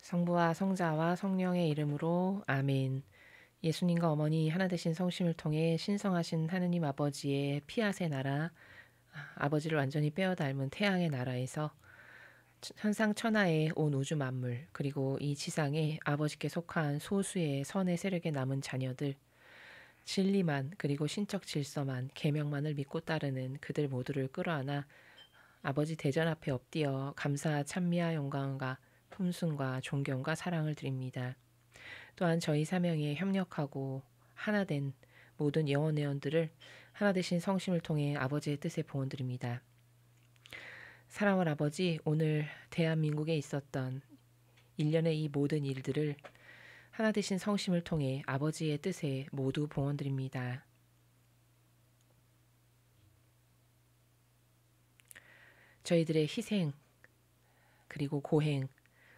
성부와 성자와 성령의 이름으로 아멘. 예수님과 어머니 하나 되신 성심을 통해 신성하신 하느님 아버지의 피앗의 나라, 아버지를 완전히 빼어 닮은 태양의 나라에서 천상천하의 온 우주 만물, 그리고 이 지상에 아버지께 속한 소수의 선의 세력에 남은 자녀들, 진리만 그리고 신적 질서만 계명만을 믿고 따르는 그들 모두를 끌어안아 아버지 대전 앞에 엎드려 감사와 찬미와 영광과 품순과 존경과 사랑을 드립니다. 또한 저희 사명에 협력하고 하나된 모든 영혼회원들을 하나 되신 성심을 통해 아버지의 뜻에 봉헌드립니다. 사랑하는 아버지, 오늘 대한민국에 있었던 일련의 이 모든 일들을 하나 되신 성심을 통해 아버지의 뜻에 모두 봉헌드립니다. 저희들의 희생, 그리고 고행,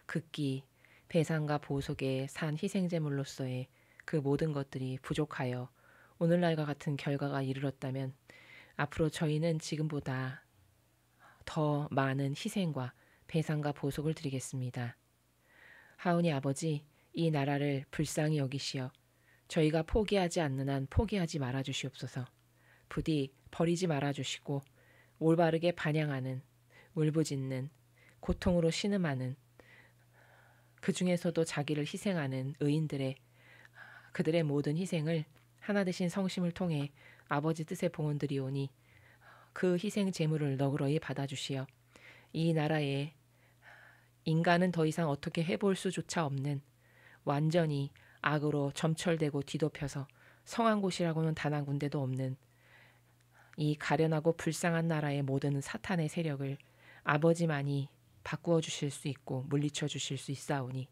극기, 배상과 보속의 산 희생제물로서의 그 모든 것들이 부족하여 오늘날과 같은 결과가 이르렀다면 앞으로 저희는 지금보다 더 많은 희생과 배상과 보속을 드리겠습니다. 하오니 아버지, 이 나라를 불쌍히 여기시어 저희가 포기하지 않는 한 포기하지 말아 주시옵소서. 부디 버리지 말아 주시고 올바르게 반향하는, 울부짖는, 고통으로 신음하는, 그 중에서도 자기를 희생하는 의인들의 그들의 모든 희생을 하나 되신 성심을 통해 아버지 뜻에 봉헌드리오니 그 희생 제물을 너그러이 받아주시어 이 나라에 인간은 더 이상 어떻게 해볼 수조차 없는 완전히 악으로 점철되고 뒤덮여서 성한 곳이라고는 단 한 군데도 없는 이 가련하고 불쌍한 나라의 모든 사탄의 세력을 아버지만이 바꾸어 주실 수 있고 물리쳐 주실 수 있사오니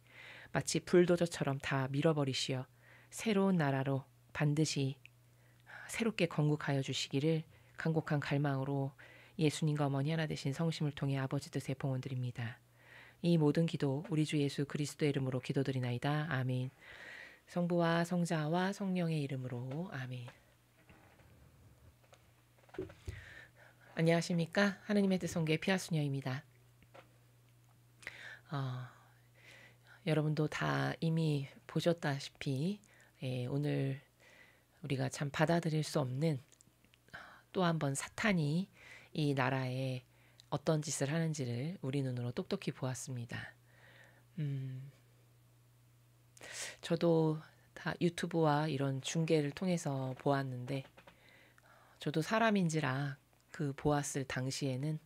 마치 불도저처럼 다 밀어버리시어 새로운 나라로 반드시 새롭게 건국하여 주시기를 간곡한 갈망으로 예수님과 어머니 하나 되신 성심을 통해 아버지 뜻에 봉헌드립니다. 이 모든 기도 우리 주 예수 그리스도의 이름으로 기도드리나이다. 아멘. 성부와 성자와 성령의 이름으로 아멘. 안녕하십니까? 하느님의 뜻송계 피아수녀입니다. 여러분도 다 이미 보셨다시피 오늘 우리가 참 받아들일 수 없는 또 한 번 사탄이 이 나라에 어떤 짓을 하는지를 우리 눈으로 똑똑히 보았습니다. 저도 다 유튜브와 이런 중계를 통해서 보았는데 저도 사람인지라 그 보았을 당시에는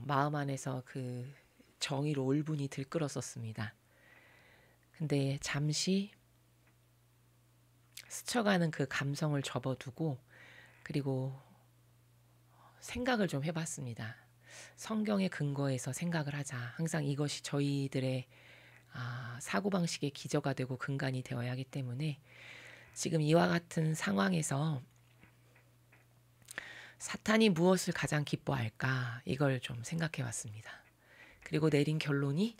마음 안에서 그 정의로 울분이 들끓었었습니다. 근데 잠시 스쳐가는 그 감성을 접어두고 그리고 생각을 좀 해봤습니다. 성경의 근거에서 생각을 하자. 항상 이것이 저희들의 사고방식의 기저가 되고 근간이 되어야 하기 때문에 지금 이와 같은 상황에서 사탄이 무엇을 가장 기뻐할까 이걸 좀 생각해 봤습니다. 그리고 내린 결론이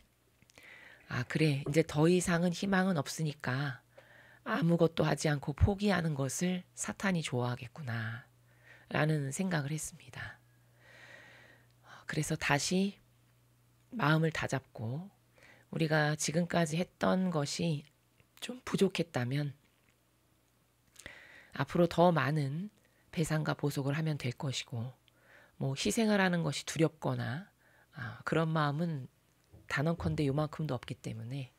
그래 이제 더 이상은 희망은 없으니까 아무것도 하지 않고 포기하는 것을 사탄이 좋아하겠구나 라는 생각을 했습니다. 그래서 다시 마음을 다잡고 우리가 지금까지 했던 것이 좀 부족했다면 앞으로 더 많은 배상과 보속을 하면 될 것이고 뭐 희생을 하는 것이 두렵거나 그런 마음은 단언컨대 요만큼도 없기 때문에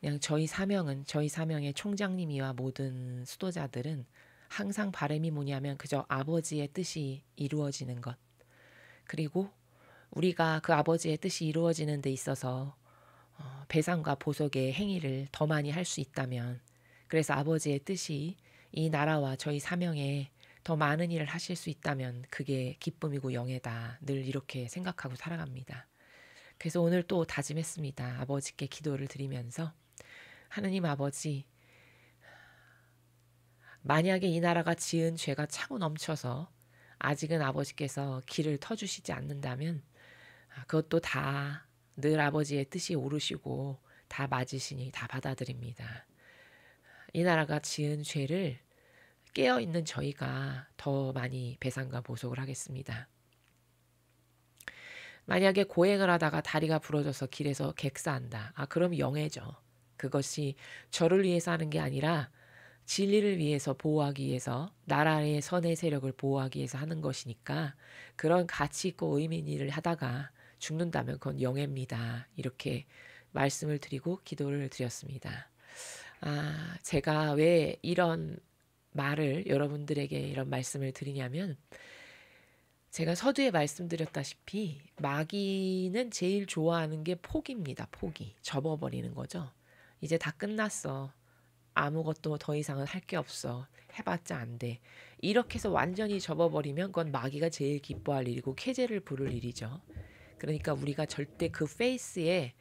그냥 저희 사명의 총장님이와 모든 수도자들은 항상 바람이 뭐냐면 그저 아버지의 뜻이 이루어지는 것, 그리고 우리가 그 아버지의 뜻이 이루어지는 데 있어서 배상과 보속의 행위를 더 많이 할 수 있다면, 그래서 아버지의 뜻이 이 나라와 저희 사명에 더 많은 일을 하실 수 있다면 그게 기쁨이고 영예다. 늘 이렇게 생각하고 살아갑니다. 그래서 오늘 또 다짐했습니다. 아버지께 기도를 드리면서 하느님 아버지, 만약에 이 나라가 지은 죄가 차고 넘쳐서 아직은 아버지께서 길을 터주시지 않는다면 그것도 다 늘 아버지의 뜻이 오르시고 다 맞으시니 다 받아들입니다. 이 나라가 지은 죄를 깨어있는 저희가 더 많이 배상과 보속을 하겠습니다. 만약에 고행을 하다가 다리가 부러져서 길에서 객사한다. 그럼 영해죠. 그것이 저를 위해서 하는 게 아니라 진리를 위해서 보호하기 위해서 나라의 선의 세력을 보호하기 위해서 하는 것이니까 그런 가치 있고 의미 있는 일을 하다가 죽는다면 그건 영예입니다. 이렇게 말씀을 드리고 기도를 드렸습니다. 제가 왜 이런 말을 여러분들에게 이런 말씀을 드리냐면 제가 서두에 말씀드렸다시피 마귀는 제일 좋아하는 게 포기입니다. 포기. 접어버리는 거죠. 이제 다 끝났어. 아무것도 더 이상은 할 게 없어. 해봤자 안 돼. 이렇게 해서 완전히 접어버리면 그건 마귀가 제일 기뻐할 일이고 쾌재를 부를 일이죠. 그러니까 우리가 절대 그 페이스에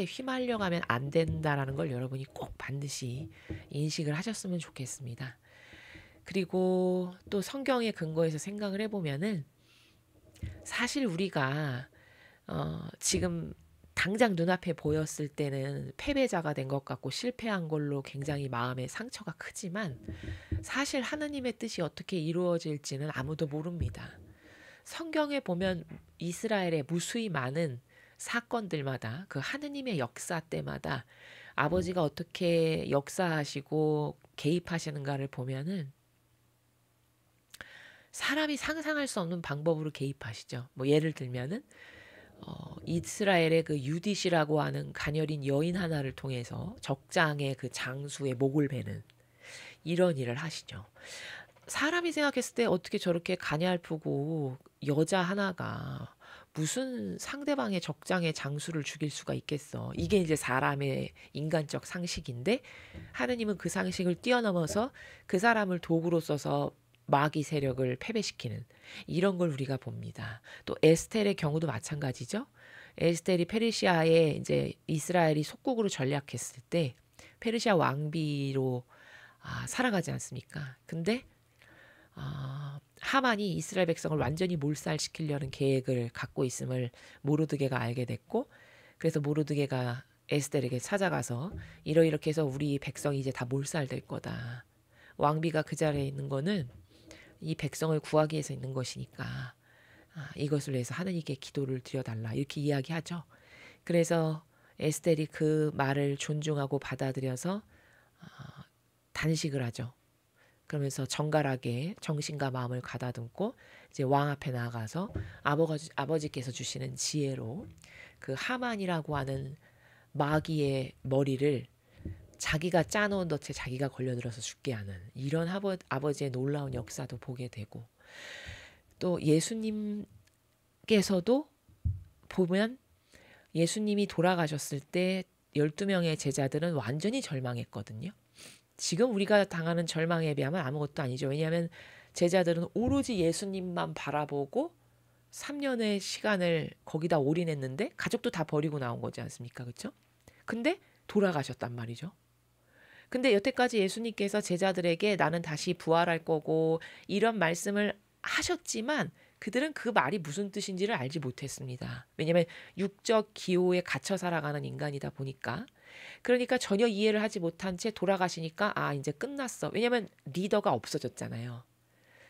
휘말려가면 안 된다라는 걸 여러분이 꼭 반드시 인식을 하셨으면 좋겠습니다. 그리고 또 성경의 근거에서 생각을 해보면은 사실 우리가 지금 당장 눈앞에 보였을 때는 패배자가 된 것 같고 실패한 걸로 굉장히 마음의 상처가 크지만 사실 하나님의 뜻이 어떻게 이루어질지는 아무도 모릅니다. 성경에 보면 이스라엘의 무수히 많은 사건들마다 그 하느님의 역사 때마다 아버지가 어떻게 역사하시고 개입하시는가를 보면은 사람이 상상할 수 없는 방법으로 개입하시죠. 뭐 예를 들면은 이스라엘의 그 유디시라고 하는 가녀린 여인 하나를 통해서 적장의 그 장수의 목을 베는 이런 일을 하시죠. 사람이 생각했을 때 어떻게 저렇게 가냘프고 여자 하나가 무슨 상대방의 적장의 장수를 죽일 수가 있겠어. 이게 이제 사람의 인간적 상식인데 하느님은 그 상식을 뛰어넘어서 그 사람을 도구로 써서 마귀 세력을 패배시키는 이런 걸 우리가 봅니다. 또 에스텔의 경우도 마찬가지죠. 에스텔이 페르시아에 이제 이스라엘이 속국으로 전략했을 때 페르시아 왕비로 살아가지 않습니까? 근데 하만이 이스라엘 백성을 완전히 몰살시키려는 계획을 갖고 있음을 모르드게가 알게 됐고 그래서 모르드게가 에스텔에게 찾아가서 이렇게 해서 우리 백성이 이제 다 몰살될 거다. 왕비가 그 자리에 있는 거는 이 백성을 구하기 위해서 있는 것이니까 이것을 위해서 하느님께 기도를 드려달라 이렇게 이야기하죠. 그래서 에스텔이 그 말을 존중하고 받아들여서 단식을 하죠. 그러면서 정갈하게 정신과 마음을 가다듬고 이제 왕 앞에 나가서 아버지께서 주시는 지혜로 그 하만이라고 하는 마귀의 머리를 자기가 짜놓은 덫에 자기가 걸려들어서 죽게 하는 이런 아버지의 놀라운 역사도 보게 되고 또 예수님께서도 보면 예수님이 돌아가셨을 때 12명의 제자들은 완전히 절망했거든요. 지금 우리가 당하는 절망에 비하면 아무것도 아니죠. 왜냐하면 제자들은 오로지 예수님만 바라보고 3년의 시간을 거기다 올인했는데 가족도 다 버리고 나온 거지 않습니까? 그렇죠? 근데 돌아가셨단 말이죠. 근데 여태까지 예수님께서 제자들에게 나는 다시 부활할 거고 이런 말씀을 하셨지만 그들은 그 말이 무슨 뜻인지를 알지 못했습니다. 왜냐하면 육적 기호에 갇혀 살아가는 인간이다 보니까 그러니까 전혀 이해를 하지 못한 채 돌아가시니까 이제 끝났어. 왜냐하면 리더가 없어졌잖아요.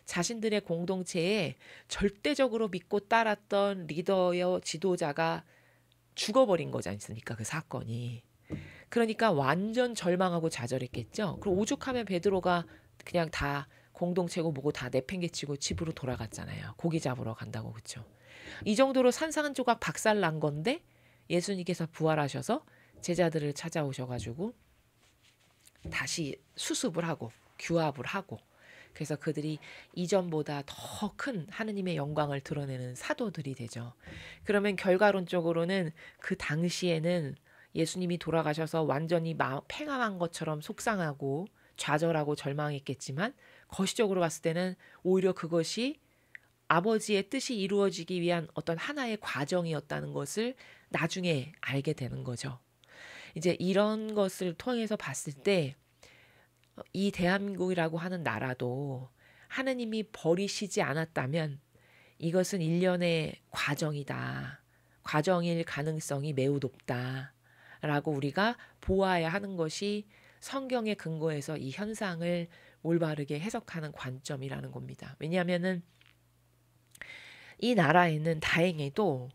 자신들의 공동체에 절대적으로 믿고 따랐던 리더여 지도자가 죽어버린 거지 않습니까? 그 사건이. 그러니까 완전 절망하고 좌절했겠죠. 그리고 오죽하면 베드로가 그냥 다 공동체고 뭐고 다 내팽개치고 집으로 돌아갔잖아요. 고기 잡으러 간다고. 그렇죠. 이 정도로 산산 조각 박살난 건데 예수님께서 부활하셔서 제자들을 찾아오셔가지고 다시 수습을 하고 규합을 하고 그래서 그들이 이전보다 더 큰 하느님의 영광을 드러내는 사도들이 되죠. 그러면 결과론적으로는 그 당시에는 예수님이 돌아가셔서 완전히 팽함한 것처럼 속상하고 좌절하고 절망했겠지만 거시적으로 봤을 때는 오히려 그것이 아버지의 뜻이 이루어지기 위한 어떤 하나의 과정이었다는 것을 나중에 알게 되는 거죠. 이제 이런 것을 통해서 봤을 때 이 대한민국이라고 하는 나라도 하느님이 버리시지 않았다면 이것은 일련의 과정이다. 과정일 가능성이 매우 높다. 라고 우리가 보아야 하는 것이 성경의 근거에서 이 현상을 올바르게 해석하는 관점이라는 겁니다. 왜냐하면은 이 나라에는 다행히도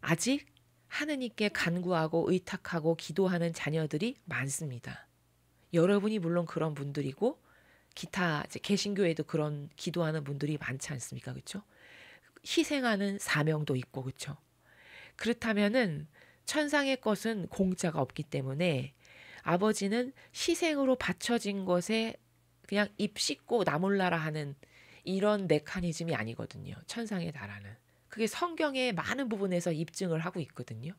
아직 하느님께 간구하고 의탁하고 기도하는 자녀들이 많습니다. 여러분이 물론 그런 분들이고 기타 이제 개신교에도 그런 기도하는 분들이 많지 않습니까? 그렇죠? 희생하는 사명도 있고 그렇죠? 그렇다면은 천상의 것은 공짜가 없기 때문에 아버지는 희생으로 바쳐진 것에 그냥 입 씻고 나몰라라 하는 이런 메커니즘이 아니거든요. 천상의 나라는. 그게 성경의 많은 부분에서 입증을 하고 있거든요.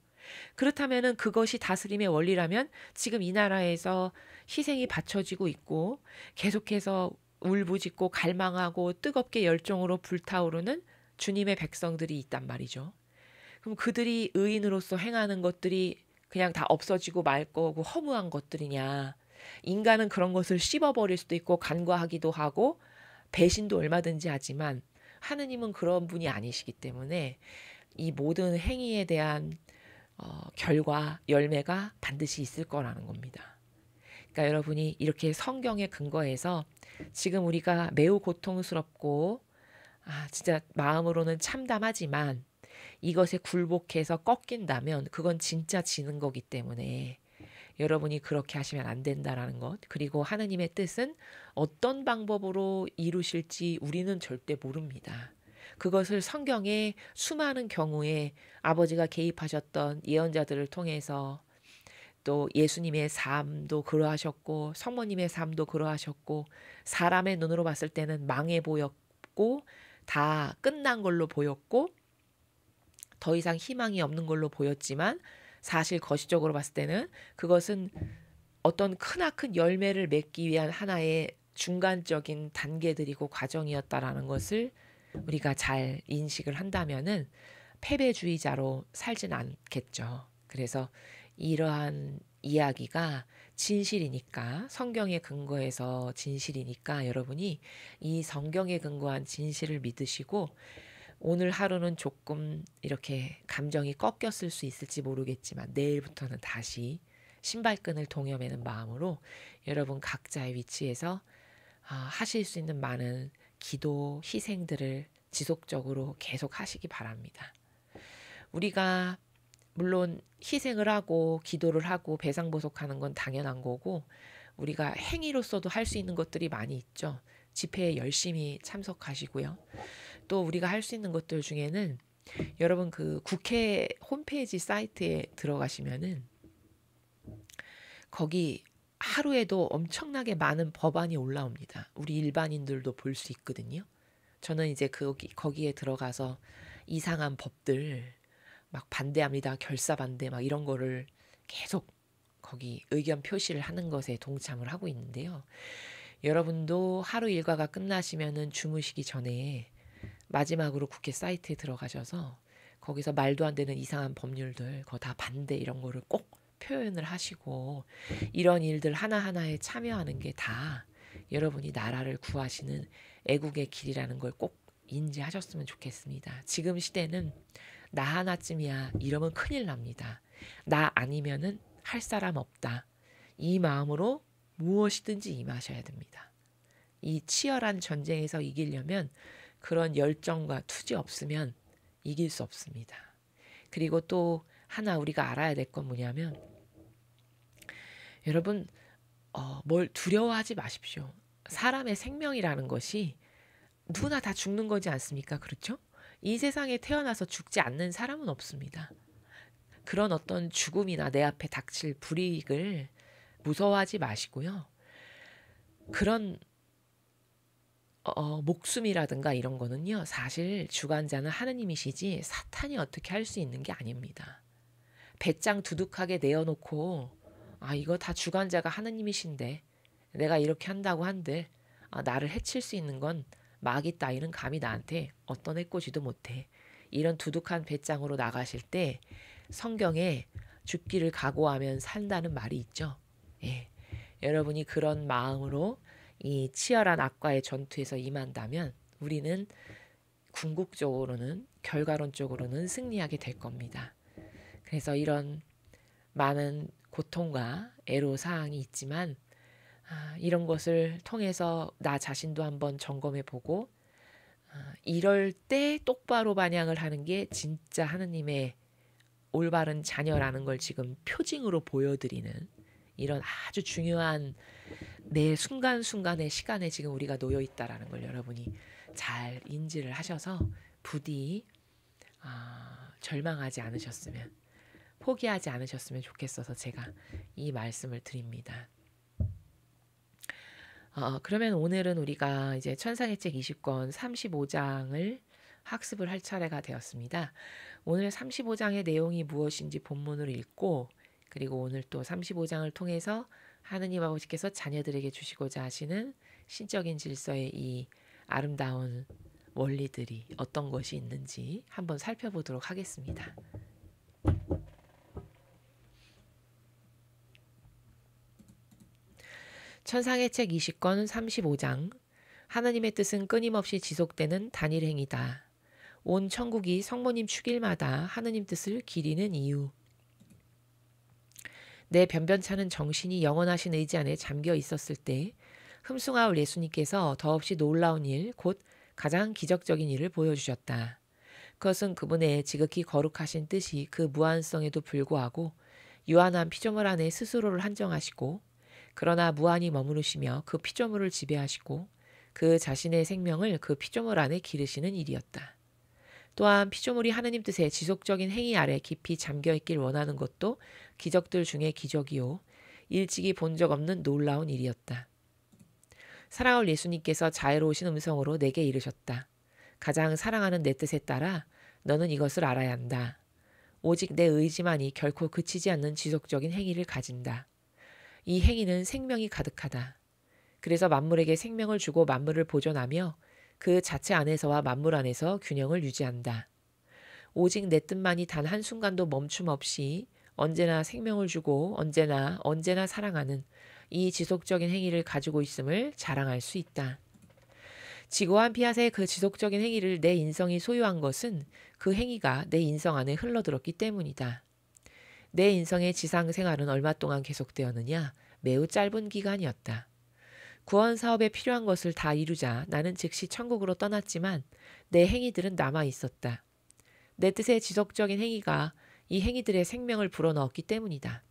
그렇다면은 그것이 다스림의 원리라면 지금 이 나라에서 희생이 바쳐지고 있고 계속해서 울부짖고 갈망하고 뜨겁게 열정으로 불타오르는 주님의 백성들이 있단 말이죠. 그럼 그들이 의인으로서 행하는 것들이 그냥 다 없어지고 말 거고 허무한 것들이냐. 인간은 그런 것을 씹어버릴 수도 있고 간과하기도 하고 배신도 얼마든지 하지만 하느님은 그런 분이 아니시기 때문에 이 모든 행위에 대한 결과, 열매가 반드시 있을 거라는 겁니다. 그러니까 여러분이 이렇게 성경에 근거해서 지금 우리가 매우 고통스럽고 진짜 마음으로는 참담하지만 이것에 굴복해서 꺾인다면 그건 진짜 지는 거기 때문에 여러분이 그렇게 하시면 안 된다라는 것. 그리고 하느님의 뜻은 어떤 방법으로 이루실지 우리는 절대 모릅니다. 그것을 성경의 수많은 경우에 아버지가 개입하셨던 예언자들을 통해서 또 예수님의 삶도 그러하셨고 성모님의 삶도 그러하셨고 사람의 눈으로 봤을 때는 망해 보였고 다 끝난 걸로 보였고 더 이상 희망이 없는 걸로 보였지만 사실 거시적으로 봤을 때는 그것은 어떤 크나큰 열매를 맺기 위한 하나의 중간적인 단계들이고 과정이었다라는 것을 우리가 잘 인식을 한다면은 패배주의자로 살진 않겠죠. 그래서 이러한 이야기가 진실이니까 성경에 근거해서 진실이니까 여러분이 이 성경에 근거한 진실을 믿으시고 오늘 하루는 조금 이렇게 감정이 꺾였을 수 있을지 모르겠지만 내일부터는 다시 신발끈을 동여매는 마음으로 여러분 각자의 위치에서 하실 수 있는 많은 기도, 희생들을 지속적으로 계속 하시기 바랍니다. 우리가 물론 희생을 하고 기도를 하고 배상보속하는 건 당연한 거고 우리가 행위로서도 할 수 있는 것들이 많이 있죠. 집회에 열심히 참석하시고요. 또 우리가 할 수 있는 것들 중에는 여러분 그 국회 홈페이지 사이트에 들어가시면은 거기 하루에도 엄청나게 많은 법안이 올라옵니다. 우리 일반인들도 볼 수 있거든요. 저는 이제 거기에 들어가서 이상한 법들 막 반대합니다. 결사 반대 막 이런 거를 계속 거기 의견 표시를 하는 것에 동참을 하고 있는데요. 여러분도 하루 일과가 끝나시면은 주무시기 전에 마지막으로 국회 사이트에 들어가셔서 거기서 말도 안 되는 이상한 법률들 그거 다 반대 이런 거를 꼭 표현을 하시고 이런 일들 하나하나에 참여하는 게 다 여러분이 나라를 구하시는 애국의 길이라는 걸 꼭 인지하셨으면 좋겠습니다. 지금 시대는 나 하나쯤이야 이러면 큰일 납니다. 나 아니면은 할 사람 없다. 이 마음으로 무엇이든지 임하셔야 됩니다. 이 치열한 전쟁에서 이기려면 그런 열정과 투지 없으면 이길 수 없습니다. 그리고 또 하나 우리가 알아야 될 건 뭐냐면 여러분 뭘 두려워하지 마십시오. 사람의 생명이라는 것이 누구나 다 죽는 거지 않습니까? 그렇죠? 이 세상에 태어나서 죽지 않는 사람은 없습니다. 그런 어떤 죽음이나 내 앞에 닥칠 불이익을 무서워하지 마시고요. 그런 목숨이라든가 이런 거는요. 사실 주관자는 하느님이시지 사탄이 어떻게 할 수 있는 게 아닙니다. 배짱 두둑하게 내어놓고 이거 다 주관자가 하느님이신데 내가 이렇게 한다고 한들 나를 해칠 수 있는 건 마귀 따위는 감히 나한테 어떤 해코지도 못해. 이런 두둑한 배짱으로 나가실 때 성경에 죽기를 각오하면 산다는 말이 있죠. 예. 여러분이 그런 마음으로 이 치열한 악과의 전투에서 임한다면 우리는 궁극적으로는 결과론적으로는 승리하게 될 겁니다. 그래서 이런 많은 고통과 애로사항이 있지만 이런 것을 통해서 나 자신도 한번 점검해 보고 이럴 때 똑바로 반향을 하는 게 진짜 하느님의 올바른 자녀라는 걸 지금 표징으로 보여드리는 이런 아주 중요한 내 순간순간의 시간에 지금 우리가 놓여 있다라는 걸 여러분이 잘 인지를 하셔서 부디 절망하지 않으셨으면, 포기하지 않으셨으면 좋겠어서 제가 이 말씀을 드립니다. 그러면 오늘은 우리가 이제 천상의 책 20권 35장을 학습을 할 차례가 되었습니다. 오늘 35장의 내용이 무엇인지 본문을 읽고, 그리고 오늘 또 35장을 통해서 하느님 아버지께서 자녀들에게 주시고자 하시는 신적인 질서의 이 아름다운 원리들이 어떤 것이 있는지 한번 살펴보도록 하겠습니다. 천상의 책 20권 35장. 하나님의 뜻은 끊임없이 지속되는 단일 행위다. 온 천국이 성모님 축일마다 하느님 뜻을 기리는 이유. 내 변변찮은 정신이 영원하신 의지 안에 잠겨 있었을 때 흠숭아올 예수님께서 더없이 놀라운 일, 곧 가장 기적적인 일을 보여주셨다. 그것은 그분의 지극히 거룩하신 뜻이 그 무한성에도 불구하고 유한한 피조물 안에 스스로를 한정하시고, 그러나 무한히 머무르시며 그 피조물을 지배하시고 그 자신의 생명을 그 피조물 안에 기르시는 일이었다. 또한 피조물이 하느님 뜻의 지속적인 행위 아래 깊이 잠겨있길 원하는 것도 기적들 중에 기적이요, 일찍이 본 적 없는 놀라운 일이었다. 사랑할 예수님께서 자애로우신 음성으로 내게 이르셨다. 가장 사랑하는 내 뜻에 따라 너는 이것을 알아야 한다. 오직 내 의지만이 결코 그치지 않는 지속적인 행위를 가진다. 이 행위는 생명이 가득하다. 그래서 만물에게 생명을 주고 만물을 보존하며 그 자체 안에서와 만물 안에서 균형을 유지한다. 오직 내 뜻만이 단 한순간도 멈춤 없이 언제나 생명을 주고 언제나 사랑하는 이 지속적인 행위를 가지고 있음을 자랑할 수 있다. 지고한 피앗의 그 지속적인 행위를 내 인성이 소유한 것은 그 행위가 내 인성 안에 흘러들었기 때문이다. 내 인성의 지상 생활은 얼마 동안 계속되었느냐? 매우 짧은 기간이었다. 구원 사업에 필요한 것을 다 이루자 나는 즉시 천국으로 떠났지만 내 행위들은 남아 있었다. 내 뜻의 지속적인 행위가 이 행위들의 생명을 불어넣었기 때문이다.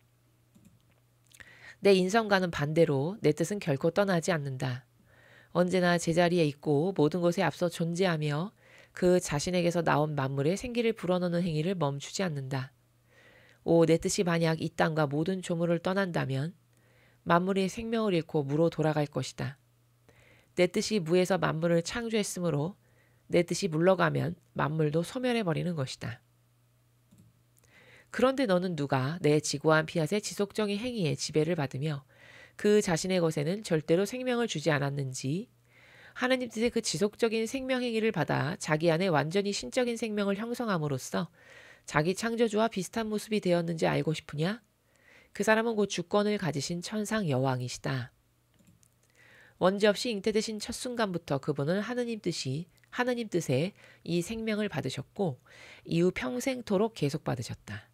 내 인성과는 반대로 내 뜻은 결코 떠나지 않는다. 언제나 제자리에 있고 모든 것에 앞서 존재하며 그 자신에게서 나온 만물에 생기를 불어넣는 행위를 멈추지 않는다. 내 뜻이 만약 이 땅과 모든 조물을 떠난다면 만물이 생명을 잃고 무로 돌아갈 것이다. 내 뜻이 무에서 만물을 창조했으므로 내 뜻이 물러가면 만물도 소멸해버리는 것이다. 그런데 너는 누가 내 지고한 피앗의 지속적인 행위에 지배를 받으며 그 자신의 것에는 절대로 생명을 주지 않았는지, 하느님 뜻의 그 지속적인 생명 행위를 받아 자기 안에 완전히 신적인 생명을 형성함으로써 자기 창조주와 비슷한 모습이 되었는지 알고 싶으냐? 그 사람은 곧 주권을 가지신 천상 여왕이시다. 원죄없이 잉태되신 첫 순간부터 그분은 하느님 뜻에 이 생명을 받으셨고 이후 평생토록 계속 받으셨다.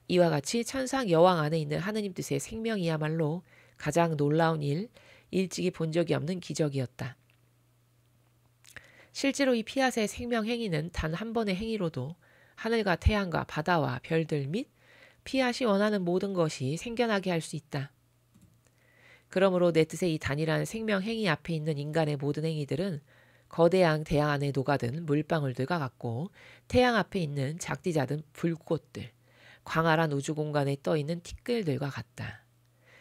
이와 같이 천상 여왕 안에 있는 하느님 뜻의 생명이야말로 가장 놀라운 일, 일찍이 본 적이 없는 기적이었다. 실제로 이 피앗의 생명 행위는 단 한 번의 행위로도 하늘과 태양과 바다와 별들 및 피앗이 원하는 모든 것이 생겨나게 할 수 있다. 그러므로 내 뜻의 이 단일한 생명 행위 앞에 있는 인간의 모든 행위들은 거대한 대양 안에 녹아든 물방울들과 같고, 태양 앞에 있는 작디 작은 불꽃들, 광활한 우주 공간에 떠있는 티끌들과 같다.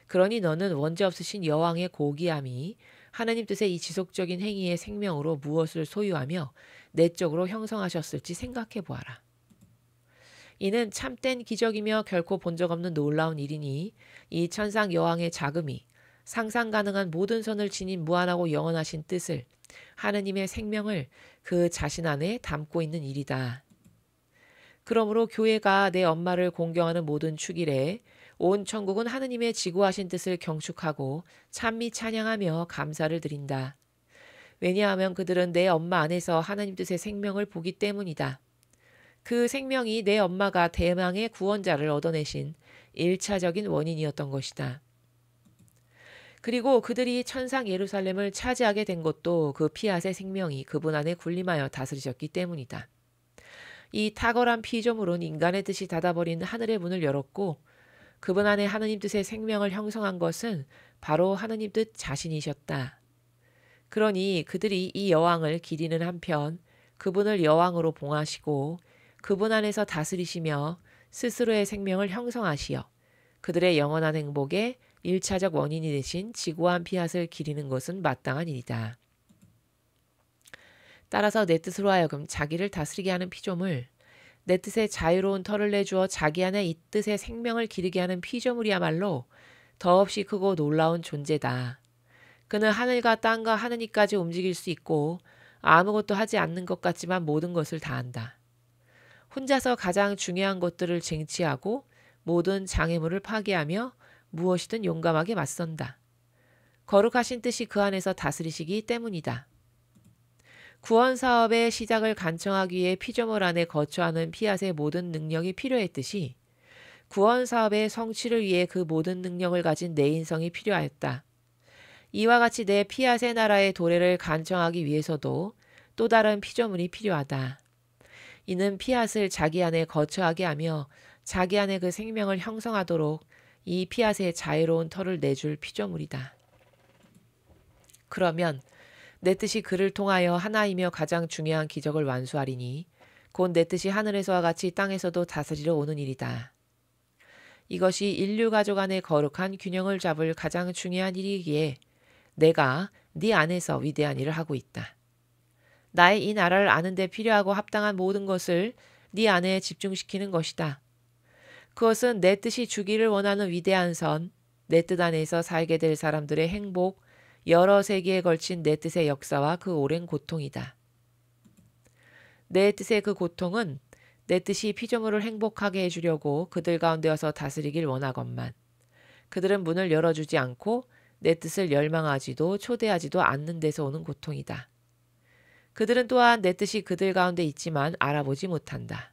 그러니 너는 원죄 없으신 여왕의 고귀함이 하나님 뜻의 이 지속적인 행위의 생명으로 무엇을 소유하며 내적으로 형성하셨을지 생각해 보아라. 이는 참된 기적이며 결코 본 적 없는 놀라운 일이니 이 천상 여왕의 자금이 상상 가능한 모든 선을 지닌 무한하고 영원하신 뜻을, 하느님의 생명을 그 자신 안에 담고 있는 일이다. 그러므로 교회가 내 엄마를 공경하는 모든 축일에 온 천국은 하느님의 지고하신 뜻을 경축하고 찬미 찬양하며 감사를 드린다. 왜냐하면 그들은 내 엄마 안에서 하나님 뜻의 생명을 보기 때문이다. 그 생명이 내 엄마가 대망의 구원자를 얻어내신 1차적인 원인이었던 것이다. 그리고 그들이 천상 예루살렘을 차지하게 된 것도 그 피앗의 생명이 그분 안에 군림하여 다스리셨기 때문이다. 이 탁월한 피조물은 인간의 뜻이 닫아버린 하늘의 문을 열었고 그분 안에 하느님 뜻의 생명을 형성한 것은 바로 하느님 뜻 자신이셨다. 그러니 그들이 이 여왕을 기리는 한편 그분을 여왕으로 봉하시고 그분 안에서 다스리시며 스스로의 생명을 형성하시어 그들의 영원한 행복의 1차적 원인이 되신 지고한 피앗을 기리는 것은 마땅한 일이다. 따라서 내 뜻으로 하여금 자기를 다스리게 하는 피조물, 내 뜻에 자유로운 털을 내주어 자기 안에 이 뜻의 생명을 기르게 하는 피조물이야말로 더없이 크고 놀라운 존재다. 그는 하늘과 땅과 하느니까지 움직일 수 있고 아무것도 하지 않는 것 같지만 모든 것을 다 한다. 혼자서 가장 중요한 것들을 쟁취하고 모든 장애물을 파괴하며 무엇이든 용감하게 맞선다. 거룩하신 뜻이 그 안에서 다스리시기 때문이다. 구원 사업의 시작을 간청하기 위해 피조물 안에 거처하는 피앗의 모든 능력이 필요했듯이 구원 사업의 성취를 위해 그 모든 능력을 가진 내 인성이 필요하였다. 이와 같이 내 피앗의 나라의 도래를 간청하기 위해서도 또 다른 피조물이 필요하다. 이는 피앗을 자기 안에 거처하게 하며 자기 안에 그 생명을 형성하도록 이 피앗의 자유로운 털을 내줄 피조물이다. 그러면 내 뜻이 그를 통하여 하나이며 가장 중요한 기적을 완수하리니 곧 내 뜻이 하늘에서와 같이 땅에서도 다스리러 오는 일이다. 이것이 인류 가족 안의 거룩한 균형을 잡을 가장 중요한 일이기에 내가 네 안에서 위대한 일을 하고 있다. 나의 이 나라를 아는 데 필요하고 합당한 모든 것을 네 안에 집중시키는 것이다. 그것은 내 뜻이 주기를 원하는 위대한 선, 내 뜻 안에서 살게 될 사람들의 행복, 여러 세기에 걸친 내 뜻의 역사와 그 오랜 고통이다. 내 뜻의 그 고통은 내 뜻이 피조물을 행복하게 해주려고 그들 가운데여서 다스리길 원하건만 그들은 문을 열어주지 않고 내 뜻을 열망하지도 초대하지도 않는 데서 오는 고통이다. 그들은 또한 내 뜻이 그들 가운데 있지만 알아보지 못한다.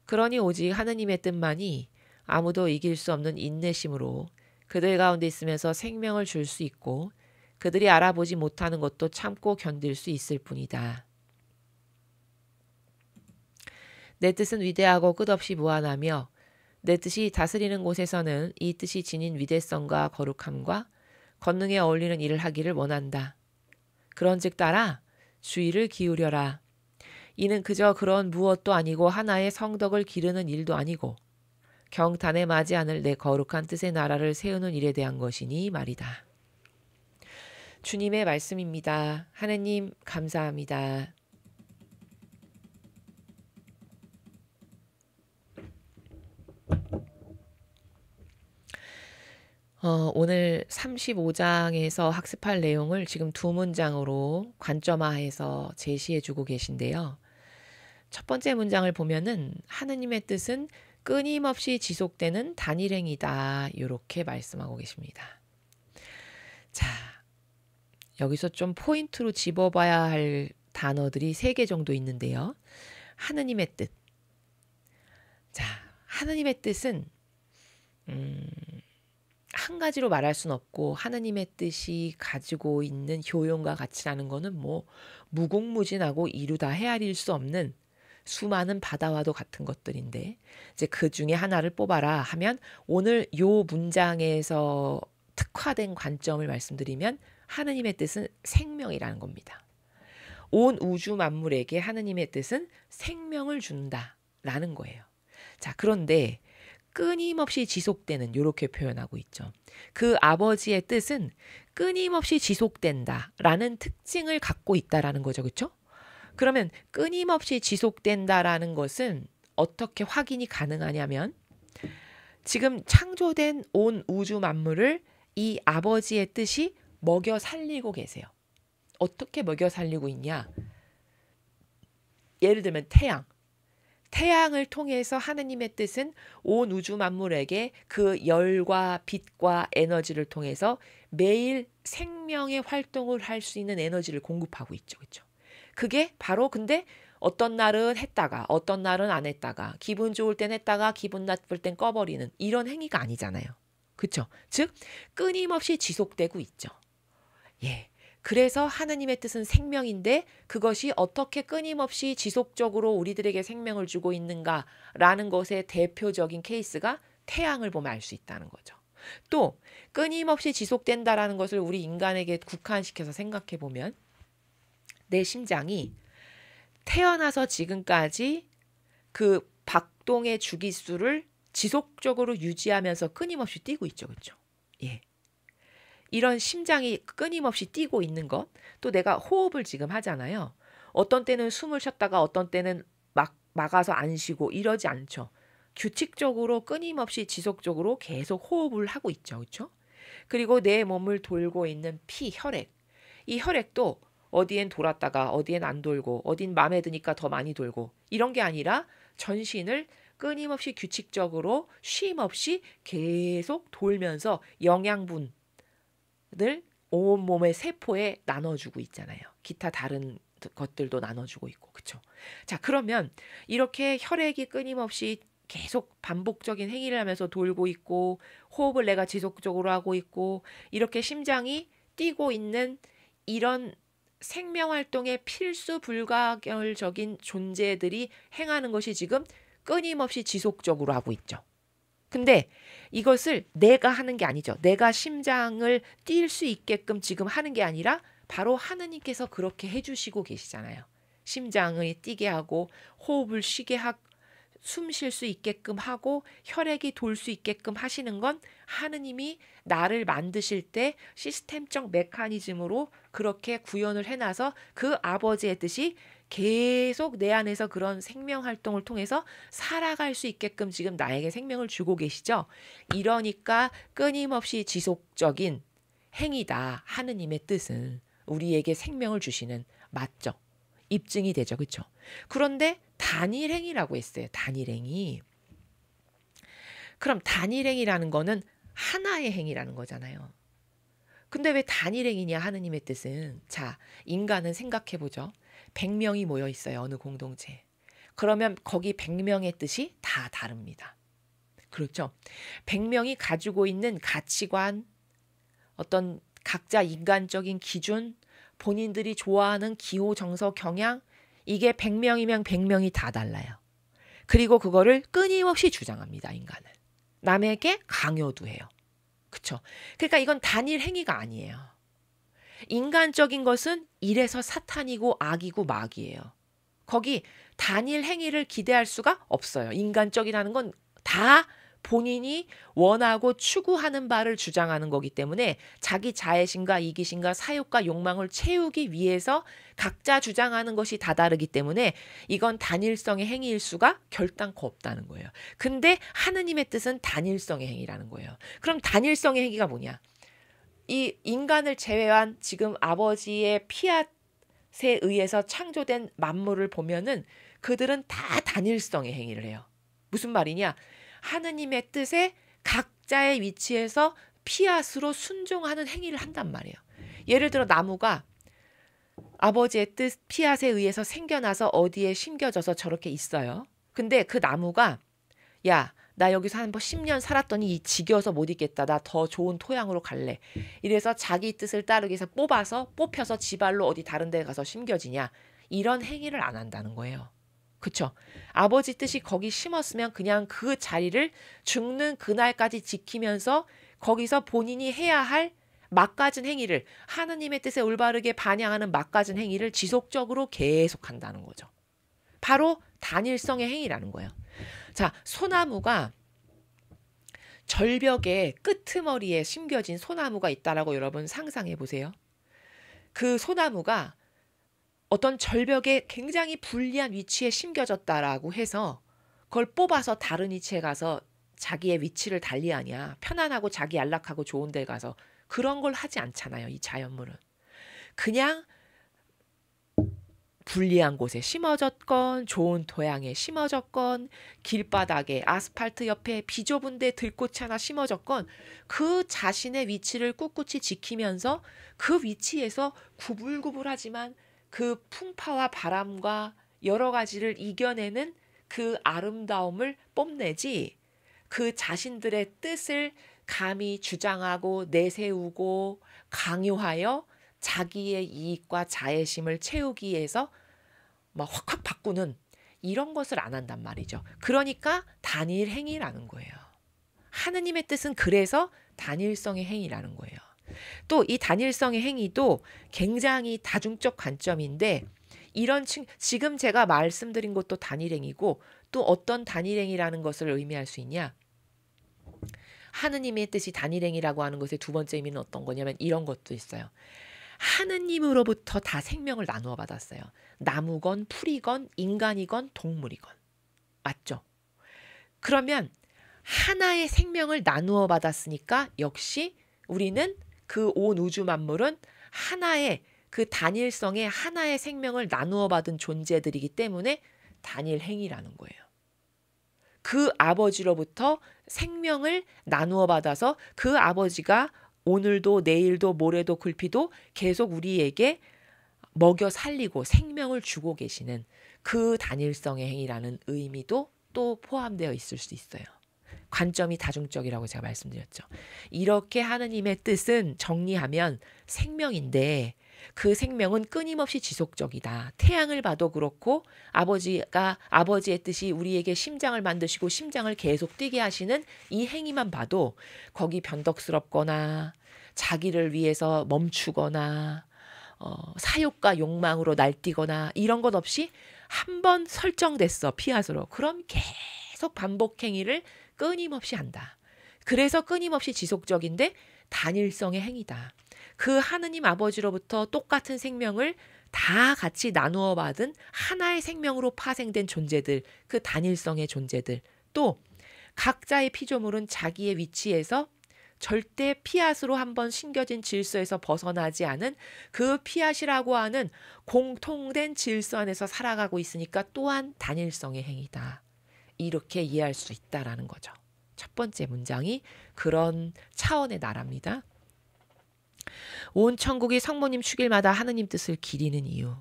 그러니 오직 하느님의 뜻만이 아무도 이길 수 없는 인내심으로 그들 가운데 있으면서 생명을 줄 수 있고 그들이 알아보지 못하는 것도 참고 견딜 수 있을 뿐이다. 내 뜻은 위대하고 끝없이 무한하며 내 뜻이 다스리는 곳에서는 이 뜻이 지닌 위대성과 거룩함과 권능에 어울리는 일을 하기를 원한다. 그런즉 따라 주의를 기울여라. 이는 그저 그런 무엇도 아니고 하나의 성덕을 기르는 일도 아니고 경탄에 맞지 않을 내 거룩한 뜻의 나라를 세우는 일에 대한 것이니 말이다. 주님의 말씀입니다. 하느님 감사합니다. 오늘 35장에서 학습할 내용을 지금 두 문장으로 관점화해서 제시해주고 계신데요. 첫 번째 문장을 보면은 하느님의 뜻은 끊임없이 지속되는 단일행이다. 이렇게 말씀하고 계십니다. 자, 여기서 좀 포인트로 집어봐야 할 단어들이 3개 정도 있는데요. 하느님의 뜻. 자, 하느님의 뜻은 한 가지로 말할 수는 없고 하느님의 뜻이 가지고 있는 효용과 가치라는 거는 뭐 무궁무진하고 이루다 헤아릴 수 없는 수많은 바다와도 같은 것들인데 이제 그 중에 하나를 뽑아라 하면 오늘 요 문장에서 특화된 관점을 말씀드리면 하느님의 뜻은 생명이라는 겁니다. 온 우주 만물에게 하느님의 뜻은 생명을 준다라는 거예요. 자, 그런데 끊임없이 지속되는 이렇게 표현하고 있죠. 그 아버지의 뜻은 끊임없이 지속된다라는 특징을 갖고 있다라는 거죠. 그렇죠? 그러면 끊임없이 지속된다라는 것은 어떻게 확인이 가능하냐면 지금 창조된 온 우주 만물을 이 아버지의 뜻이 먹여 살리고 계세요. 어떻게 먹여 살리고 있냐? 예를 들면 태양을 통해서 하느님의 뜻은 온 우주 만물에게 그 열과 빛과 에너지를 통해서 매일 생명의 활동을 할 수 있는 에너지를 공급하고 있죠. 그렇죠? 그게 바로 근데 어떤 날은 했다가 어떤 날은 안 했다가 기분 좋을 땐 했다가 기분 나쁠 땐 꺼버리는 이런 행위가 아니잖아요. 그쵸? 즉 끊임없이 지속되고 있죠. 예. 그래서 하느님의 뜻은 생명인데 그것이 어떻게 끊임없이 지속적으로 우리들에게 생명을 주고 있는가라는 것의 대표적인 케이스가 태양을 보면 알 수 있다는 거죠. 또 끊임없이 지속된다라는 것을 우리 인간에게 국한시켜서 생각해 보면 내 심장이 태어나서 지금까지 그 박동의 주기수를 지속적으로 유지하면서 끊임없이 뛰고 있죠. 그렇죠? 예. 이런 심장이 끊임없이 뛰고 있는 것, 또 내가 호흡을 지금 하잖아요. 어떤 때는 숨을 쉬었다가 어떤 때는 막아서 안 쉬고 이러지 않죠. 규칙적으로 끊임없이 지속적으로 계속 호흡을 하고 있죠. 그렇죠? 그리고 내 몸을 돌고 있는 피, 혈액. 이 혈액도 어디엔 돌았다가 어디엔 안 돌고 어딘 마음에 드니까 더 많이 돌고 이런 게 아니라 전신을 끊임없이 규칙적으로 쉼 없이 계속 돌면서 영양분을 온몸의 세포에 나눠주고 있잖아요. 기타 다른 것들도 나눠주고 있고. 그렇죠? 자, 그러면 이렇게 혈액이 끊임없이 계속 반복적인 행위를 하면서 돌고 있고 호흡을 내가 지속적으로 하고 있고 이렇게 심장이 뛰고 있는 이런 생명활동의 필수 불가결적인 존재들이 행하는 것이 지금 끊임없이 지속적으로 하고 있죠. 근데 이것을 내가 하는 게 아니죠. 내가 심장을 뛸 수 있게끔 지금 하는 게 아니라 바로 하느님께서 그렇게 해주시고 계시잖아요. 심장을 뛰게 하고 호흡을 쉬게 하고 숨 쉴 수 있게끔 하고 혈액이 돌 수 있게끔 하시는 건 하느님이 나를 만드실 때 시스템적 메커니즘으로 그렇게 구현을 해놔서 그 아버지의 뜻이 계속 내 안에서 그런 생명활동을 통해서 살아갈 수 있게끔 지금 나에게 생명을 주고 계시죠. 이러니까 끊임없이 지속적인 행위다. 하느님의 뜻은 우리에게 생명을 주시는 맞죠. 입증이 되죠. 그렇죠? 그런데 단일행위라고 했어요. 단일행위. 그럼 단일행위라는 거는 하나의 행위라는 거잖아요. 근데 왜 단일행위냐 하느님의 뜻은. 자, 인간은 생각해보죠. 100명이 모여 있어요. 어느 공동체. 그러면 거기 100명의 뜻이 다 다릅니다. 그렇죠? 100명이 가지고 있는 가치관, 어떤 각자 인간적인 기준, 본인들이 좋아하는 기호, 정서, 경향 이게 100명이면 100명이 다 달라요. 그리고 그거를 끊임없이 주장합니다. 인간은. 남에게 강요도 해요. 그렇죠? 그러니까 이건 단일 행위가 아니에요. 인간적인 것은 이래서 사탄이고 악이고 마귀예요. 거기 단일 행위를 기대할 수가 없어요. 인간적이라는 건 다 본인이 원하고 추구하는 바를 주장하는 거기 때문에 자기 자애심과 이기심과 사욕과 욕망을 채우기 위해서 각자 주장하는 것이 다 다르기 때문에 이건 단일성의 행위일 수가 결단코 없다는 거예요. 근데 하느님의 뜻은 단일성의 행위라는 거예요. 그럼 단일성의 행위가 뭐냐? 이 인간을 제외한 지금 아버지의 피앗에 의해서 창조된 만물을 보면은 그들은 다 단일성의 행위를 해요. 무슨 말이냐? 하느님의 뜻에 각자의 위치에서 피앗으로 순종하는 행위를 한단 말이에요. 예를 들어 나무가 아버지의 뜻 피앗에 의해서 생겨나서 어디에 심겨져서 저렇게 있어요. 근데 그 나무가 야, 나 여기서 한 10년 살았더니 지겨워서 못 있겠다. 나 더 좋은 토양으로 갈래. 이래서 자기 뜻을 따르기 위해서 뽑혀서 지발로 어디 다른 데 가서 심겨지냐. 이런 행위를 안 한다는 거예요. 그쵸? 아버지 뜻이 거기 심었으면 그냥 그 자리를 죽는 그날까지 지키면서 거기서 본인이 해야 할 막가진 행위를 하느님의 뜻에 올바르게 반영하는 막가진 행위를 지속적으로 계속한다는 거죠. 바로 단일성의 행위라는 거예요. 자, 소나무가 절벽의 끄트머리에 심겨진 소나무가 있다라고 여러분 상상해 보세요. 그 소나무가 어떤 절벽에 굉장히 불리한 위치에 심겨졌다라고 해서 그걸 뽑아서 다른 위치에 가서 자기의 위치를 달리하냐. 편안하고 자기 안락하고 좋은 데 가서 그런 걸 하지 않잖아요. 이 자연물은. 그냥 불리한 곳에 심어졌건 좋은 토양에 심어졌건 길바닥에 아스팔트 옆에 비좁은 데 들꽃이 하나 심어졌건 그 자신의 위치를 꿋꿋이 지키면서 그 위치에서 구불구불하지만 그 풍파와 바람과 여러 가지를 이겨내는 그 아름다움을 뽐내지 그 자신들의 뜻을 감히 주장하고 내세우고 강요하여 자기의 이익과 자애심을 채우기 위해서 막 확확 바꾸는 이런 것을 안 한단 말이죠. 그러니까 단일 행위라는 거예요. 하느님의 뜻은 그래서 단일성의 행위라는 거예요. 또 이 단일성의 행위도 굉장히 다중적 관점인데 지금 제가 말씀드린 것도 단일행위고 또 어떤 단일행위라는 것을 의미할 수 있냐? 하느님의 뜻이 단일행위라고 하는 것의 두 번째 의미는 어떤 거냐면 이런 것도 있어요. 하느님으로부터 다 생명을 나누어 받았어요. 나무건 풀이건 인간이건 동물이건. 맞죠? 그러면 하나의 생명을 나누어 받았으니까 역시 우리는 그 온 우주 만물은 하나의 그 단일성의 하나의 생명을 나누어 받은 존재들이기 때문에 단일 행위라는 거예요. 그 아버지로부터 생명을 나누어 받아서 그 아버지가 오늘도 내일도 모레도 글피도 계속 우리에게 먹여 살리고 생명을 주고 계시는 그 단일성의 행위라는 의미도 또 포함되어 있을 수 있어요. 관점이 다중적이라고 제가 말씀드렸죠. 이렇게 하느님의 뜻은 정리하면 생명인데 그 생명은 끊임없이 지속적이다. 태양을 봐도 그렇고 아버지의 뜻이 우리에게 심장을 만드시고 심장을 계속 뛰게 하시는 이 행위만 봐도 거기 변덕스럽거나 자기를 위해서 멈추거나 사욕과 욕망으로 날뛰거나 이런 것 없이 한 번 설정됐어. 피앗으로. 그럼 계속 반복 행위를 끊임없이 한다. 그래서 끊임없이 지속적인데 단일성의 행위다. 그 하느님 아버지로부터 똑같은 생명을 다 같이 나누어 받은 하나의 생명으로 파생된 존재들, 그 단일성의 존재들, 또 각자의 피조물은 자기의 위치에서 절대 피앗으로 한번 심겨진 질서에서 벗어나지 않은 그 피앗이라고 하는 공통된 질서 안에서 살아가고 있으니까 또한 단일성의 행위다. 이렇게 이해할 수 있다라는 거죠. 첫 번째 문장이 그런 차원의 나라입니다. 온 천국이 성모님 축일마다 하느님 뜻을 기리는 이유.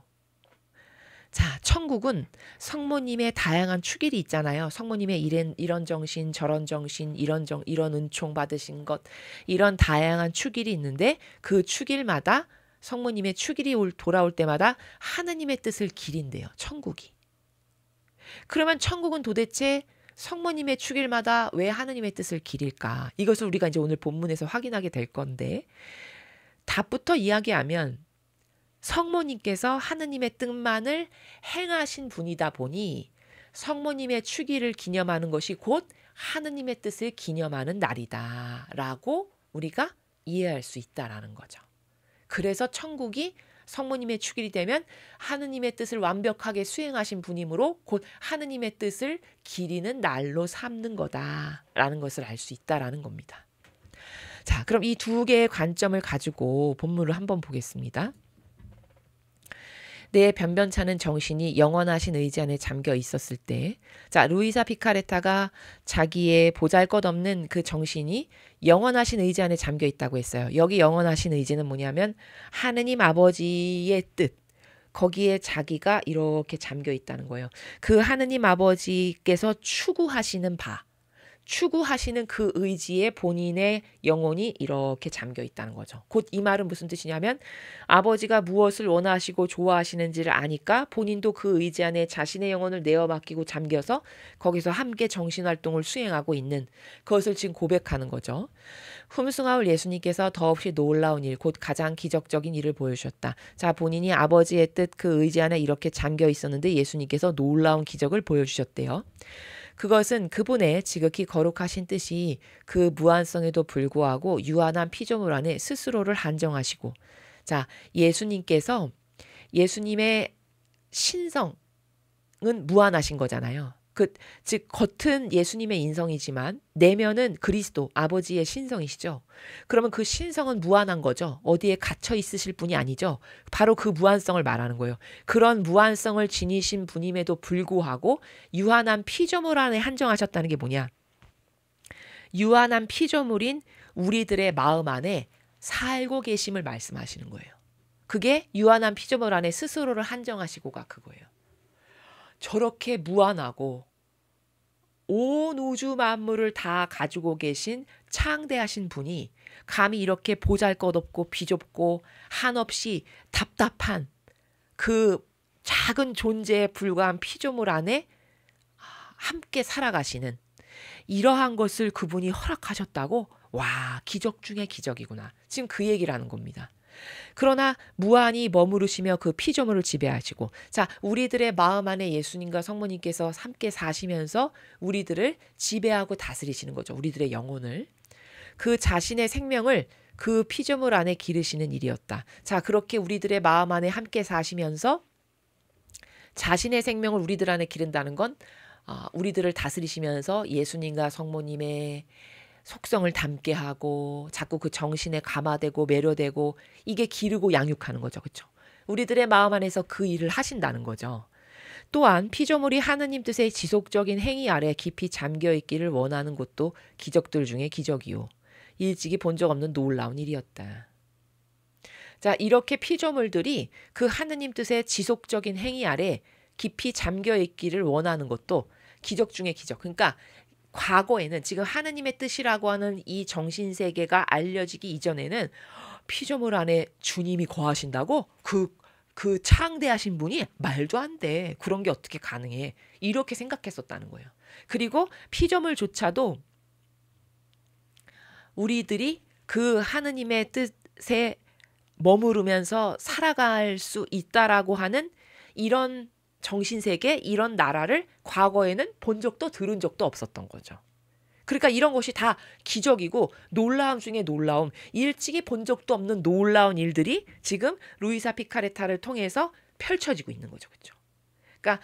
자, 천국은 성모님의 다양한 축일이 있잖아요. 성모님의 이런 정신, 저런 정신, 이런 은총 받으신 것, 이런 다양한 축일이 있는데 그 축일마다 성모님의 축일이 돌아올 때마다 하느님의 뜻을 기린대요. 천국이. 그러면 천국은 도대체 성모님의 축일마다 왜 하느님의 뜻을 기릴까? 이것을 우리가 이제 오늘 본문에서 확인하게 될 건데 답부터 이야기하면 성모님께서 하느님의 뜻만을 행하신 분이다 보니 성모님의 축일을 기념하는 것이 곧 하느님의 뜻을 기념하는 날이다라고 우리가 이해할 수 있다라는 거죠. 그래서 천국이 성모님의 축일이 되면 하느님의 뜻을 완벽하게 수행하신 분이므로 곧 하느님의 뜻을 기리는 날로 삼는 거다라는 것을 알 수 있다라는 겁니다. 자, 그럼 이 두 개의 관점을 가지고 본문을 한번 보겠습니다. 내 변변찮은 정신이 영원하신 의지 안에 잠겨 있었을 때, 자, 루이사 피카레타가 자기의 보잘것없는 그 정신이 영원하신 의지 안에 잠겨 있다고 했어요. 여기 영원하신 의지는 뭐냐면 하느님 아버지의 뜻, 거기에 자기가 이렇게 잠겨 있다는 거예요. 그 하느님 아버지께서 추구하시는 그 의지에 본인의 영혼이 이렇게 잠겨 있다는 거죠. 곧 이 말은 무슨 뜻이냐면 아버지가 무엇을 원하시고 좋아하시는지를 아니까 본인도 그 의지 안에 자신의 영혼을 내어 맡기고 잠겨서 거기서 함께 정신활동을 수행하고 있는 그것을 지금 고백하는 거죠. 흠숭아울 예수님께서 더없이 놀라운 일, 곧 가장 기적적인 일을 보여주셨다. 자, 본인이 아버지의 뜻 그 의지 안에 이렇게 잠겨 있었는데 예수님께서 놀라운 기적을 보여주셨대요. 그것은 그분의 지극히 거룩하신 뜻이 그 무한성에도 불구하고 유한한 피조물 안에 스스로를 한정하시고, 자, 예수님께서 예수님의 신성은 무한하신 거잖아요. 즉 겉은 예수님의 인성이지만 내면은 그리스도 아버지의 신성이시죠. 그러면 그 신성은 무한한 거죠. 어디에 갇혀 있으실 분이 아니죠. 바로 그 무한성을 말하는 거예요. 그런 무한성을 지니신 분임에도 불구하고 유한한 피조물 안에 한정하셨다는 게 뭐냐? 유한한 피조물인 우리들의 마음 안에 살고 계심을 말씀하시는 거예요. 그게 유한한 피조물 안에 스스로를 한정하시고가 그거예요. 저렇게 무한하고 온 우주 만물을 다 가지고 계신 창대하신 분이 감히 이렇게 보잘것없고 비좁고 한없이 답답한 그 작은 존재에 불과한 피조물 안에 함께 살아가시는 이러한 것을 그분이 허락하셨다고? 와, 기적 중에 기적이구나. 지금 그 얘기를 하는 겁니다. 그러나 무한히 머무르시며 그 피조물을 지배하시고, 자, 우리들의 마음 안에 예수님과 성모님께서 함께 사시면서 우리들을 지배하고 다스리시는 거죠. 우리들의 영혼을. 그 자신의 생명을 그 피조물 안에 기르시는 일이었다. 자, 그렇게 우리들의 마음 안에 함께 사시면서 자신의 생명을 우리들 안에 기른다는 건 우리들을 다스리시면서 예수님과 성모님의 속성을 담게 하고 자꾸 그 정신에 감화되고 매료되고 이게 기르고 양육하는 거죠. 그렇죠? 우리들의 마음 안에서 그 일을 하신다는 거죠. 또한 피조물이 하느님 뜻의 지속적인 행위 아래 깊이 잠겨 있기를 원하는 것도 기적들 중에 기적이요. 일찍이 본 적 없는 놀라운 일이었다. 자, 이렇게 피조물들이 그 하느님 뜻의 지속적인 행위 아래 깊이 잠겨 있기를 원하는 것도 기적 중에 기적. 그러니까 과거에는 지금 하느님의 뜻이라고 하는 이 정신세계가 알려지기 이전에는 피조물 안에 주님이 거하신다고? 그 창대하신 분이 말도 안 돼. 그런 게 어떻게 가능해. 이렇게 생각했었다는 거예요. 그리고 피조물조차도 우리들이 그 하느님의 뜻에 머무르면서 살아갈 수 있다라고 하는 이런 정신세계, 이런 나라를 과거에는 본 적도 들은 적도 없었던 거죠. 그러니까 이런 것이 다 기적이고 놀라움 중에 놀라움, 일찍이 본 적도 없는 놀라운 일들이 지금 루이사 피카레타를 통해서 펼쳐지고 있는 거죠. 그렇죠? 그러니까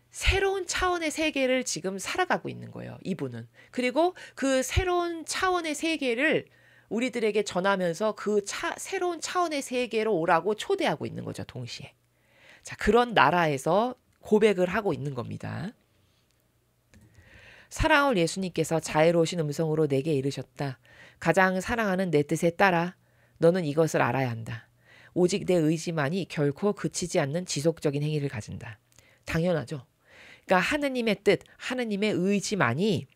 새로운 차원의 세계를 지금 살아가고 있는 거예요. 이분은. 그리고 그 새로운 차원의 세계를 우리들에게 전하면서 그 새로운 차원의 세계로 오라고 초대하고 있는 거죠. 동시에. 자, 그런 나라에서 고백을 하고 있는 겁니다. 사랑할 예수님께서 자애로우신 음성으로 내게 이르셨다. 가장 사랑하는 내 뜻에 따라 너는 이것을 알아야 한다. 오직 내 의지만이 결코 그치지 않는 지속적인 행위를 가진다. 당연하죠. 그러니까 하느님의 뜻, 하느님의 의지만이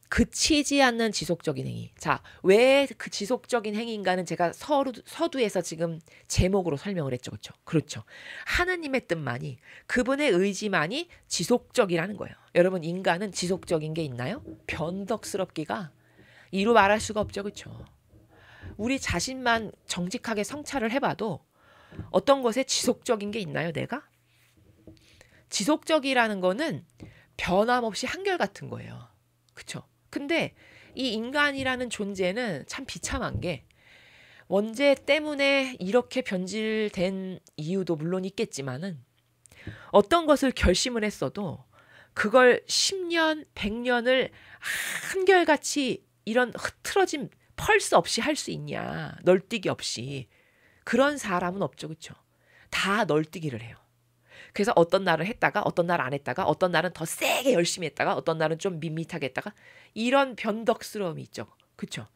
그치지 않는 지속적인 행위. 자, 왜 그 지속적인 행위인가는 제가 서두에서 지금 제목으로 설명을 했죠. 그렇죠? 그렇죠. 하느님의 뜻만이, 그분의 의지만이 지속적이라는 거예요. 여러분, 인간은 지속적인 게 있나요? 변덕스럽기가 이루 말할 수가 없죠. 그렇죠? 우리 자신만 정직하게 성찰을 해봐도 어떤 것에 지속적인 게 있나요? 내가? 지속적이라는 거는 변함없이 한결같은 거예요. 그렇죠? 근데 이 인간이라는 존재는 참 비참한 게 원죄 때문에 이렇게 변질된 이유도 물론 있겠지만은 어떤 것을 결심을 했어도 그걸 10년, 100년을 한결같이 이런 흐트러짐 펄스 없이 할 수 있냐. 널뛰기 없이. 그런 사람은 없죠. 그렇죠? 다 널뛰기를 해요. 그래서 어떤 날을 했다가 어떤 날 안 했다가 어떤 날은 더 세게 열심히 했다가 어떤 날은 좀 밋밋하게 했다가 이런 변덕스러움이 있죠. 그렇죠?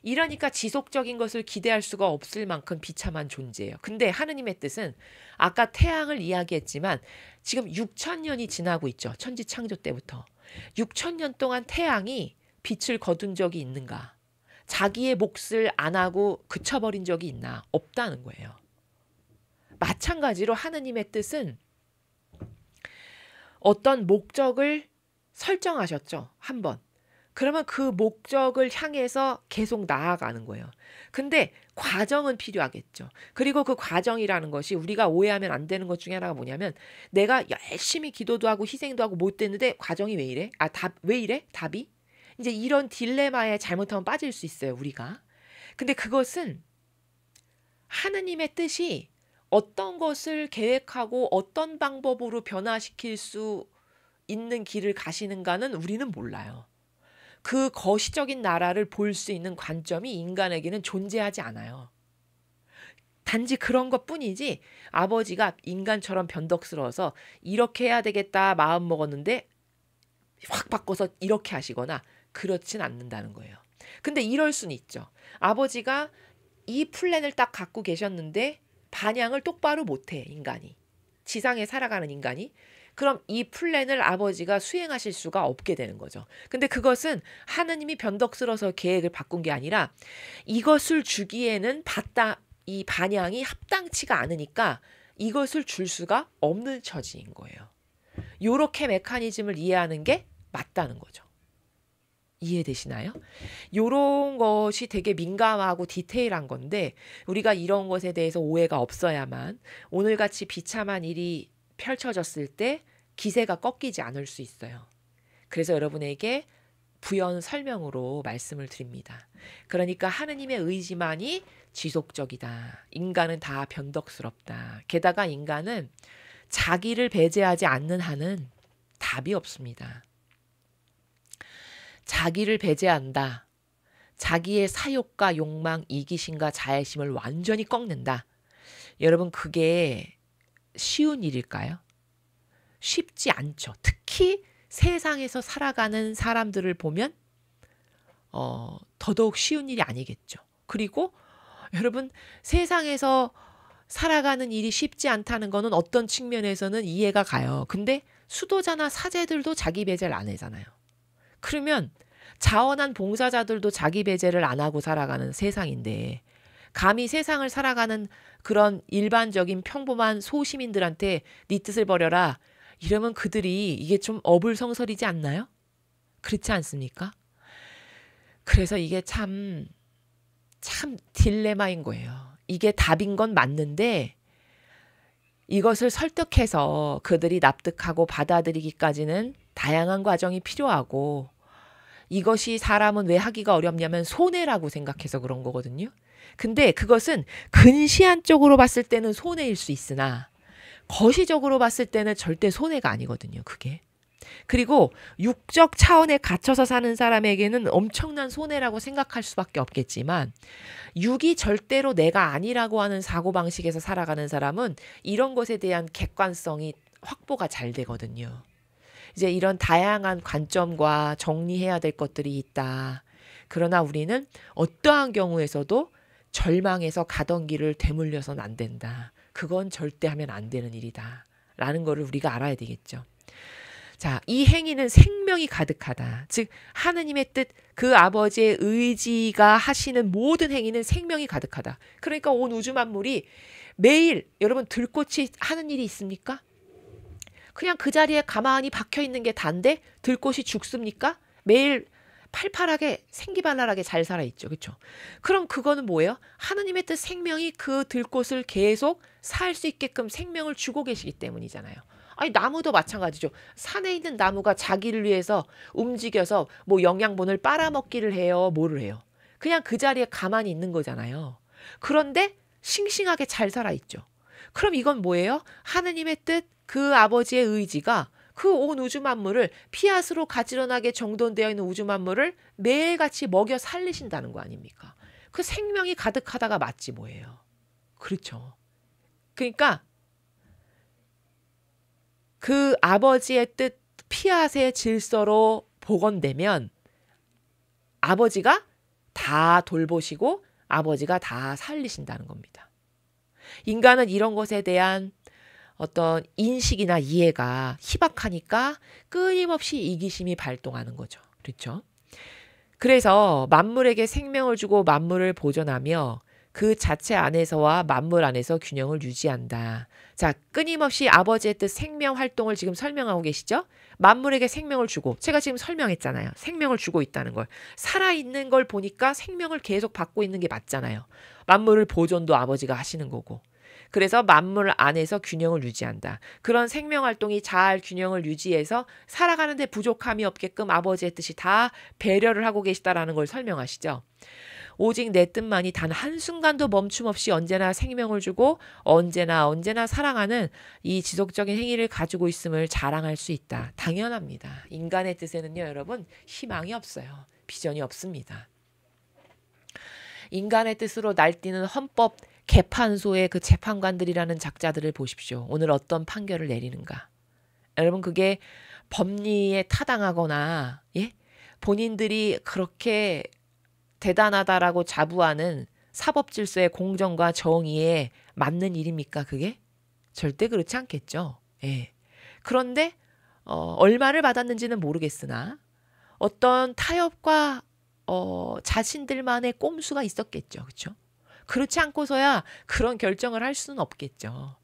이러니까 지속적인 것을 기대할 수가 없을 만큼 비참한 존재예요. 근데 하느님의 뜻은 아까 태양을 이야기했지만 지금 6,000년이 지나고 있죠. 천지 창조 때부터. 6,000년 동안 태양이 빛을 거둔 적이 있는가? 자기의 몫을 안 하고 그쳐버린 적이 있나? 없다는 거예요. 마찬가지로 하느님의 뜻은 어떤 목적을 설정하셨죠. 한 번. 그러면 그 목적을 향해서 계속 나아가는 거예요. 근데 과정은 필요하겠죠. 그리고 그 과정이라는 것이 우리가 오해하면 안 되는 것 중에 하나가 뭐냐면 내가 열심히 기도도 하고 희생도 하고 못 됐는데 과정이 왜 이래? 왜 이래? 답이? 이제 이런 딜레마에 잘못하면 빠질 수 있어요. 우리가. 근데 그것은 하느님의 뜻이 어떤 것을 계획하고 어떤 방법으로 변화시킬 수 있는 길을 가시는가는 우리는 몰라요. 그 거시적인 나라를 볼 수 있는 관점이 인간에게는 존재하지 않아요. 단지 그런 것뿐이지 아버지가 인간처럼 변덕스러워서 이렇게 해야 되겠다 마음 먹었는데 확 바꿔서 이렇게 하시거나 그렇진 않는다는 거예요. 근데 이럴 수는 있죠. 아버지가 이 플랜을 딱 갖고 계셨는데 반향을 똑바로 못해 인간이. 지상에 살아가는 인간이. 그럼 이 플랜을 아버지가 수행하실 수가 없게 되는 거죠. 근데 그것은 하느님이 변덕스러워서 계획을 바꾼 게 아니라 이것을 주기에는 이 반향이 합당치가 않으니까 이것을 줄 수가 없는 처지인 거예요. 요렇게 메커니즘을 이해하는 게 맞다는 거죠. 이해되시나요? 요런 것이 되게 민감하고 디테일한 건데 우리가 이런 것에 대해서 오해가 없어야만 오늘같이 비참한 일이 펼쳐졌을 때 기세가 꺾이지 않을 수 있어요. 그래서 여러분에게 부연 설명으로 말씀을 드립니다. 그러니까 하느님의 의지만이 지속적이다. 인간은 다 변덕스럽다. 게다가 인간은 자기를 배제하지 않는 한은 답이 없습니다. 자기를 배제한다. 자기의 사욕과 욕망, 이기심과 자애심을 완전히 꺾는다. 여러분 그게 쉬운 일일까요? 쉽지 않죠. 특히 세상에서 살아가는 사람들을 보면 더더욱 쉬운 일이 아니겠죠. 그리고 여러분 세상에서 살아가는 일이 쉽지 않다는 거는 어떤 측면에서는 이해가 가요. 근데 수도자나 사제들도 자기 배제를 안 하잖아요. 그러면 자원한 봉사자들도 자기 배제를 안 하고 살아가는 세상인데 감히 세상을 살아가는 그런 일반적인 평범한 소시민들한테 네 뜻을 버려라 이러면 그들이 이게 좀 어불성설이지 않나요? 그렇지 않습니까? 그래서 이게 참 딜레마인 거예요. 이게 답인 건 맞는데 이것을 설득해서 그들이 납득하고 받아들이기까지는 다양한 과정이 필요하고 이것이 사람은 왜 하기가 어렵냐면 손해라고 생각해서 그런 거거든요. 근데 그것은 근시안 쪽으로 봤을 때는 손해일 수 있으나 거시적으로 봤을 때는 절대 손해가 아니거든요. 그게. 그리고 육적 차원에 갇혀서 사는 사람에게는 엄청난 손해라고 생각할 수밖에 없겠지만 육이 절대로 내가 아니라고 하는 사고방식에서 살아가는 사람은 이런 것에 대한 객관성이 확보가 잘 되거든요. 이제 이런 다양한 관점과 정리해야 될 것들이 있다. 그러나 우리는 어떠한 경우에서도 절망해서 가던 길을 되물려서는 안 된다. 그건 절대 하면 안 되는 일이다. 라는 거를 우리가 알아야 되겠죠. 자, 이 행위는 생명이 가득하다. 즉 하느님의 뜻, 그 아버지의 의지가 하시는 모든 행위는 생명이 가득하다. 그러니까 온 우주 만물이 매일 여러분 들꽃이 하는 일이 있습니까? 그냥 그 자리에 가만히 박혀 있는 게 단데 들꽃이 죽습니까? 매일 팔팔하게 생기발랄하게 잘 살아있죠. 그렇죠? 그럼 그거는 뭐예요? 하느님의 뜻 생명이 그 들꽃을 계속 살 수 있게끔 생명을 주고 계시기 때문이잖아요. 아니 나무도 마찬가지죠. 산에 있는 나무가 자기를 위해서 움직여서 뭐 영양분을 빨아먹기를 해요. 뭐를 해요? 그냥 그 자리에 가만히 있는 거잖아요. 그런데 싱싱하게 잘 살아있죠. 그럼 이건 뭐예요? 하느님의 뜻, 그 아버지의 의지가 그 온 우주 만물을 피앗으로 가지런하게 정돈되어 있는 우주 만물을 매일같이 먹여 살리신다는 거 아닙니까? 그 생명이 가득하다가 맞지 뭐예요. 그렇죠. 그러니까 그 아버지의 뜻 피앗의 질서로 복원되면 아버지가 다 돌보시고 아버지가 다 살리신다는 겁니다. 인간은 이런 것에 대한 어떤 인식이나 이해가 희박하니까 끊임없이 이기심이 발동하는 거죠. 그렇죠? 그래서 만물에게 생명을 주고 만물을 보존하며 그 자체 안에서와 만물 안에서 균형을 유지한다. 자, 끊임없이 아버지의 뜻 생명 활동을 지금 설명하고 계시죠? 만물에게 생명을 주고 제가 지금 설명했잖아요. 생명을 주고 있다는 걸. 살아있는 걸 보니까 생명을 계속 받고 있는 게 맞잖아요. 만물을 보존도 아버지가 하시는 거고. 그래서 만물 안에서 균형을 유지한다. 그런 생명활동이 잘 균형을 유지해서 살아가는데 부족함이 없게끔 아버지의 뜻이 다 배려를 하고 계시다라는 걸 설명하시죠. 오직 내 뜻만이 단 한순간도 멈춤 없이 언제나 생명을 주고 언제나 사랑하는 이 지속적인 행위를 가지고 있음을 자랑할 수 있다. 당연합니다. 인간의 뜻에는요, 여러분, 희망이 없어요. 비전이 없습니다. 인간의 뜻으로 날뛰는 헌법 개판소의 그 재판관들이라는 작자들을 보십시오. 오늘 어떤 판결을 내리는가. 여러분 그게 법리에 타당하거나 예? 본인들이 그렇게 대단하다라고 자부하는 사법질서의 공정과 정의에 맞는 일입니까 그게? 절대 그렇지 않겠죠. 예. 그런데 얼마를 받았는지는 모르겠으나 어떤 타협과 자신들만의 꼼수가 있었겠죠. 그렇죠? 그렇지 않고서야 그런 결정을 할 수는 없겠죠.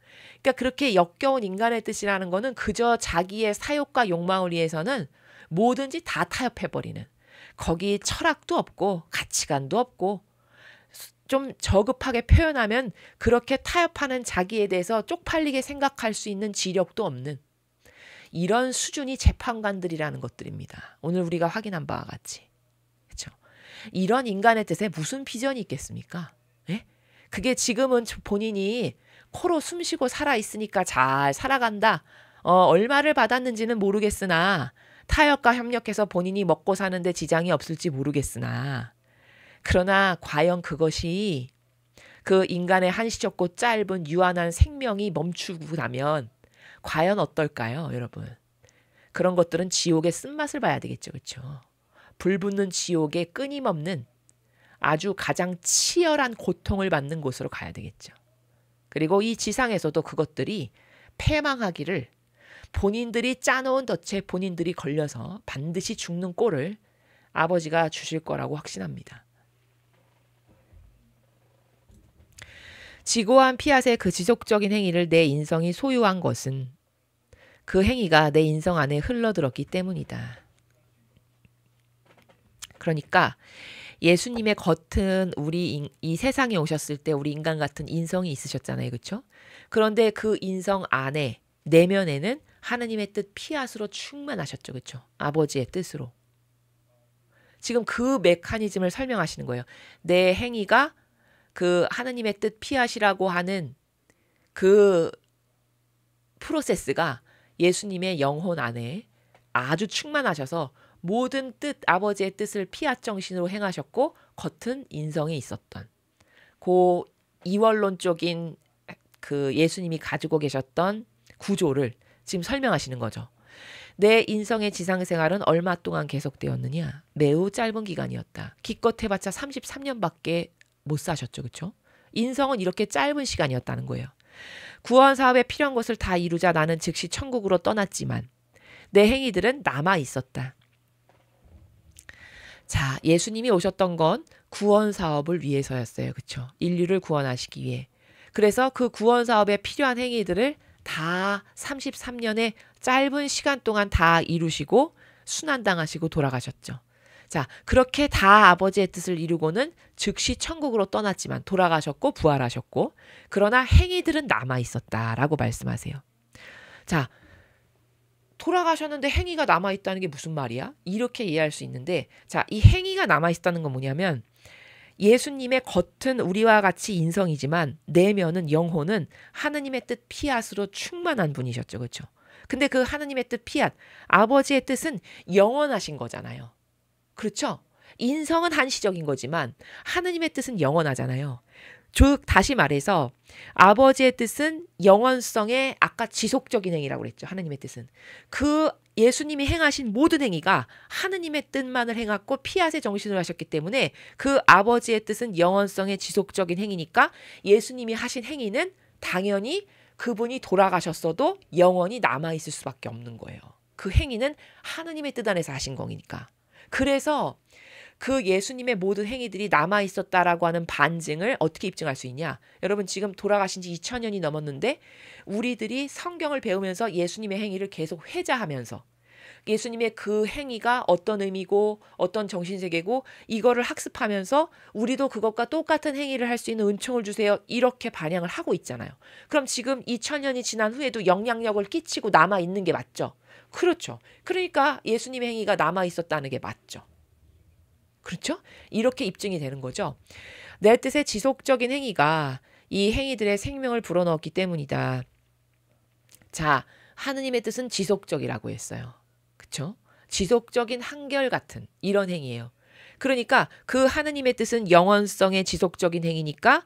그러니까 그렇게 역겨운 인간의 뜻이라는 거는 그저 자기의 사욕과 욕망을 위해서는 뭐든지 다 타협해버리는, 거기 철학도 없고 가치관도 없고, 좀 저급하게 표현하면 그렇게 타협하는 자기에 대해서 쪽팔리게 생각할 수 있는 지력도 없는 이런 수준이 재판관들이라는 것들입니다. 오늘 우리가 확인한 바와 같이. 그렇죠? 이런 인간의 뜻에 무슨 비전이 있겠습니까? 예? 그게 지금은 본인이 코로 숨쉬고 살아있으니까 잘 살아간다. 얼마를 받았는지는 모르겠으나 타협과 협력해서 본인이 먹고 사는데 지장이 없을지 모르겠으나, 그러나 과연 그것이 그 인간의 한시적고 짧은 유한한 생명이 멈추고 나면 과연 어떨까요, 여러분? 그런 것들은 지옥의 쓴맛을 봐야 되겠죠. 그렇죠? 불붙는 지옥의 끊임없는 아주 가장 치열한 고통을 받는 곳으로 가야 되겠죠. 그리고 이 지상에서도 그것들이 패망하기를 본인들이 짜놓은 덫에 본인들이 걸려서 반드시 죽는 꼴을 아버지가 주실 거라고 확신합니다. 지고한 피앗의 그 지속적인 행위를 내 인성이 소유한 것은 그 행위가 내 인성 안에 흘러들었기 때문이다. 그러니까 예수님의 겉은 우리 이 세상에 오셨을 때 우리 인간 같은 인성이 있으셨잖아요. 그렇죠? 그런데 그 인성 안에 내면에는 하느님의 뜻 피앗으로 충만하셨죠. 그렇죠? 아버지의 뜻으로. 지금 그 메커니즘을 설명하시는 거예요. 내 행위가 그 하느님의 뜻 피앗이라고 하는 그 프로세스가 예수님의 영혼 안에 아주 충만하셔서 모든 뜻, 아버지의 뜻을 피앗 정신으로 행하셨고 겉은 인성에 있었던 그 이원론적인 그 예수님이 가지고 계셨던 구조를 지금 설명하시는 거죠. 내 인성의 지상생활은 얼마 동안 계속되었느냐? 매우 짧은 기간이었다. 기껏 해봤자 33년밖에 못 사셨죠. 그렇죠? 인성은 이렇게 짧은 시간이었다는 거예요. 구원 사업에 필요한 것을 다 이루자 나는 즉시 천국으로 떠났지만 내 행위들은 남아 있었다. 자, 예수님이 오셨던 건 구원 사업을 위해서였어요. 그렇죠? 인류를 구원하시기 위해. 그래서 그 구원 사업에 필요한 행위들을 다 33년의 짧은 시간 동안 다 이루시고 순환당하시고 돌아가셨죠. 자, 그렇게 다 아버지의 뜻을 이루고는 즉시 천국으로 떠났지만 돌아가셨고 부활하셨고, 그러나 행위들은 남아 있었다라고 말씀하세요. 자, 돌아가셨는데 행위가 남아 있다는 게 무슨 말이야? 이렇게 이해할 수 있는데, 자, 이 행위가 남아 있다는 건 뭐냐면 예수님의 겉은 우리와 같이 인성이지만 내면은 영혼은 하느님의 뜻 피앗으로 충만한 분이셨죠. 그렇죠? 근데 그 하느님의 뜻 피앗, 아버지의 뜻은 영원하신 거잖아요. 그렇죠? 인성은 한시적인 거지만 하느님의 뜻은 영원하잖아요. 즉 다시 말해서 아버지의 뜻은 영원성의 아까 지속적인 행위라고 그랬죠. 하느님의 뜻은. 그 예수님이 행하신 모든 행위가 하느님의 뜻만을 행했고 피앗의 정신으로 하셨기 때문에 그 아버지의 뜻은 영원성의 지속적인 행위니까 예수님이 하신 행위는 당연히 그분이 돌아가셨어도 영원히 남아있을 수밖에 없는 거예요. 그 행위는 하느님의 뜻 안에서 하신 거니까. 그래서 그 예수님의 모든 행위들이 남아있었다라고 하는 반증을 어떻게 입증할 수 있냐? 여러분 지금 돌아가신 지 2000년이 넘었는데 우리들이 성경을 배우면서 예수님의 행위를 계속 회자하면서 예수님의 그 행위가 어떤 의미고 어떤 정신세계고 이거를 학습하면서 우리도 그것과 똑같은 행위를 할 수 있는 은총을 주세요. 이렇게 반향을 하고 있잖아요. 그럼 지금 2000년이 지난 후에도 영향력을 끼치고 남아있는 게 맞죠? 그렇죠. 그러니까 예수님의 행위가 남아있었다는 게 맞죠. 그렇죠? 이렇게 입증이 되는 거죠. 내 뜻의 지속적인 행위가 이 행위들의 생명을 불어넣었기 때문이다. 자, 하느님의 뜻은 지속적이라고 했어요. 그렇죠? 지속적인 한결같은 이런 행위예요. 그러니까 그 하느님의 뜻은 영원성의 지속적인 행위니까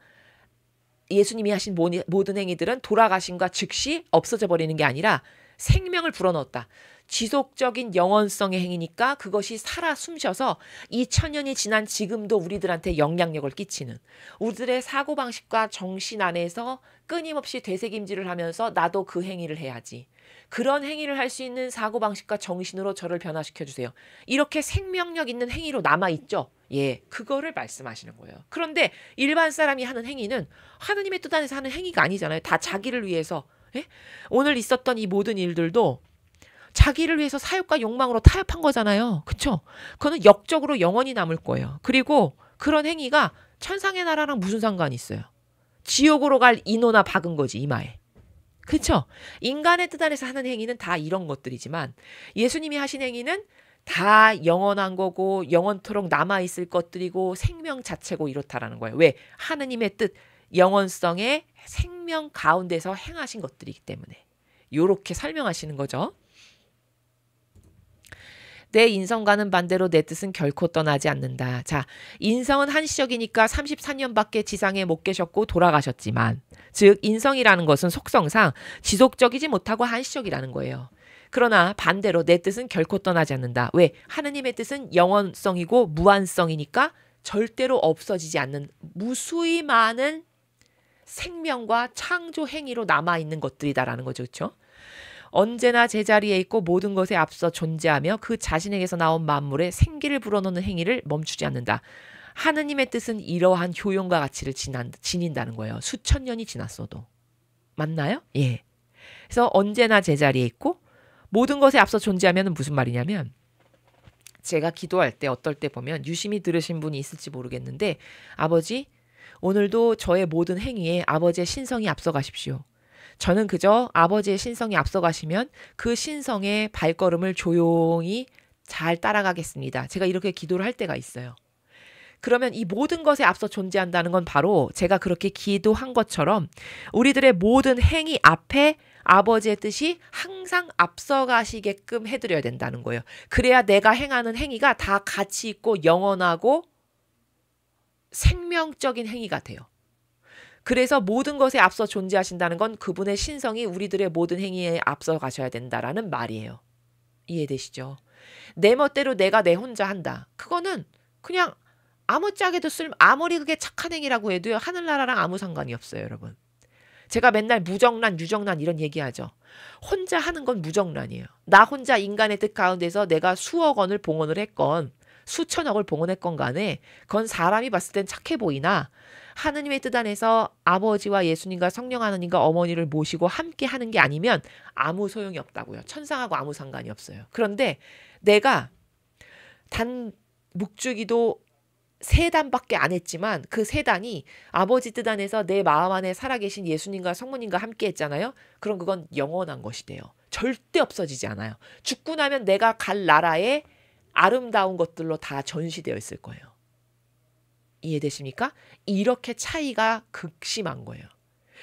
예수님이 하신 모든 행위들은 돌아가심과 즉시 없어져 버리는 게 아니라 생명을 불어넣었다. 지속적인 영원성의 행위니까 그것이 살아 숨쉬어서 2000년이 지난 지금도 우리들한테 영향력을 끼치는, 우리들의 사고방식과 정신 안에서 끊임없이 되새김질을 하면서 나도 그 행위를 해야지, 그런 행위를 할 수 있는 사고방식과 정신으로 저를 변화시켜주세요. 이렇게 생명력 있는 행위로 남아있죠. 예, 그거를 말씀하시는 거예요. 그런데 일반 사람이 하는 행위는 하느님의 뜻 안에서 하는 행위가 아니잖아요. 다 자기를 위해서. 예? 오늘 있었던 이 모든 일들도 자기를 위해서 사욕과 욕망으로 타협한 거잖아요. 그쵸? 그거는 역적으로 영원히 남을 거예요. 그리고 그런 행위가 천상의 나라랑 무슨 상관이 있어요? 지옥으로 갈 인호나 박은 거지, 이마에. 그쵸? 인간의 뜻 안에서 하는 행위는 다 이런 것들이지만 예수님이 하신 행위는 다 영원한 거고 영원토록 남아있을 것들이고 생명 자체고 이렇다라는 거예요. 왜? 하느님의 뜻, 영원성의 생명 가운데서 행하신 것들이기 때문에. 요렇게 설명하시는 거죠. 내 인성과는 반대로 내 뜻은 결코 떠나지 않는다. 자, 인성은 한시적이니까 34년밖에 지상에 못 계셨고 돌아가셨지만, 즉 인성이라는 것은 속성상 지속적이지 못하고 한시적이라는 거예요. 그러나 반대로 내 뜻은 결코 떠나지 않는다. 왜? 하느님의 뜻은 영원성이고 무한성이니까 절대로 없어지지 않는 무수히 많은 생명과 창조 행위로 남아있는 것들이다라는 거죠. 그렇죠? 언제나 제자리에 있고 모든 것에 앞서 존재하며 그 자신에게서 나온 만물에 생기를 불어넣는 행위를 멈추지 않는다. 하느님의 뜻은 이러한 효용과 가치를 지닌다는 거예요. 수천 년이 지났어도. 맞나요? 예. 그래서 언제나 제자리에 있고 모든 것에 앞서 존재하면 무슨 말이냐면, 제가 기도할 때 어떨 때 보면 유심히 들으신 분이 있을지 모르겠는데, 아버지, 오늘도 저의 모든 행위에 아버지의 신성이 앞서 가십시오. 저는 그저 아버지의 신성이 앞서가시면 그 신성의 발걸음을 조용히 잘 따라가겠습니다. 제가 이렇게 기도를 할 때가 있어요. 그러면 이 모든 것에 앞서 존재한다는 건 바로 제가 그렇게 기도한 것처럼 우리들의 모든 행위 앞에 아버지의 뜻이 항상 앞서가시게끔 해드려야 된다는 거예요. 그래야 내가 행하는 행위가 다 가치 있고 영원하고 생명적인 행위가 돼요. 그래서 모든 것에 앞서 존재하신다는 건 그분의 신성이 우리들의 모든 행위에 앞서 가셔야 된다라는 말이에요. 이해되시죠? 내 멋대로 내가 내 혼자 한다. 그거는 그냥 아무짝에도 아무리 그게 착한 행위라고 해도요, 하늘나라랑 아무 상관이 없어요, 여러분. 제가 맨날 무정란, 유정란 이런 얘기하죠. 혼자 하는 건 무정란이에요. 나 혼자 인간의 뜻 가운데서 내가 수억 원을 봉헌을 했건 수천억을 봉헌했건 간에 그건 사람이 봤을 땐 착해 보이나 하느님의 뜻 안에서 아버지와 예수님과 성령 하느님과 어머니를 모시고 함께 하는 게 아니면 아무 소용이 없다고요. 천상하고 아무 상관이 없어요. 그런데 내가 단 묵주기도 3단밖에 안 했지만 그 3단이 아버지 뜻 안에서 내 마음 안에 살아계신 예수님과 성모님과 함께 했잖아요. 그럼 그건 영원한 것이 돼요. 절대 없어지지 않아요. 죽고 나면 내가 갈 나라에 아름다운 것들로 다 전시되어 있을 거예요. 이해되십니까? 이렇게 차이가 극심한 거예요.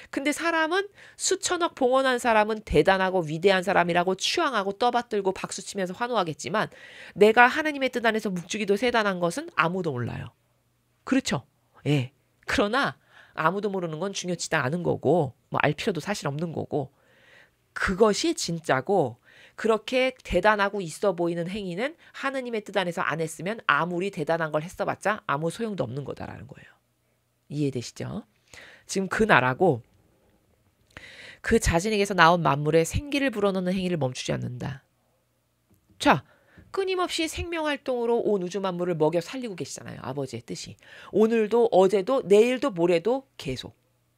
근데 사람은 수천억 봉헌한 사람은 대단하고 위대한 사람이라고 추앙하고 떠받들고 박수치면서 환호하겠지만 내가 하나님의 뜻 안에서 묵주기도 3단한 것은 아무도 몰라요. 그렇죠? 예. 그러나 아무도 모르는 건 중요치도 않은 거고 뭐 알 필요도 사실 없는 거고, 그것이 진짜고 그렇게 대단하고 있어 보이는 행위는 하느님의 뜻 안에서 안 했으면 아무리 대단한 걸 했어봤자 아무 소용도 없는 거다라는 거예요. 이해되시죠? 지금 그 나라고 그 자신에게서 나온 만물에 생기를 불어넣는 행위를 멈추지 않는다. 자, 끊임없이 생명활동으로 온 우주 만물을 먹여 살리고 계시잖아요. 아버지의 뜻이. 오늘도 어제도 내일도 모레도 계속.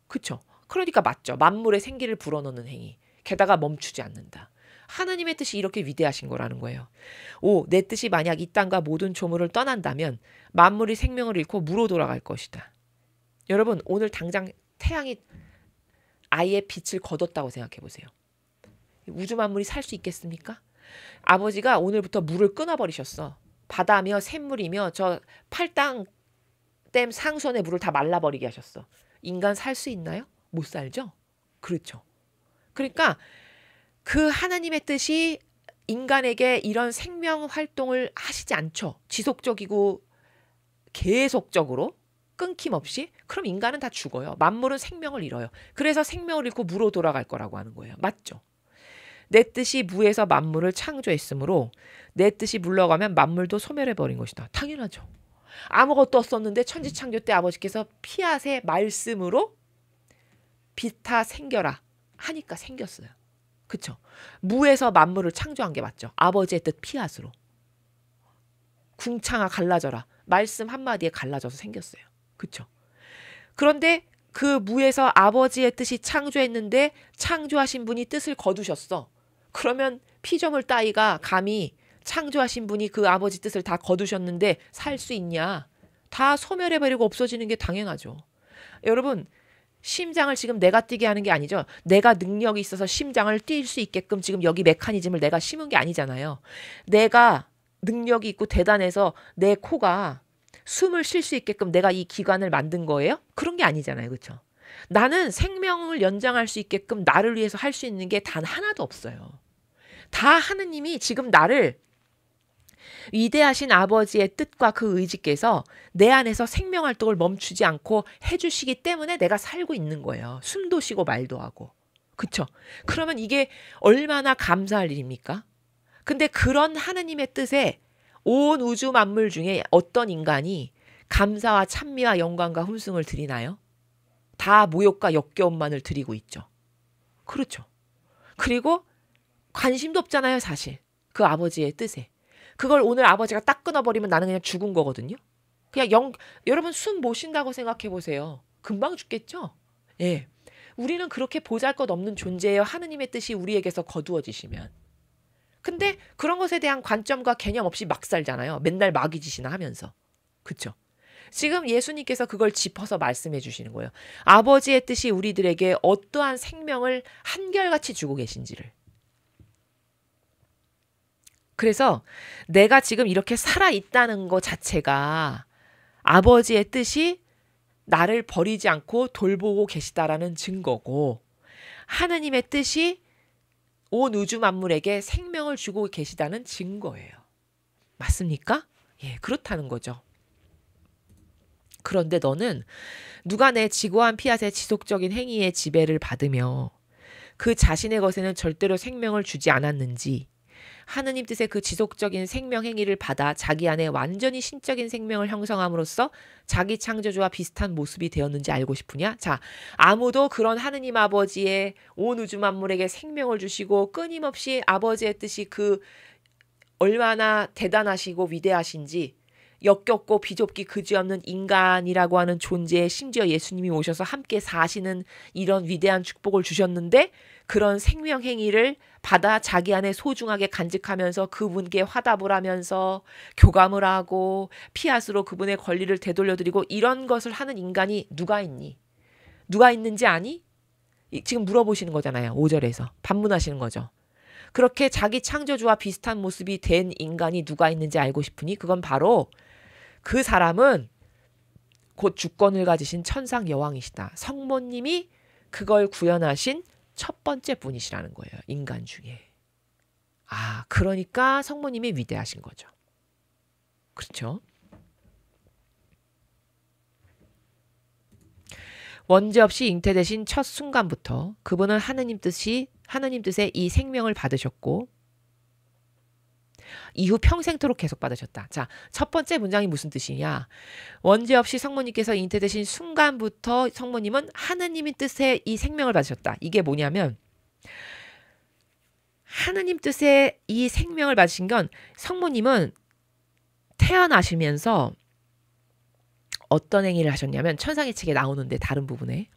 그쵸? 그러니까 맞죠. 만물에 생기를 불어넣는 행위. 게다가 멈추지 않는다. 하나님의 뜻이 이렇게 위대하신 거라는 거예요. 내 뜻이 만약 이 땅과 모든 조물을 떠난다면 만물이 생명을 잃고 무로 돌아갈 것이다. 여러분, 오늘 당장 태양이 아예 빛을 거뒀다고 생각해 보세요. 우주 만물이 살 수 있겠습니까? 아버지가 오늘부터 물을 끊어버리셨어. 바다며 샘물이며 저 팔당 댐 상수원의 물을 다 말라버리게 하셨어. 인간 살 수 있나요? 못 살죠? 그렇죠. 그러니까 그 하나님의 뜻이 인간에게 이런 생명 활동을 하시지 않죠. 지속적이고 계속적으로 끊김없이. 그럼 인간은 다 죽어요. 만물은 생명을 잃어요. 그래서 생명을 잃고 무로 돌아갈 거라고 하는 거예요. 맞죠? 내 뜻이 무에서 만물을 창조했으므로 내 뜻이 물러가면 만물도 소멸해버린 것이다. 당연하죠. 아무것도 없었는데 천지창조 때 아버지께서 피앗의 말씀으로 비타 생겨라 하니까 생겼어요. 그쵸? 무에서 만물을 창조한 게 맞죠. 아버지의 뜻 피앗으로. 궁창아 갈라져라. 말씀 한마디에 갈라져서 생겼어요. 그쵸? 그런데 그 무에서 아버지의 뜻이 창조했는데 창조하신 분이 뜻을 거두셨어. 그러면 피조물 따위가 감히 창조하신 분이 그 아버지 뜻을 다 거두셨는데 살 수 있냐? 다 소멸해버리고 없어지는 게 당연하죠. 여러분, 심장을 지금 내가 뛰게 하는 게 아니죠. 내가 능력이 있어서 심장을 뛸 수 있게끔 지금 여기 메커니즘을 내가 심은 게 아니잖아요. 내가 능력이 있고 대단해서 내 코가 숨을 쉴 수 있게끔 내가 이 기관을 만든 거예요? 그런 게 아니잖아요. 그렇죠? 나는 생명을 연장할 수 있게끔 나를 위해서 할 수 있는 게 단 하나도 없어요. 다 하느님이 지금 나를 위대하신 아버지의 뜻과 그 의지께서 내 안에서 생명활동을 멈추지 않고 해주시기 때문에 내가 살고 있는 거예요. 숨도 쉬고 말도 하고. 그쵸? 그러면 이게 얼마나 감사할 일입니까? 근데 그런 하느님의 뜻에 온 우주 만물 중에 어떤 인간이 감사와 찬미와 영광과 hum승을 드리나요? 다 모욕과 역겨움만을 드리고 있죠. 그렇죠. 그리고 관심도 없잖아요, 사실. 그 아버지의 뜻에. 그걸 오늘 아버지가 딱 끊어버리면 나는 그냥 죽은 거거든요. 그냥 여러분 숨 못 쉰다고 생각해 보세요. 금방 죽겠죠? 예. 우리는 그렇게 보잘것없는 존재예요. 하느님의 뜻이 우리에게서 거두어지시면. 근데 그런 것에 대한 관점과 개념 없이 막 살잖아요. 맨날 마귀짓이나 하면서. 그쵸? 지금 예수님께서 그걸 짚어서 말씀해 주시는 거예요. 아버지의 뜻이 우리들에게 어떠한 생명을 한결같이 주고 계신지를. 그래서 내가 지금 이렇게 살아있다는 것 자체가 아버지의 뜻이 나를 버리지 않고 돌보고 계시다라는 증거고, 하느님의 뜻이 온 우주 만물에게 생명을 주고 계시다는 증거예요. 맞습니까? 예, 그렇다는 거죠. 그런데 너는 누가 내 지고한 피앗의 지속적인 행위의 지배를 받으며 그 자신의 것에는 절대로 생명을 주지 않았는지, 하느님 뜻의 그 지속적인 생명 행위를 받아 자기 안에 완전히 신적인 생명을 형성함으로써 자기 창조주와 비슷한 모습이 되었는지 알고 싶으냐? 자, 아무도 그런 하느님 아버지의 온 우주 만물에게 생명을 주시고 끊임없이 아버지의 뜻이 그 얼마나 대단하시고 위대하신지 역겹고 비좁기 그지없는 인간이라고 하는 존재에 심지어 예수님이 오셔서 함께 사시는 이런 위대한 축복을 주셨는데, 그런 생명 행위를 받아 자기 안에 소중하게 간직하면서 그분께 화답을 하면서 교감을 하고 피앗으로 그분의 권리를 되돌려드리고 이런 것을 하는 인간이 누가 있니? 누가 있는지 아니? 지금 물어보시는 거잖아요. 5절에서 반문하시는 거죠. 그렇게 자기 창조주와 비슷한 모습이 된 인간이 누가 있는지 알고 싶으니 그건 바로 그 사람은 곧 주권을 가지신 천상 여왕이시다. 성모님이 그걸 구현하신 첫 번째 분이시라는 거예요. 인간 중에. 아, 그러니까 성모님이 위대하신 거죠. 그렇죠? 원죄 없이 잉태되신 첫 순간부터 그분은 하느님 뜻에 이 생명을 받으셨고 이후 평생토록 계속 받으셨다. 자, 첫 번째 문장이 무슨 뜻이냐? 원죄 없이 성모님께서 잉태되신 순간부터 성모님은 하느님의 뜻에 이 생명을 받으셨다. 이게 뭐냐면 하느님 뜻에 이 생명을 받으신 건 성모님은 태어나시면서 어떤 행위를 하셨냐면 천상의 책에 나오는데 다른 부분에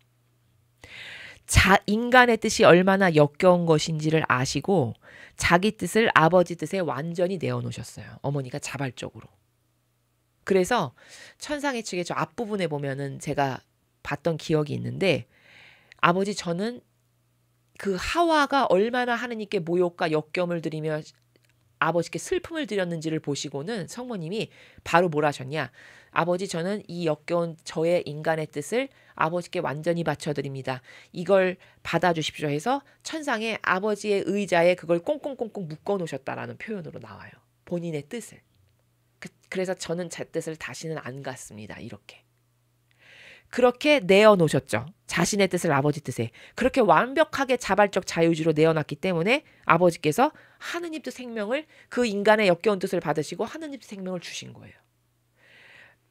인간의 뜻이 얼마나 역겨운 것인지를 아시고 자기 뜻을 아버지 뜻에 완전히 내어놓으셨어요. 어머니가 자발적으로. 그래서 천상의 책의 저 앞부분에 보면은 제가 봤던 기억이 있는데, 아버지 저는 그 하와가 얼마나 하느님께 모욕과 역겨움을 드리며 아버지께 슬픔을 드렸는지를 보시고는 성모님이 바로 뭘 하셨냐? 아버지 저는 이 역겨운 저의 인간의 뜻을 아버지께 완전히 바쳐드립니다. 이걸 받아주십시오 해서 천상에 아버지의 의자에 그걸 꽁꽁꽁꽁 묶어놓으셨다라는 표현으로 나와요. 본인의 뜻을. 그래서 저는 제 뜻을 다시는 안 갖습니다. 이렇게. 그렇게 내어놓으셨죠. 자신의 뜻을 아버지 뜻에. 그렇게 완벽하게 자발적 자유주의로 내어놨기 때문에 아버지께서 하느님 뜻 생명을 그 인간의 역겨운 뜻을 받으시고 하느님 뜻 생명을 주신 거예요.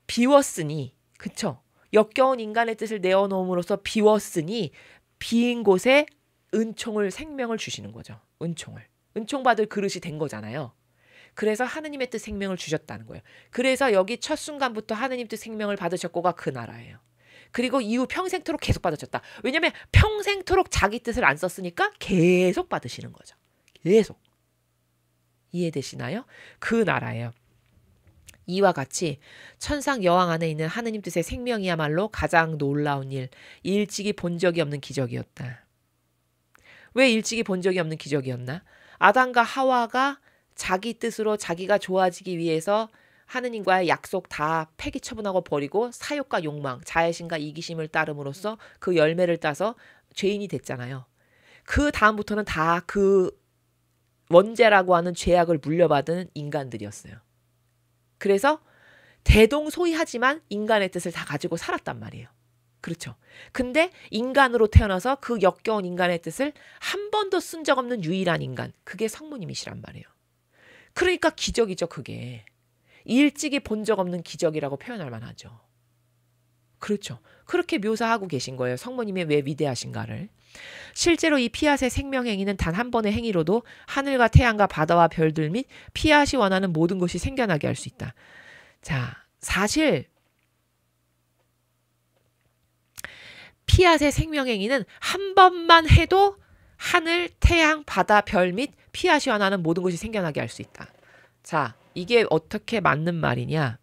비웠으니 그쵸? 역겨운 인간의 뜻을 내어놓음으로써 비웠으니 비인 곳에 은총을 생명을 주시는 거죠. 은총을. 은총받을 그릇이 된 거잖아요. 그래서 하느님의 뜻 생명을 주셨다는 거예요. 그래서 여기 첫 순간부터 하느님 뜻 생명을 받으셨고가 그 나라예요. 그리고 이후 평생토록 계속 받으셨다. 왜냐하면 평생토록 자기 뜻을 안 썼으니까 계속 받으시는 거죠. 계속. 이해되시나요? 그 나라예요. 이와 같이 천상 여왕 안에 있는 하느님 뜻의 생명이야말로 가장 놀라운 일, 일찍이 본 적이 없는 기적이었다. 왜 일찍이 본 적이 없는 기적이었나? 아담과 하와가 자기 뜻으로 자기가 좋아지기 위해서 하느님과의 약속 다 폐기 처분하고 버리고 사욕과 욕망, 자애심과 이기심을 따름으로써 그 열매를 따서 죄인이 됐잖아요. 그 다음부터는 다 그 원죄라고 하는 죄악을 물려받은 인간들이었어요. 그래서 대동소이하지만 인간의 뜻을 다 가지고 살았단 말이에요. 그렇죠. 근데 인간으로 태어나서 그 역겨운 인간의 뜻을 한 번도 쓴 적 없는 유일한 인간, 그게 성모님이시란 말이에요. 그러니까 기적이죠. 그게. 일찍이 본 적 없는 기적이라고 표현할 만하죠. 그렇죠. 그렇게 묘사하고 계신 거예요. 성모님이 왜 위대하신가를. 실제로 이 피앗의 생명행위는 단 한 번의 행위로도 하늘과 태양과 바다와 별들 및 피앗이 원하는 모든 것이 생겨나게 할 수 있다. 자, 사실 피앗의 생명행위는 한 번만 해도 하늘, 태양, 바다, 별 및 피앗이 원하는 모든 것이 생겨나게 할 수 있다. 자, 이게 어떻게 맞는 말이냐.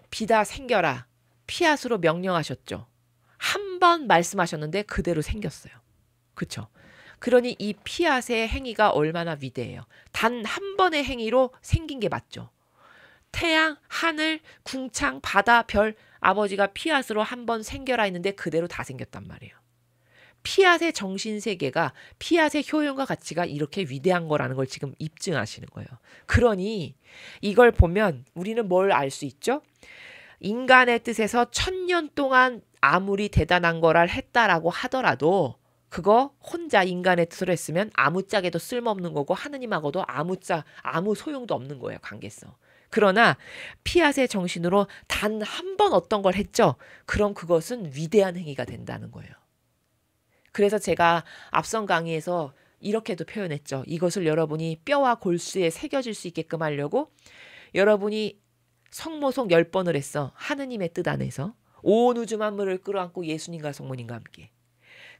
비다 생겨라. 피앗으로 명령하셨죠. 한 번 말씀하셨는데 그대로 생겼어요. 그렇죠? 그러니 이 피앗의 행위가 얼마나 위대해요. 단 한 번의 행위로 생긴 게 맞죠. 태양, 하늘, 궁창, 바다, 별, 아버지가 피앗으로 한 번 생겨라 했는데 그대로 다 생겼단 말이에요. 피앗의 정신세계가, 피앗의 효용과 가치가 이렇게 위대한 거라는 걸 지금 입증하시는 거예요. 그러니 이걸 보면 우리는 뭘 알 수 있죠? 인간의 뜻에서 1000년 동안 아무리 대단한 거를 했다라고 하더라도 그거 혼자 인간의 뜻으로 했으면 아무짝에도 쓸모없는 거고 하느님하고도 아무 소용도 없는 거예요. 관계성. 그러나 피앗의 정신으로 단 한 번 어떤 걸 했죠. 그럼 그것은 위대한 행위가 된다는 거예요. 그래서 제가 앞선 강의에서 이렇게도 표현했죠. 이것을 여러분이 뼈와 골수에 새겨질 수 있게끔 하려고 여러분이 성모송 10번을 했어. 하느님의 뜻 안에서. 온 우주 만물을 끌어안고 예수님과 성모님과 함께.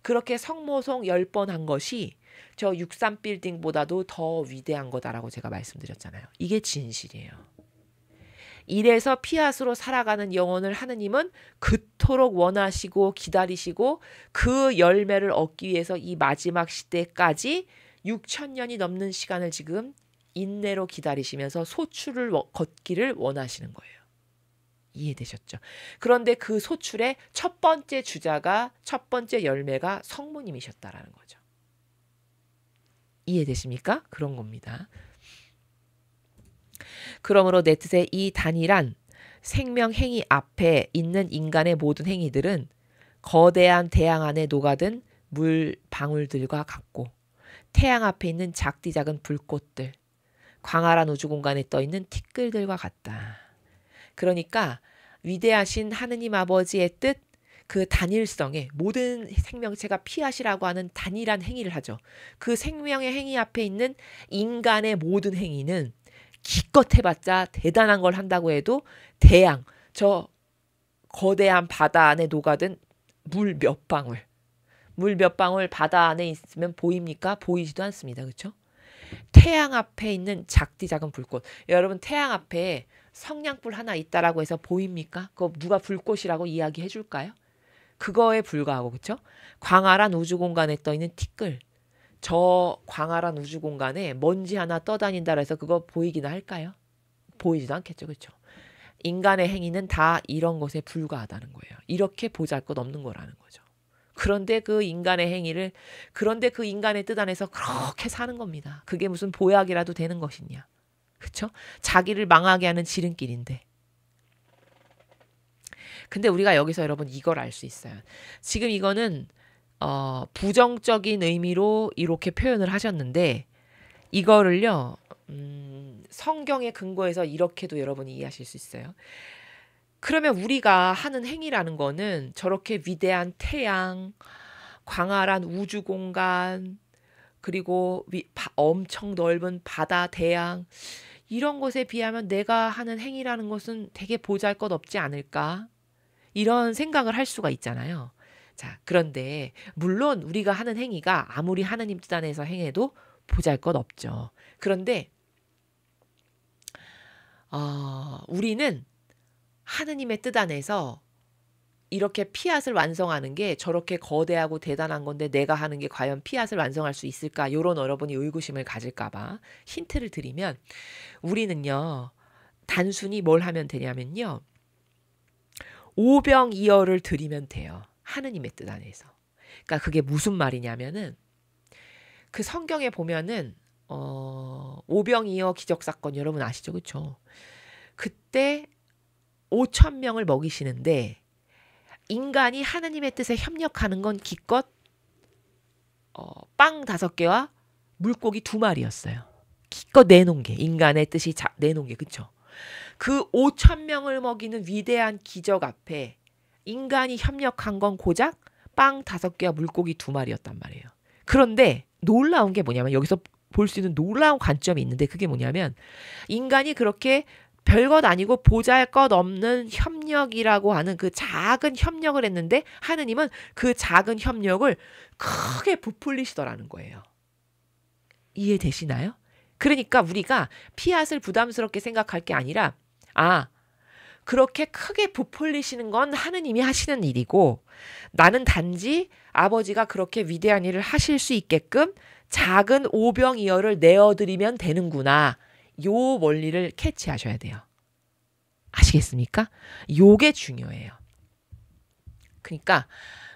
그렇게 성모송 10번 한 것이 저 63빌딩보다도 더 위대한 거다라고 제가 말씀드렸잖아요. 이게 진실이에요. 이래서 피앗으로 살아가는 영혼을 하느님은 그토록 원하시고 기다리시고 그 열매를 얻기 위해서 이 마지막 시대까지 6000년이 넘는 시간을 지금 인내로 기다리시면서 소출을 걷기를 원하시는 거예요. 이해되셨죠? 그런데 그 소출의 첫 번째 주자가, 첫 번째 열매가 성모님이셨다라는 거죠. 이해되십니까? 그런 겁니다. 그러므로 내 뜻의 이 단일한 생명 행위 앞에 있는 인간의 모든 행위들은 거대한 대양 안에 녹아든 물 방울들과 같고 태양 앞에 있는 작디 작은 불꽃들, 광활한 우주 공간에 떠 있는 티끌들과 같다. 그러니까 위대하신 하느님 아버지의 뜻, 그 단일성에 모든 생명체가 피앗이라고 하는 단일한 행위를 하죠. 그 생명의 행위 앞에 있는 인간의 모든 행위는 기껏 해봤자 대단한 걸 한다고 해도 대양, 저 거대한 바다 안에 녹아든 물 몇 방울 바다 안에 있으면 보입니까? 보이지도 않습니다. 그렇죠? 태양 앞에 있는 작디 작은 불꽃. 여러분 태양 앞에 성냥불 하나 있다라고 해서 보입니까? 그거 누가 불꽃이라고 이야기해 줄까요? 그거에 불과하고 그렇죠? 광활한 우주 공간에 떠 있는 티끌. 저 광활한 우주 공간에 먼지 하나 떠다닌다 해서 그거 보이기나 할까요? 보이지도 않겠죠. 그렇죠? 인간의 행위는 다 이런 것에 불과하다는 거예요. 이렇게 보잘것없는 거라는 거죠. 그런데 그 인간의 행위를, 그런데 그 인간의 뜻 안에서 그렇게 사는 겁니다. 그게 무슨 보약이라도 되는 것이냐. 그렇죠? 자기를 망하게 하는 지름길인데. 근데 우리가 여기서 여러분 이걸 알 수 있어요. 지금 이거는 부정적인 의미로 이렇게 표현을 하셨는데 이거를요 성경의 근거에서 이렇게도 여러분이 이해하실 수 있어요. 그러면 우리가 하는 행위라는 거는 저렇게 위대한 태양, 광활한 우주 공간, 그리고 엄청 넓은 바다, 대양 이런 것에 비하면 내가 하는 행위라는 것은 되게 보잘것없지 않을까? 이런 생각을 할 수가 있잖아요. 자, 그런데 물론 우리가 하는 행위가 아무리 하나님 뜻 안에서 행해도 보잘것없죠. 그런데 우리는 하느님의 뜻 안에서 이렇게 피앗을 완성하는 게 저렇게 거대하고 대단한 건데 내가 하는 게 과연 피앗을 완성할 수 있을까? 이런 여러분이 의구심을 가질까 봐 힌트를 드리면 우리는요. 단순히 뭘 하면 되냐면요. 오병이어를 드리면 돼요. 하느님의 뜻 안에서. 그러니까 그게 무슨 말이냐면은 그 성경에 보면은 오병이어 기적사건 여러분 아시죠? 그렇죠? 그때 5천 명을 먹이시는데 인간이 하느님의 뜻에 협력하는 건 기껏 빵 5개와 물고기 2마리였어요. 기껏 내놓은 게 인간의 뜻이 내놓은 게 그쵸? 그 5천 명을 먹이는 위대한 기적 앞에 인간이 협력한 건 고작 빵 5개와 물고기 2마리였단 말이에요. 그런데 놀라운 게 뭐냐면 여기서 볼 수 있는 놀라운 관점이 있는데 그게 뭐냐면 인간이 그렇게 별것 아니고 보잘것없는 협력이라고 하는 그 작은 협력을 했는데 하느님은 그 작은 협력을 크게 부풀리시더라는 거예요. 이해되시나요? 그러니까 우리가 피앗을 부담스럽게 생각할 게 아니라 그렇게 크게 부풀리시는 건 하느님이 하시는 일이고 나는 단지 아버지가 그렇게 위대한 일을 하실 수 있게끔 작은 오병이어를 내어드리면 되는구나. 요 원리를 캐치하셔야 돼요. 아시겠습니까? 요게 중요해요. 그러니까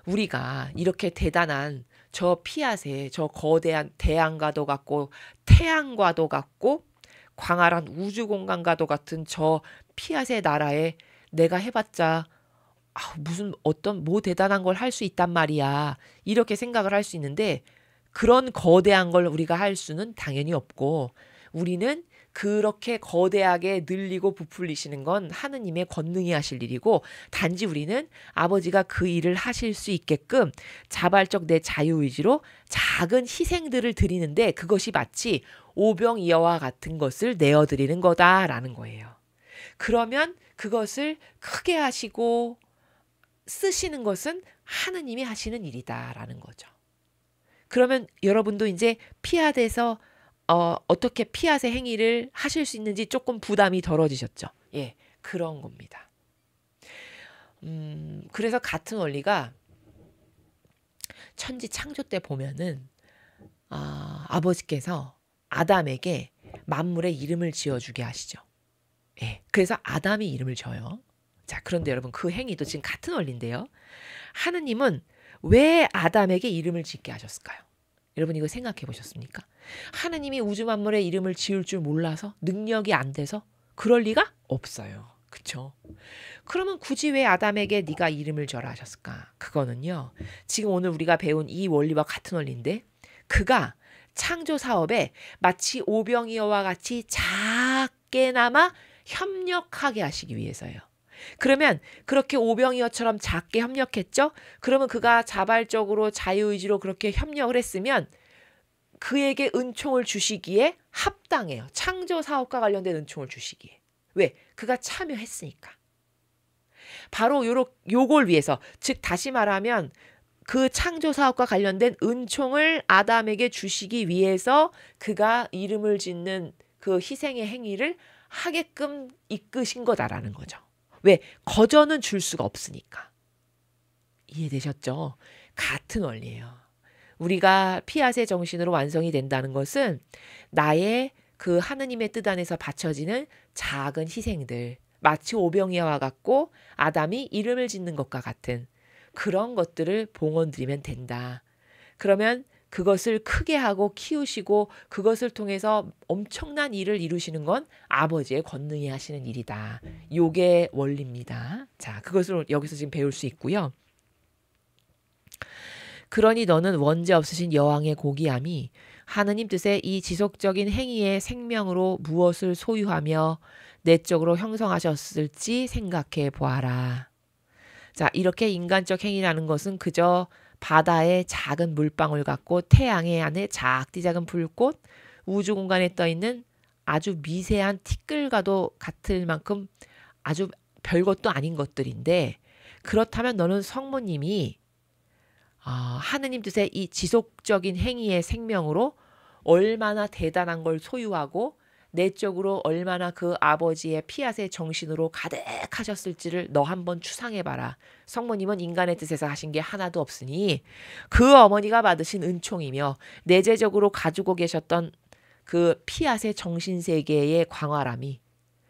우리가 이렇게 대단한 저 피앗에 저 거대한 대양과도 같고 태양과도 같고 광활한 우주공간과도 같은 저 피앗의 나라에 내가 해봤자 무슨 뭐 대단한 걸 할 수 있단 말이야. 이렇게 생각을 할 수 있는데 그런 거대한 걸 우리가 할 수는 당연히 없고 우리는 그렇게 거대하게 늘리고 부풀리시는 건 하느님의 권능이 하실 일이고 단지 우리는 아버지가 그 일을 하실 수 있게끔 자발적 내 자유의지로 작은 희생들을 드리는데 그것이 마치 오병이어와 같은 것을 내어드리는 거다라는 거예요. 그러면 그것을 크게 하시고 쓰시는 것은 하느님이 하시는 일이다라는 거죠. 그러면 여러분도 이제 피앗에서 어떻게 피앗의 행위를 하실 수 있는지 조금 부담이 덜어지셨죠. 예, 그런 겁니다. 그래서 같은 원리가 천지 창조 때 보면은 아버지께서 아담에게 만물의 이름을 지어주게 하시죠. 예, 그래서 아담이 이름을 져요. 자, 그런데 여러분 그 행위도 지금 같은 원리인데요. 하느님은 왜 아담에게 이름을 짓게 하셨을까요? 여러분 이거 생각해 보셨습니까? 하느님이 우주 만물의 이름을 지을 줄 몰라서 능력이 안 돼서 그럴 리가 없어요. 그렇죠? 그러면 굳이 왜 아담에게 네가 이름을 져라 하셨을까? 그거는요. 지금 오늘 우리가 배운 이 원리와 같은 원리인데 그가 창조 사업에 마치 오병이어와 같이 작게나마 협력하게 하시기 위해서예요. 그러면 그렇게 오병이어처럼 작게 협력했죠? 그러면 그가 자발적으로 자유의지로 그렇게 협력을 했으면 그에게 은총을 주시기에 합당해요. 창조 사업과 관련된 은총을 주시기에. 왜? 그가 참여했으니까. 바로 요걸 위해서, 즉 다시 말하면 그 창조 사업과 관련된 은총을 아담에게 주시기 위해서 그가 이름을 짓는 그 희생의 행위를 하게끔 이끄신 거다라는 거죠. 왜? 거저는 줄 수가 없으니까. 이해되셨죠? 같은 원리예요. 우리가 피앗의 정신으로 완성이 된다는 것은 나의 그 하느님의 뜻 안에서 바쳐지는 작은 희생들, 마치 오병이어와 같고 아담이 이름을 짓는 것과 같은 그런 것들을 봉헌드리면 된다. 그러면 그것을 크게 하고 키우시고 그것을 통해서 엄청난 일을 이루시는 건 아버지의 권능이 하시는 일이다. 요게 원리입니다. 자, 그것을 여기서 지금 배울 수 있고요. 그러니 너는 원죄 없으신 여왕의 고귀함이 하느님 뜻의 이 지속적인 행위의 생명으로 무엇을 소유하며 내적으로 형성하셨을지 생각해 보아라. 자, 이렇게 인간적 행위라는 것은 그저 바다의 작은 물방울 같고 태양의 안에 작디 작은 불꽃, 우주 공간에 떠있는 아주 미세한 티끌과도 같을 만큼 아주 별것도 아닌 것들인데, 그렇다면 너는 성모님이 하느님 뜻의 이 지속적인 행위의 생명으로 얼마나 대단한 걸 소유하고 내적으로 얼마나 그 아버지의 피앗의 정신으로 가득하셨을지를 너 한번 추상해봐라. 성모님은 인간의 뜻에서 하신 게 하나도 없으니 그 어머니가 받으신 은총이며 내재적으로 가지고 계셨던 그 피앗의 정신세계의 광활함이,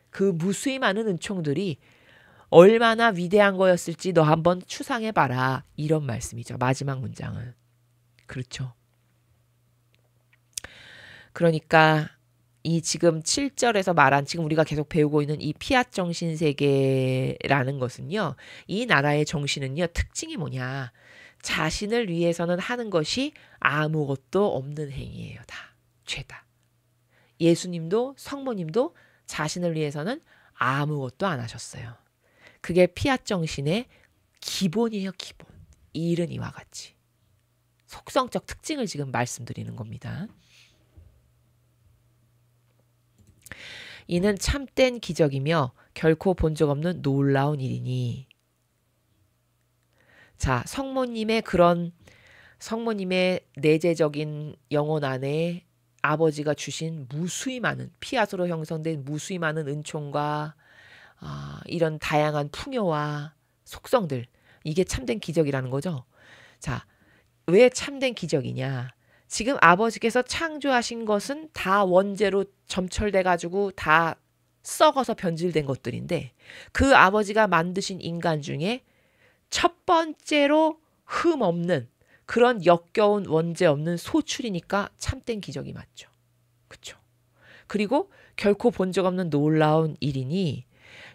그 무수히 많은 은총들이 얼마나 위대한 거였을지 너 한번 추상해봐라. 이런 말씀이죠. 마지막 문장은. 그렇죠. 그러니까 이 지금 7절에서 말한, 지금 우리가 계속 배우고 있는 이 피앗 정신 세계라는 것은요, 이 나라의 정신은요, 특징이 뭐냐, 자신을 위해서는 하는 것이 아무것도 없는 행위예요. 다 죄다. 예수님도 성모님도 자신을 위해서는 아무것도 안 하셨어요. 그게 피앗 정신의 기본이에요. 기본. 이 일은 이와 같이 속성적 특징을 지금 말씀드리는 겁니다. 이는 참된 기적이며 결코 본 적 없는 놀라운 일이니. 자, 성모님의 내재적인 영혼 안에 아버지가 주신 무수히 많은, 피앗으로 형성된 무수히 많은 은총과 이런 다양한 풍요와 속성들, 이게 참된 기적이라는 거죠. 자, 왜 참된 기적이냐? 지금 아버지께서 창조하신 것은 다 원죄로 점철돼 가지고 다 썩어서 변질된 것들인데, 그 아버지가 만드신 인간 중에 첫 번째로 흠 없는 그런 역겨운 원죄 없는 소출이니까 참된 기적이 맞죠. 그렇죠? 그리고 결코 본 적 없는 놀라운 일이니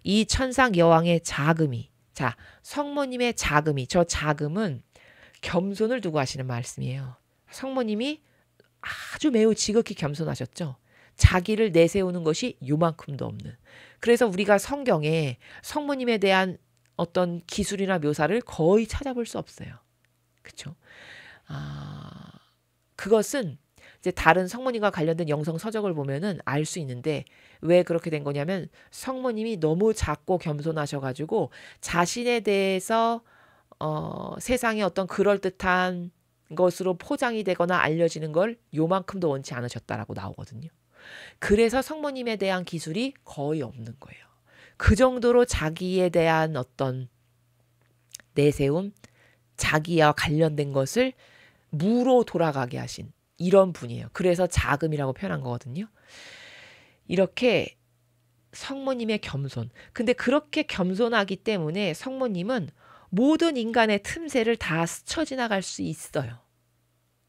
이 천상 여왕의 자금이, 자, 성모님의 자금이, 저 자금은 겸손을 두고 하시는 말씀이에요. 성모님이 아주 매우 지극히 겸손하셨죠. 자기를 내세우는 것이 요만큼도 없는. 그래서 우리가 성경에 성모님에 대한 어떤 기술이나 묘사를 거의 찾아볼 수 없어요. 그렇죠? 그것은 이제 다른 성모님과 관련된 영성 서적을 보면은 알 수 있는데, 왜 그렇게 된 거냐면 성모님이 너무 작고 겸손하셔가지고 자신에 대해서 세상에 어떤 그럴듯한 것으로 포장이 되거나 알려지는 걸 요만큼도 원치 않으셨다라고 나오거든요. 그래서 성모님에 대한 기술이 거의 없는 거예요. 그 정도로 자기에 대한 어떤 내세움, 자기와 관련된 것을 무로 돌아가게 하신 이런 분이에요. 그래서 자금이라고 표현한 거거든요. 이렇게 성모님의 겸손. 근데 그렇게 겸손하기 때문에 성모님은 모든 인간의 틈새를 다 스쳐 지나갈 수 있어요.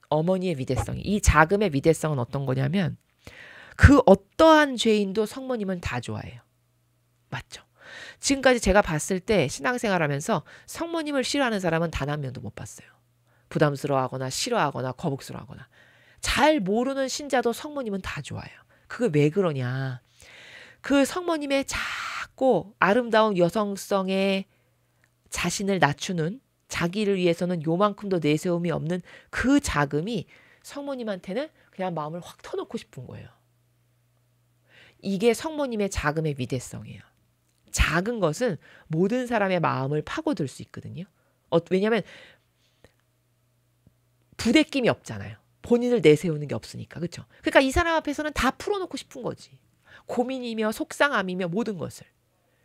어머니의 위대성이. 이 자금의 위대성은 어떤 거냐면 그 어떠한 죄인도 성모님은 다 좋아해요. 맞죠? 지금까지 제가 봤을 때 신앙생활하면서 성모님을 싫어하는 사람은 단 한 명도 못 봤어요. 부담스러워하거나 싫어하거나 거북스러워하거나. 잘 모르는 신자도 성모님은 다 좋아해요. 그게 왜 그러냐. 그 성모님의 작고 아름다운 여성성에 자신을 낮추는, 자기를 위해서는 요만큼도 내세움이 없는 그 자금이 성모님한테는 그냥 마음을 확 터놓고 싶은 거예요. 이게 성모님의 자금의 위대성이에요. 작은 것은 모든 사람의 마음을 파고들 수 있거든요. 왜냐하면 부대낌이 없잖아요. 본인을 내세우는 게 없으니까. 그렇죠? 그러니까 이 사람 앞에서는 다 풀어놓고 싶은 거지. 고민이며 속상함이며 모든 것을.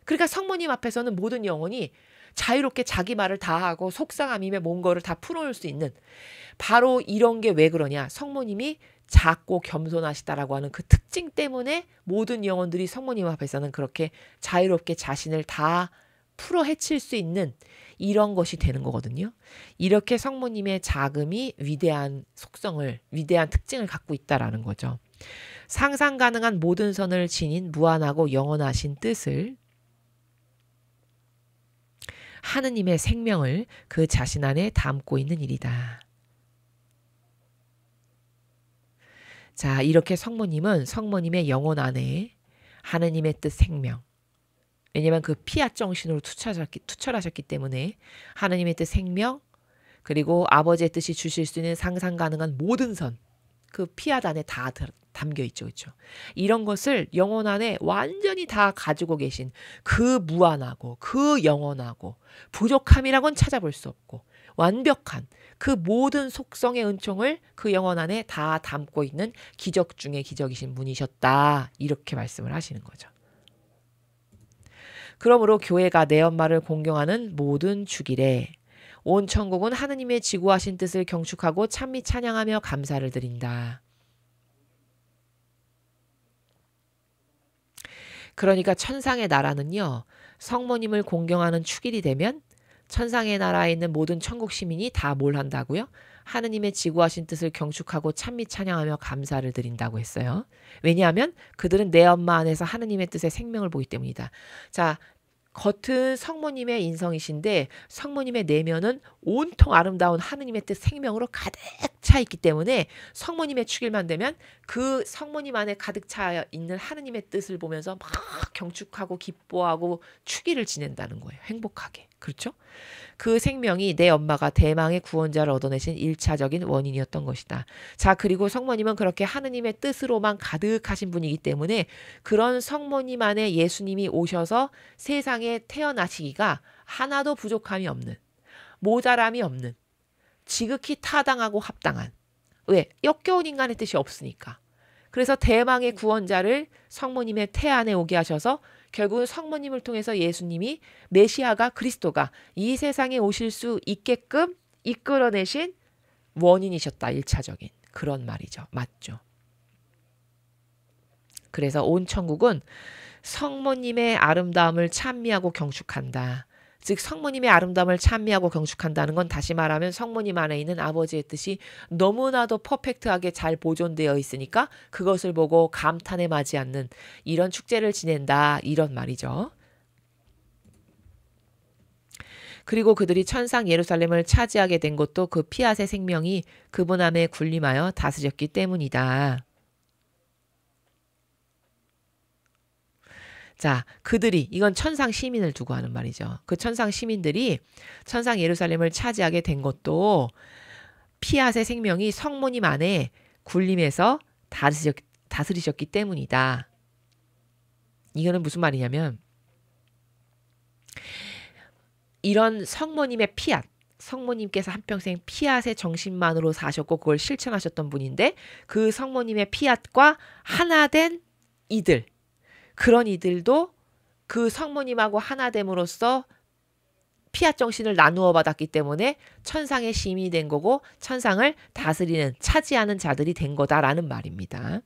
그러니까 성모님 앞에서는 모든 영혼이 자유롭게 자기 말을 다 하고 속상함이며 뭔 거를 다 풀어놓을 수 있는, 바로 이런 게 왜 그러냐. 성모님이 작고 겸손하시다라고 하는 그 특징 때문에 모든 영혼들이 성모님 앞에서는 그렇게 자유롭게 자신을 다 풀어 헤칠 수 있는 이런 것이 되는 거거든요. 이렇게 성모님의 자금이 위대한 속성을, 위대한 특징을 갖고 있다라는 거죠. 상상 가능한 모든 선을 지닌 무한하고 영원하신 뜻을, 하느님의 생명을 그 자신 안에 담고 있는 일이다. 자, 이렇게 성모님은 성모님의 영혼 안에 하느님의 뜻 생명, 왜냐하면 그 피앗 정신으로 투철하셨기 때문에 하느님의 뜻 생명, 그리고 아버지의 뜻이 주실 수 있는 상상 가능한 모든 선, 그 피앗 안에 다 담겨 있죠. 그렇죠? 이런 것을 영혼 안에 완전히 다 가지고 계신 그 무한하고 그 영원하고 부족함이라고는 찾아볼 수 없고 완벽한 그 모든 속성의 은총을 그 영혼 안에 다 담고 있는 기적 중의 기적이신 분이셨다. 이렇게 말씀을 하시는 거죠. 그러므로 교회가 내 엄마를 공경하는 모든 주길에 온 천국은 하느님의 지구하신 뜻을 경축하고 찬미 찬양하며 감사를 드린다. 그러니까 천상의 나라는요, 성모님을 공경하는 축일이 되면 천상의 나라에 있는 모든 천국 시민이 다 뭘 한다고요? 하느님의 지구하신 뜻을 경축하고 찬미 찬양하며 감사를 드린다고 했어요. 왜냐하면 그들은 내 엄마 안에서 하느님의 뜻의 생명을 보기 때문이다. 자, 겉은 성모님의 인성이신데 성모님의 내면은 온통 아름다운 하느님의 뜻 생명으로 가득 차 있기 때문에 성모님의 축일만 되면 그 성모님 안에 가득 차 있는 하느님의 뜻을 보면서 막 경축하고 기뻐하고 축일을 지낸다는 거예요. 행복하게. 그렇죠? 그 생명이 내 엄마가 대망의 구원자를 얻어내신 1차적인 원인이었던 것이다. 자, 그리고 성모님은 그렇게 하느님의 뜻으로만 가득하신 분이기 때문에 그런 성모님 안에 예수님이 오셔서 세상에 태어나시기가 하나도 부족함이 없는, 모자람이 없는, 지극히 타당하고 합당한, 왜? 역겨운 인간의 뜻이 없으니까. 그래서 대망의 구원자를 성모님의 태 안에 오게 하셔서 결국은 성모님을 통해서 예수님이 메시아가 그리스도가 이 세상에 오실 수 있게끔 이끌어내신 원인이셨다. 1차적인 그런 말이죠. 맞죠? 그래서 온 천국은 성모님의 아름다움을 찬미하고 경축한다. 즉 성모님의 아름다움을 찬미하고 경축한다는 건 다시 말하면 성모님 안에 있는 아버지의 뜻이 너무나도 퍼펙트하게 잘 보존되어 있으니까 그것을 보고 감탄에 마지 않는 이런 축제를 지낸다. 이런 말이죠. 그리고 그들이 천상 예루살렘을 차지하게 된 것도 그 피앗의 생명이 그분 안에 군림하여 다스렸기 때문이다. 자, 그들이, 이건 천상 시민을 두고 하는 말이죠. 그 천상 시민들이 천상 예루살렘을 차지하게 된 것도 피앗의 생명이 성모님 안에 군림해서 다스리셨기 때문이다. 이거는 무슨 말이냐면 이런 성모님의 피앗, 성모님께서 한평생 피앗의 정신만으로 사셨고 그걸 실천하셨던 분인데 그 성모님의 피앗과 하나 된 이들, 그런 이들도 그 성모님하고 하나됨으로써 피앗 정신을 나누어 받았기 때문에 천상의 시민이 된 거고 천상을 다스리는, 차지하는 자들이 된 거다라는 말입니다.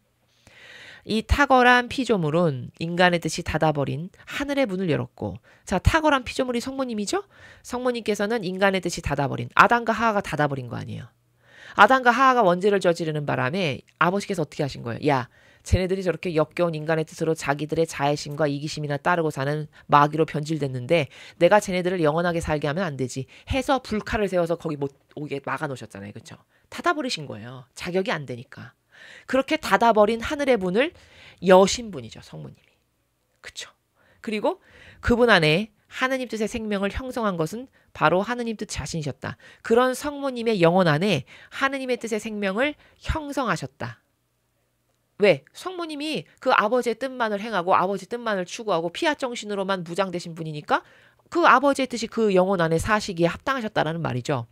이 탁월한 피조물은 인간의 뜻이 닫아버린 하늘의 문을 열었고, 자, 탁월한 피조물이 성모님이죠? 성모님께서는 인간의 뜻이 닫아버린, 아담과 하하가 닫아버린 거 아니에요. 아담과 하하가 원죄를 저지르는 바람에 아버지께서 어떻게 하신 거예요? 야, 쟤네들이 저렇게 역겨운 인간의 뜻으로 자기들의 자애심과 이기심이나 따르고 사는 마귀로 변질됐는데 내가 쟤네들을 영원하게 살게 하면 안 되지 해서 불칼을 세워서 거기 못 오게 막아놓으셨잖아요. 그렇죠? 닫아버리신 거예요. 자격이 안 되니까. 그렇게 닫아버린 하늘의 문을 여신 분이죠. 성모님이. 그렇죠? 그리고 그분 안에 하느님 뜻의 생명을 형성한 것은 바로 하느님 뜻 자신이셨다. 그런 성모님의 영혼 안에 하느님의 뜻의 생명을 형성하셨다. 왜? 성모님이 그 아버지의 뜻만을 행하고 아버지 뜻만을 추구하고 피앗 정신으로만 무장되신 분이니까 그 아버지의 뜻이 그 영혼 안에 사시기에 합당하셨다라는 말이죠.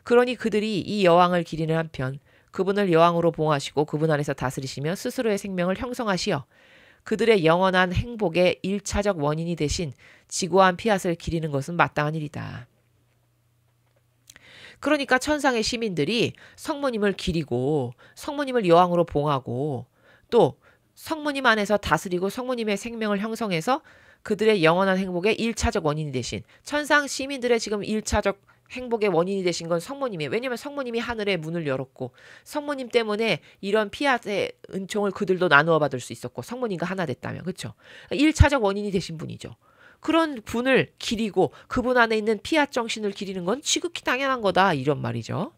그러니 그들이 이 여왕을 기리는 한편 그분을 여왕으로 봉하시고 그분 안에서 다스리시며 스스로의 생명을 형성하시어 그들의 영원한 행복의 1차적 원인이 되신 지고한 피앗을 기리는 것은 마땅한 일이다. 그러니까 천상의 시민들이 성모님을 기리고 성모님을 여왕으로 봉하고 또 성모님 안에서 다스리고 성모님의 생명을 형성해서 그들의 영원한 행복의 1차적 원인이 되신 천상 시민들의 지금 1차적 행복의 원인이 되신 건 성모님이에요. 왜냐하면 성모님이 하늘의 문을 열었고 성모님 때문에 이런 피앗의 은총을 그들도 나누어 받을 수 있었고 성모님과 하나 됐다면 그렇죠. 1차적 원인이 되신 분이죠. 그런 분을 기리고 그분 안에 있는 피앗 정신을 기리는 건 지극히 당연한 거다 이런 말이죠.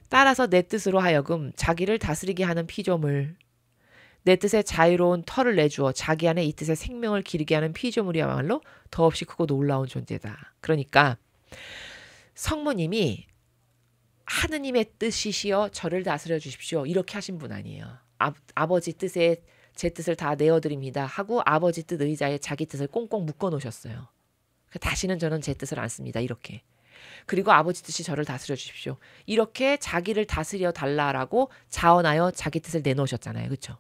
따라서 내 뜻으로 하여금 자기를 다스리게 하는 피조물 내 뜻에 자유로운 털을 내주어 자기 안에 이 뜻의 생명을 기르게 하는 피조물이야말로 더없이 크고 놀라운 존재다. 그러니까 성모님이 하느님의 뜻이시여 저를 다스려 주십시오. 이렇게 하신 분 아니에요. 아버지 뜻에 제 뜻을 다 내어드립니다. 하고 아버지 뜻 의자에 자기 뜻을 꽁꽁 묶어 놓으셨어요. 다시는 저는 제 뜻을 안 씁니다. 이렇게. 그리고 아버지 뜻이 저를 다스려 주십시오. 이렇게 자기를 다스려 달라라고 자원하여 자기 뜻을 내놓으셨잖아요. 그렇죠?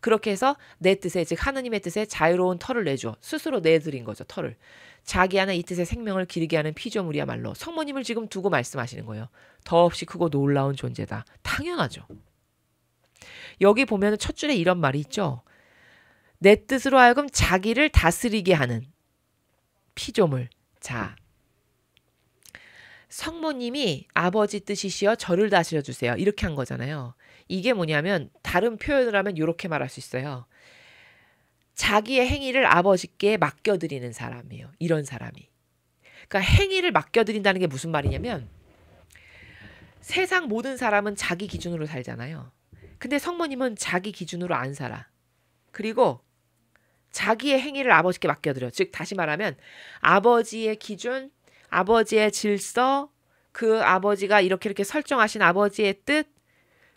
그렇게 해서 내 뜻에 즉 하느님의 뜻에 자유로운 털을 내주어 스스로 내드린 거죠. 털을. 자기 안에 이 뜻의 생명을 기르게 하는 피조물이야말로 성모님을 지금 두고 말씀하시는 거예요. 더없이 크고 놀라운 존재다. 당연하죠. 여기 보면 첫 줄에 이런 말이 있죠. 내 뜻으로 하여금 자기를 다스리게 하는 피조물. 자, 성모님이 아버지 뜻이시여 저를 다스려 주세요. 이렇게 한 거잖아요. 이게 뭐냐면 다른 표현을 하면 이렇게 말할 수 있어요. 자기의 행위를 아버지께 맡겨드리는 사람이에요. 이런 사람이. 그러니까 행위를 맡겨드린다는 게 무슨 말이냐면 세상 모든 사람은 자기 기준으로 살잖아요. 근데 성모님은 자기 기준으로 안 살아. 그리고 자기의 행위를 아버지께 맡겨드려. 즉 다시 말하면 아버지의 기준, 아버지의 질서, 그 아버지가 이렇게 설정하신 아버지의 뜻,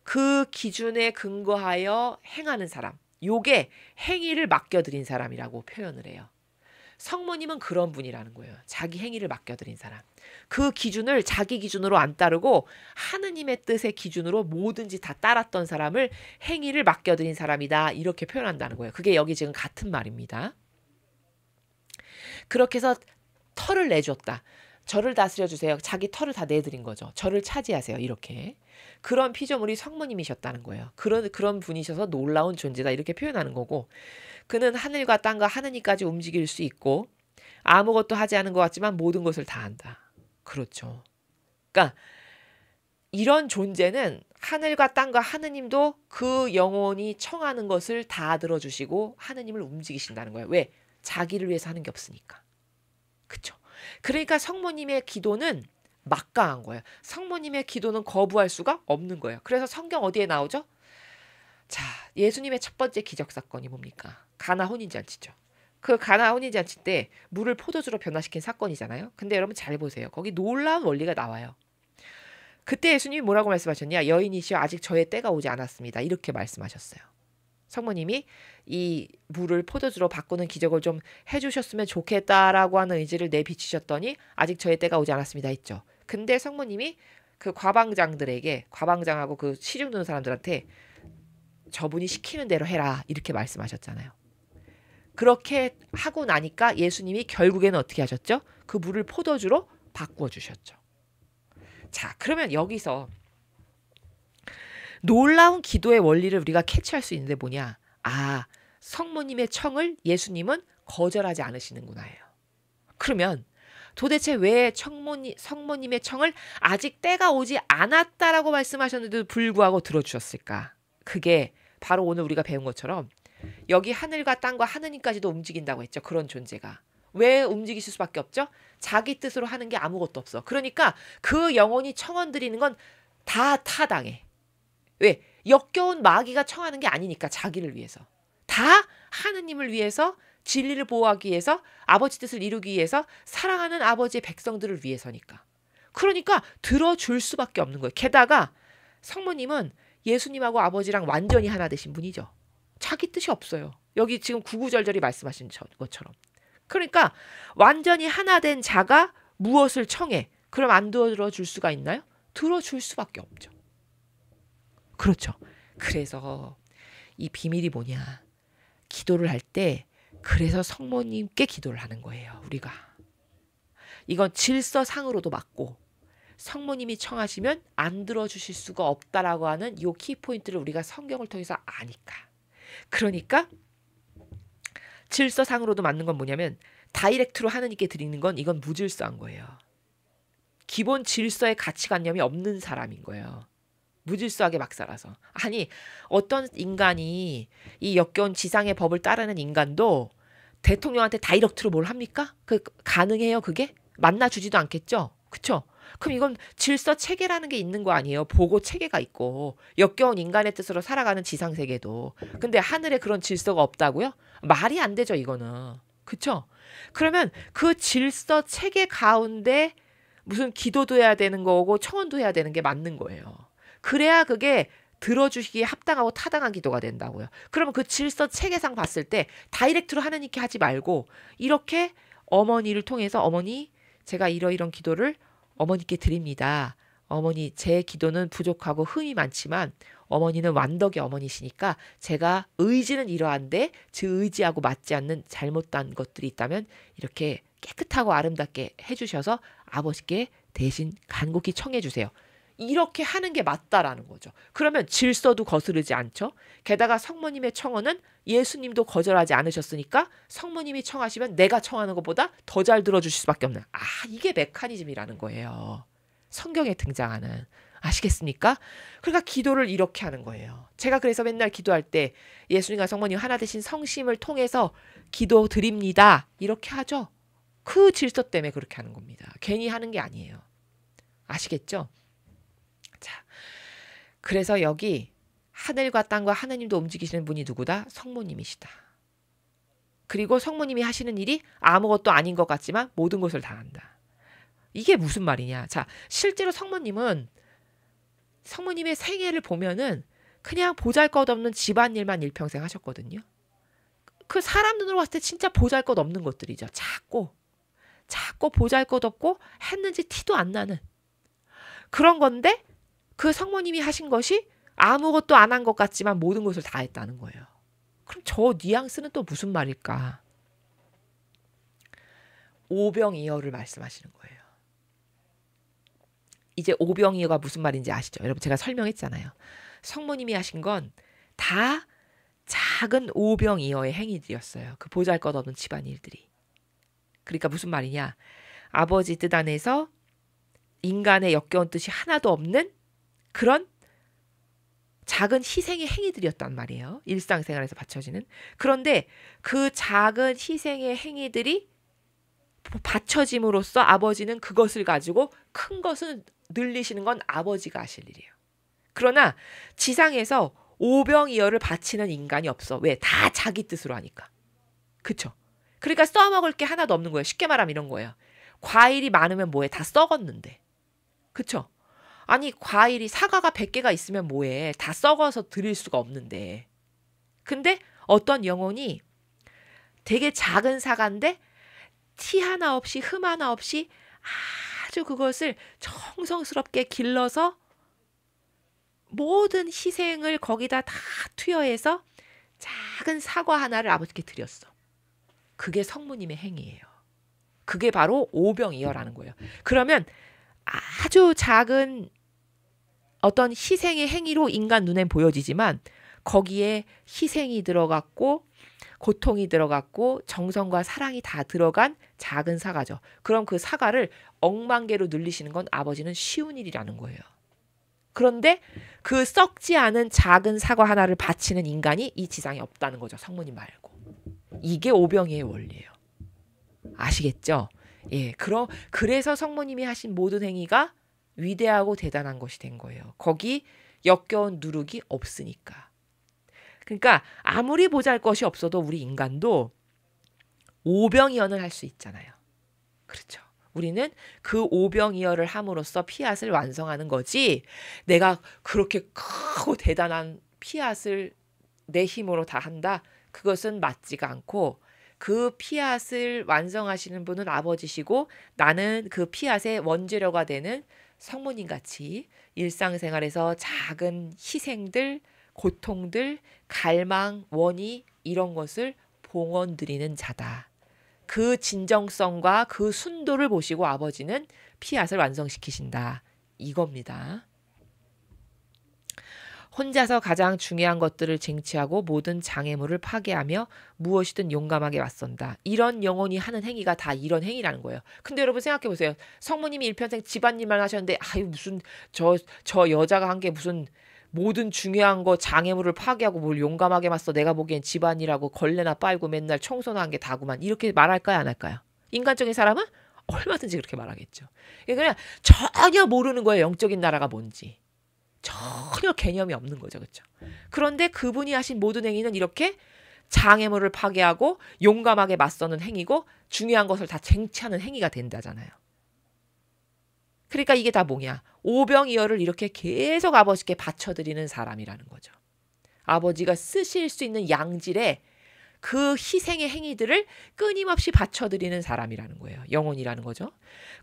그 기준에 근거하여 행하는 사람. 요게 행위를 맡겨드린 사람이라고 표현을 해요. 성모님은 그런 분이라는 거예요. 자기 행위를 맡겨드린 사람. 그 기준을 자기 기준으로 안 따르고 하느님의 뜻의 기준으로 뭐든지 다 따랐던 사람을 행위를 맡겨드린 사람이다. 이렇게 표현한다는 거예요. 그게 여기 지금 같은 말입니다. 그렇게 해서 털을 내줬다. 저를 다스려 주세요. 자기 털을 다 내드린 거죠. 저를 차지하세요. 이렇게. 그런 피조물이 성모님이셨다는 거예요. 그런 분이셔서 놀라운 존재다. 이렇게 표현하는 거고 그는 하늘과 땅과 하느님까지 움직일 수 있고 아무것도 하지 않은 것 같지만 모든 것을 다 한다. 그렇죠. 그러니까 이런 존재는 하늘과 땅과 하느님도 그 영혼이 청하는 것을 다 들어주시고 하느님을 움직이신다는 거예요. 왜? 자기를 위해서 하는 게 없으니까. 그렇죠. 그러니까 성모님의 기도는 막강한 거예요. 성모님의 기도는 거부할 수가 없는 거예요. 그래서 성경 어디에 나오죠? 자, 예수님의 첫 번째 기적 사건이 뭡니까? 가나 혼인잔치죠. 그 가나 혼인잔치 때 물을 포도주로 변화시킨 사건이잖아요. 근데 여러분 잘 보세요. 거기 놀라운 원리가 나와요. 그때 예수님이 뭐라고 말씀하셨냐? 여인이시여 아직 저의 때가 오지 않았습니다. 이렇게 말씀하셨어요. 성모님이 이 물을 포도주로 바꾸는 기적을 좀 해주셨으면 좋겠다라고 하는 의지를 내비치셨더니 아직 저의 때가 오지 않았습니다 했죠. 근데 성모님이 그 과방장들에게 과방장하고 그 시중 드는 사람들한테 저분이 시키는 대로 해라 이렇게 말씀하셨잖아요. 그렇게 하고 나니까 예수님이 결국에는 어떻게 하셨죠? 그 물을 포도주로 바꾸어 주셨죠. 자, 그러면 여기서 놀라운 기도의 원리를 우리가 캐치할 수 있는데 뭐냐? 아, 성모님의 청을 예수님은 거절하지 않으시는구나예요. 그러면 도대체 왜 성모님의 청을 아직 때가 오지 않았다라고 말씀하셨는데도 불구하고 들어주셨을까? 그게 바로 오늘 우리가 배운 것처럼 여기 하늘과 땅과 하느님까지도 움직인다고 했죠. 그런 존재가. 왜 움직이실 수밖에 없죠? 자기 뜻으로 하는 게 아무것도 없어. 그러니까 그 영혼이 청원 드리는 건 다 타당해. 왜? 역겨운 마귀가 청하는 게 아니니까 자기를 위해서. 다 하느님을 위해서 진리를 보호하기 위해서 아버지 뜻을 이루기 위해서 사랑하는 아버지의 백성들을 위해서니까. 그러니까 들어줄 수밖에 없는 거예요. 게다가 성모님은 예수님하고 아버지랑 완전히 하나 되신 분이죠. 자기 뜻이 없어요. 여기 지금 구구절절히 말씀하신 것처럼. 그러니까 완전히 하나 된 자가 무엇을 청해? 그럼 안 들어줄 수가 있나요? 들어줄 수밖에 없죠. 그렇죠. 그래서 이 비밀이 뭐냐? 기도를 할 때 그래서 성모님께 기도를 하는 거예요. 우리가. 이건 질서상으로도 맞고 성모님이 청하시면 안 들어주실 수가 없다라고 하는 이 키포인트를 우리가 성경을 통해서 아니까. 그러니까 질서상으로도 맞는 건 뭐냐면 다이렉트로 하느님께 드리는 건 이건 무질서한 거예요. 기본 질서의 가치관념이 없는 사람인 거예요. 무질서하게 막 살아서. 아니 어떤 인간이 이 역겨운 지상의 법을 따르는 인간도 대통령한테 다이렉트로 뭘 합니까? 가능해요 그게? 만나주지도 않겠죠? 그쵸? 그럼 이건 질서 체계라는 게 있는 거 아니에요? 보고 체계가 있고 역겨운 인간의 뜻으로 살아가는 지상세계도. 근데 하늘에 그런 질서가 없다고요? 말이 안 되죠 이거는. 그쵸? 그러면 그 질서 체계 가운데 무슨 기도도 해야 되는 거고 청원도 해야 되는 게 맞는 거예요. 그래야 그게 들어주시기에 합당하고 타당한 기도가 된다고요. 그러면 그 질서 체계상 봤을 때 다이렉트로 하느님께 하지 말고 이렇게 어머니를 통해서 어머니 제가 이러이런 기도를 어머니께 드립니다. 어머니 제 기도는 부족하고 흠이 많지만 어머니는 완덕의 어머니시니까 제가 의지는 이러한데 제 의지하고 맞지 않는 잘못된 것들이 있다면 이렇게 깨끗하고 아름답게 해주셔서 아버지께 대신 간곡히 청해 주세요. 이렇게 하는 게 맞다라는 거죠. 그러면 질서도 거스르지 않죠. 게다가 성모님의 청원은 예수님도 거절하지 않으셨으니까 성모님이 청하시면 내가 청하는 것보다 더 잘 들어주실 수밖에 없는. 이게 메커니즘이라는 거예요. 성경에 등장하는. 아시겠습니까? 그러니까 기도를 이렇게 하는 거예요. 제가 그래서 맨날 기도할 때 예수님과 성모님 하나 되신 성심을 통해서 기도 드립니다. 이렇게 하죠. 그 질서 때문에 그렇게 하는 겁니다. 괜히 하는 게 아니에요. 아시겠죠? 자, 그래서 여기 하늘과 땅과 하느님도 움직이시는 분이 누구다? 성모님이시다. 그리고 성모님이 하시는 일이 아무것도 아닌 것 같지만 모든 것을 다 한다. 이게 무슨 말이냐? 자, 실제로 성모님의 생애를 보면은 그냥 보잘것없는 집안일만 일평생 하셨거든요. 그 사람 눈으로 봤을 때 진짜 보잘것없는 것들이죠. 작고 보잘것없고 했는지 티도 안 나는 그런 건데 그 성모님이 하신 것이 아무것도 안 한 것 같지만 모든 것을 다 했다는 거예요. 그럼 저 뉘앙스는 또 무슨 말일까? 오병이어를 말씀하시는 거예요. 이제 오병이어가 무슨 말인지 아시죠? 여러분 제가 설명했잖아요. 성모님이 하신 건 다 작은 오병이어의 행위들이었어요. 그 보잘것없는 집안일들이. 그러니까 무슨 말이냐? 아버지 뜻 안에서 인간의 역겨운 뜻이 하나도 없는 그런 작은 희생의 행위들이었단 말이에요. 일상생활에서 바쳐지는. 그런데 그 작은 희생의 행위들이 바쳐짐으로써 아버지는 그것을 가지고 큰 것을 늘리시는 건 아버지가 하실 일이에요. 그러나 지상에서 오병이어를 바치는 인간이 없어. 왜? 다 자기 뜻으로 하니까. 그쵸? 그러니까 써먹을 게 하나도 없는 거예요. 쉽게 말하면 이런 거예요. 과일이 많으면 뭐해? 다 썩었는데. 그쵸? 아니 과일이 사과가 100개가 있으면 뭐해? 다 썩어서 드릴 수가 없는데. 근데 어떤 영혼이 되게 작은 사과인데 티 하나 없이 흠 하나 없이 아주 그것을 정성스럽게 길러서 모든 희생을 거기다 다 투여해서 작은 사과 하나를 아버지께 드렸어. 그게 성모님의 행위예요. 그게 바로 오병이어라는 거예요. 그러면 아주 작은 어떤 희생의 행위로 인간 눈엔 보여지지만 거기에 희생이 들어갔고 고통이 들어갔고 정성과 사랑이 다 들어간 작은 사과죠. 그럼 그 사과를 억만 개로 늘리시는 건 아버지는 쉬운 일이라는 거예요. 그런데 그 썩지 않은 작은 사과 하나를 바치는 인간이 이 지상에 없다는 거죠. 성모님 말고. 이게 오병이의 원리예요. 아시겠죠? 예, 그래서 성모님이 하신 모든 행위가 위대하고 대단한 것이 된 거예요. 거기 역겨운 누룩이 없으니까. 그러니까 아무리 보잘것이 없어도 우리 인간도 오병이어는 할 수 있잖아요. 그렇죠. 우리는 그 오병이어를 함으로써 피앗을 완성하는 거지 내가 그렇게 크고 대단한 피앗을 내 힘으로 다 한다? 그것은 맞지가 않고 그 피앗을 완성하시는 분은 아버지시고 나는 그 피앗의 원재료가 되는 성모님 같이 일상생활에서 작은 희생들, 고통들, 갈망, 원의 이런 것을 봉헌 드리는 자다. 그 진정성과 그 순도를 보시고 아버지는 피앗을 완성시키신다. 이겁니다. 혼자서 가장 중요한 것들을 쟁취하고 모든 장애물을 파괴하며 무엇이든 용감하게 맞선다. 이런 영혼이 하는 행위가 다 이런 행위라는 거예요. 근데 여러분 생각해 보세요. 성모님이 일평생 집안일만 하셨는데 아유 무슨 저 여자가 한 게 무슨 모든 중요한 거 장애물을 파괴하고 뭘 용감하게 맞서 내가 보기엔 집안일하고 걸레나 빨고 맨날 청소나 한 게 다구만 이렇게 말할까요 안 할까요? 인간적인 사람은 얼마든지 그렇게 말하겠죠. 그냥 전혀 모르는 거예요. 영적인 나라가 뭔지. 전혀 개념이 없는 거죠. 그렇죠? 그런데 그분이 하신 모든 행위는 이렇게 장애물을 파괴하고 용감하게 맞서는 행위고 중요한 것을 다 쟁취하는 행위가 된다잖아요. 그러니까 이게 다 뭐냐? 오병이어를 이렇게 계속 아버지께 바쳐드리는 사람이라는 거죠. 아버지가 쓰실 수 있는 양질의 그 희생의 행위들을 끊임없이 바쳐드리는 사람이라는 거예요. 영혼이라는 거죠.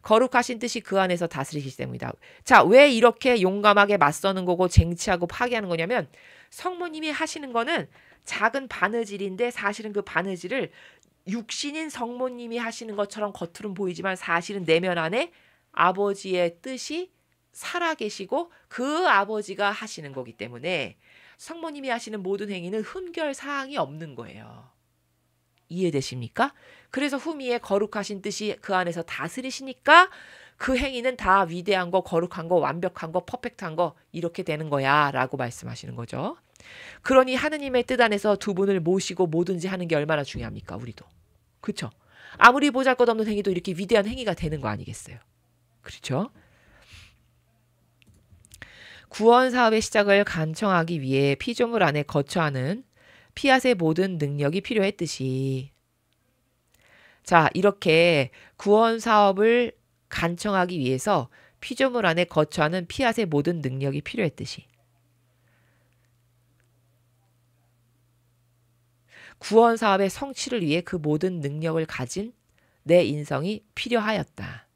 거룩하신 뜻이 그 안에서 다스리시기 때문이다. 자, 왜 이렇게 용감하게 맞서는 거고 쟁취하고 파괴하는 거냐면 성모님이 하시는 거는 작은 바느질인데 사실은 그 바느질을 육신인 성모님이 하시는 것처럼 겉으로는 보이지만 사실은 내면 안에 아버지의 뜻이 살아계시고 그 아버지가 하시는 거기 때문에 성모님이 하시는 모든 행위는 흠결 사항이 없는 거예요. 이해되십니까? 그래서 후미의 거룩하신 뜻이 그 안에서 다스리시니까 그 행위는 다 위대한 거, 거룩한 거, 완벽한 거, 퍼펙트한 거 이렇게 되는 거야 라고 말씀하시는 거죠. 그러니 하느님의 뜻 안에서 두 분을 모시고 뭐든지 하는 게 얼마나 중요합니까? 우리도. 그렇죠? 아무리 보잘것없는 행위도 이렇게 위대한 행위가 되는 거 아니겠어요? 그렇죠? 구원 사업의 시작을 간청하기 위해 피조물 안에 거처하는 피앗의 모든 능력이 필요했듯이 자 이렇게 구원 사업을 간청하기 위해서 피조물 안에 거처하는 피앗의 모든 능력이 필요했듯이 구원 사업의 성취를 위해 그 모든 능력을 가진 내 인성이 필요하였다.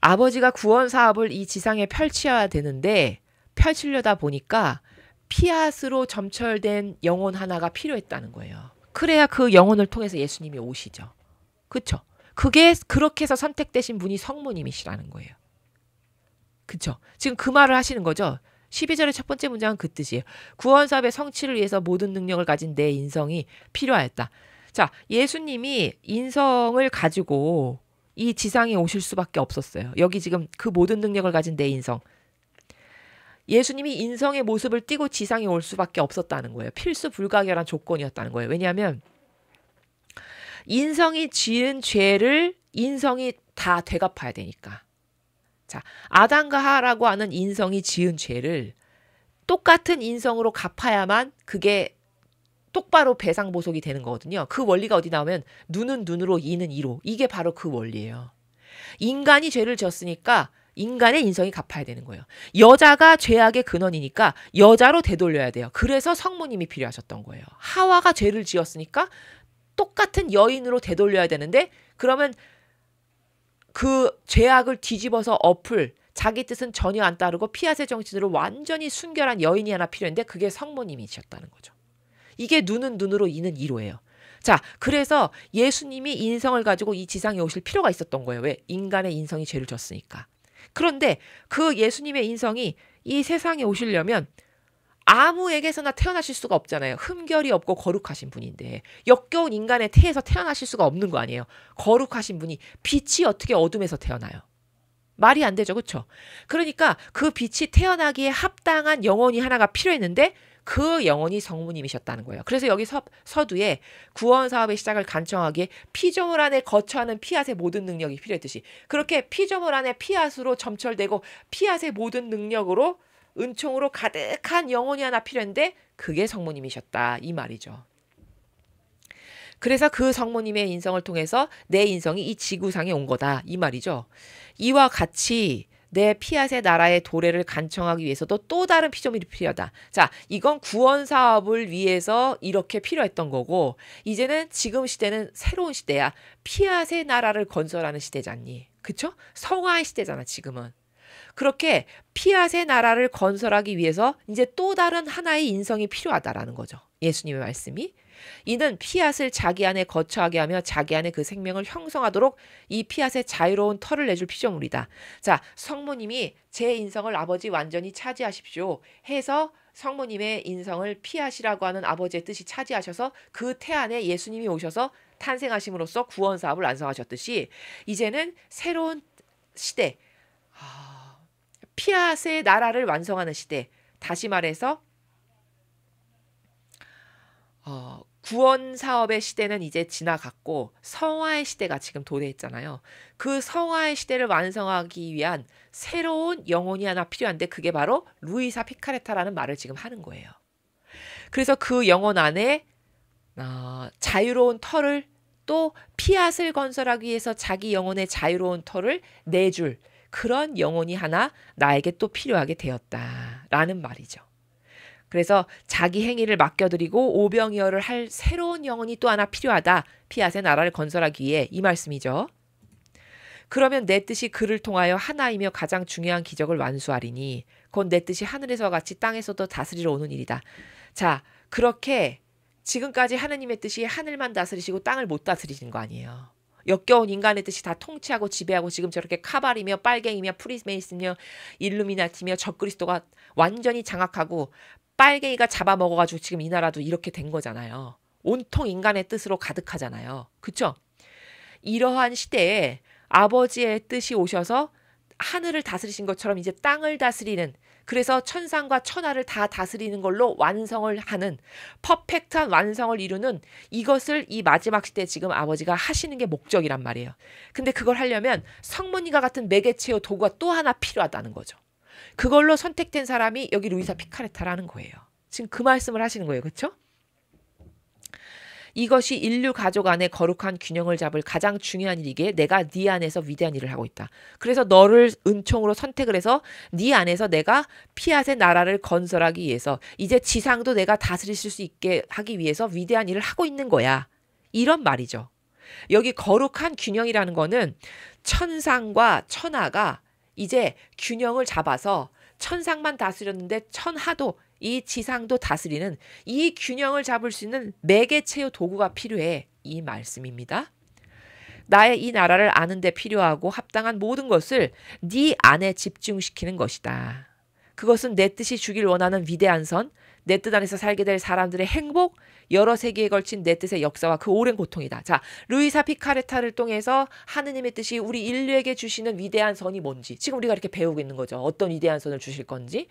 아버지가 구원 사업을 이 지상에 펼쳐야 되는데 펼치려다 보니까 피앗으로 점철된 영혼 하나가 필요했다는 거예요. 그래야 그 영혼을 통해서 예수님이 오시죠. 그렇죠? 그게 그렇게 해서 선택되신 분이 성모님이시라는 거예요. 그렇죠? 지금 그 말을 하시는 거죠. 12절의 첫 번째 문장은 그 뜻이에요. 구원 사업의 성취를 위해서 모든 능력을 가진 내 인성이 필요하였다. 자, 예수님이 인성을 가지고 이 지상에 오실 수밖에 없었어요. 여기 지금 그 모든 능력을 가진 내 인성. 예수님이 인성의 모습을 띠고 지상에 올 수밖에 없었다는 거예요. 필수 불가결한 조건이었다는 거예요. 왜냐하면 인성이 지은 죄를 인성이 다 되갚아야 되니까. 자, 아담과 하와라고 하는 인성이 지은 죄를 똑같은 인성으로 갚아야만 그게 똑바로 배상보속이 되는 거거든요. 그 원리가 어디 나오면 눈은 눈으로 이는 이로. 이게 바로 그 원리예요. 인간이 죄를 지었으니까 인간의 인성이 갚아야 되는 거예요. 여자가 죄악의 근원이니까 여자로 되돌려야 돼요. 그래서 성모님이 필요하셨던 거예요. 하와가 죄를 지었으니까 똑같은 여인으로 되돌려야 되는데 그러면 그 죄악을 뒤집어서 엎을 자기 뜻은 전혀 안 따르고 피앗의 정신으로 완전히 순결한 여인이 하나 필요했는데 그게 성모님이셨다는 거죠. 이게 눈은 눈으로 이는 이로예요. 자, 그래서 예수님이 인성을 가지고 이 지상에 오실 필요가 있었던 거예요. 왜? 인간의 인성이 죄를 졌으니까. 그런데 그 예수님의 인성이 이 세상에 오시려면 아무에게서나 태어나실 수가 없잖아요. 흠결이 없고 거룩하신 분인데 역겨운 인간의 태에서 태어나실 수가 없는 거 아니에요. 거룩하신 분이 빛이 어떻게 어둠에서 태어나요? 말이 안 되죠. 그렇죠? 그러니까 그 빛이 태어나기에 합당한 영혼이 하나가 필요했는데 그 영혼이 성모님이셨다는 거예요. 그래서 여기 서두에 구원 사업의 시작을 간청하기에 피조물 안에 거처하는 피앗의 모든 능력이 필요했듯이 그렇게 피조물 안에 피앗으로 점철되고 피앗의 모든 능력으로 은총으로 가득한 영혼이 하나 필요한데 그게 성모님이셨다 이 말이죠. 그래서 그 성모님의 인성을 통해서 내 인성이 이 지구상에 온 거다 이 말이죠. 이와 같이 내 피앗의 나라의 도래를 간청하기 위해서도 또 다른 피조물이 필요하다. 자, 이건 구원 사업을 위해서 이렇게 필요했던 거고 이제는 지금 시대는 새로운 시대야. 피앗의 나라를 건설하는 시대잖니. 그쵸? 성화의 시대잖아 지금은. 그렇게 피앗의 나라를 건설하기 위해서 이제 또 다른 하나의 인성이 필요하다라는 거죠. 예수님의 말씀이. 이는 피앗을 자기 안에 거처하게 하며 자기 안에 그 생명을 형성하도록 이 피앗의 자유로운 털을 내줄 피조물이다. 자, 성모님이 제 인성을 아버지 완전히 차지하십시오 해서 성모님의 인성을 피앗이라고 하는 아버지의 뜻이 차지하셔서 그 태 안에 예수님이 오셔서 탄생하심으로써 구원 사업을 완성하셨듯이 이제는 새로운 시대, 피앗의 나라를 완성하는 시대, 다시 말해서 구원 사업의 시대는 이제 지나갔고 성화의 시대가 지금 도래했잖아요. 그 성화의 시대를 완성하기 위한 새로운 영혼이 하나 필요한데 그게 바로 루이사 피카레타라는 말을 지금 하는 거예요. 그래서 그 영혼 안에 자유로운 털을 또 피앗을 건설하기 위해서 자기 영혼의 자유로운 털을 내줄 그런 영혼이 하나 나에게 또 필요하게 되었다라는 말이죠. 그래서 자기 행위를 맡겨드리고 오병이어를 할 새로운 영혼이 또 하나 필요하다. 피앗의 나라를 건설하기 위해 이 말씀이죠. 그러면 내 뜻이 그를 통하여 하나이며 가장 중요한 기적을 완수하리니 곧 내 뜻이 하늘에서와 같이 땅에서도 다스리러 오는 일이다. 자, 그렇게 지금까지 하느님의 뜻이 하늘만 다스리시고 땅을 못 다스리시는 거 아니에요. 역겨운 인간의 뜻이 다 통치하고 지배하고 지금 저렇게 카발이며 빨갱이며 프리메이슨이며 일루미나티며 적그리스도가 완전히 장악하고 빨갱이가 잡아먹어가지고 지금 이 나라도 이렇게 된 거잖아요. 온통 인간의 뜻으로 가득하잖아요. 그쵸? 이러한 시대에 아버지의 뜻이 오셔서 하늘을 다스리신 것처럼 이제 땅을 다스리는, 그래서 천상과 천하를 다 다스리는 걸로 완성을 하는, 퍼펙트한 완성을 이루는, 이것을 이 마지막 시대에 지금 아버지가 하시는 게 목적이란 말이에요. 근데 그걸 하려면 성모님과 같은 매개체요 도구가 또 하나 필요하다는 거죠. 그걸로 선택된 사람이 여기 루이사 피카레타라는 거예요. 지금 그 말씀을 하시는 거예요. 그렇죠? 이것이 인류 가족 안에 거룩한 균형을 잡을 가장 중요한 일이기에 내가 네 안에서 위대한 일을 하고 있다. 그래서 너를 은총으로 선택을 해서 네 안에서 내가 피앗의 나라를 건설하기 위해서 이제 지상도 내가 다스리실 수 있게 하기 위해서 위대한 일을 하고 있는 거야. 이런 말이죠. 여기 거룩한 균형이라는 거는 천상과 천하가 이제 균형을 잡아서 천상만 다스렸는데 천하도 이 지상도 다스리는 이 균형을 잡을 수 있는 매개체의 도구가 필요해. 이 말씀입니다. 나의 이 나라를 아는 데 필요하고 합당한 모든 것을 네 안에 집중시키는 것이다. 그것은 내 뜻이 주길 원하는 위대한 선, 내 뜻 안에서 살게 될 사람들의 행복, 여러 세기에 걸친 내 뜻의 역사와 그 오랜 고통이다. 자, 루이사 피카레타를 통해서 하느님의 뜻이 우리 인류에게 주시는 위대한 선이 뭔지 지금 우리가 이렇게 배우고 있는 거죠. 어떤 위대한 선을 주실 건지,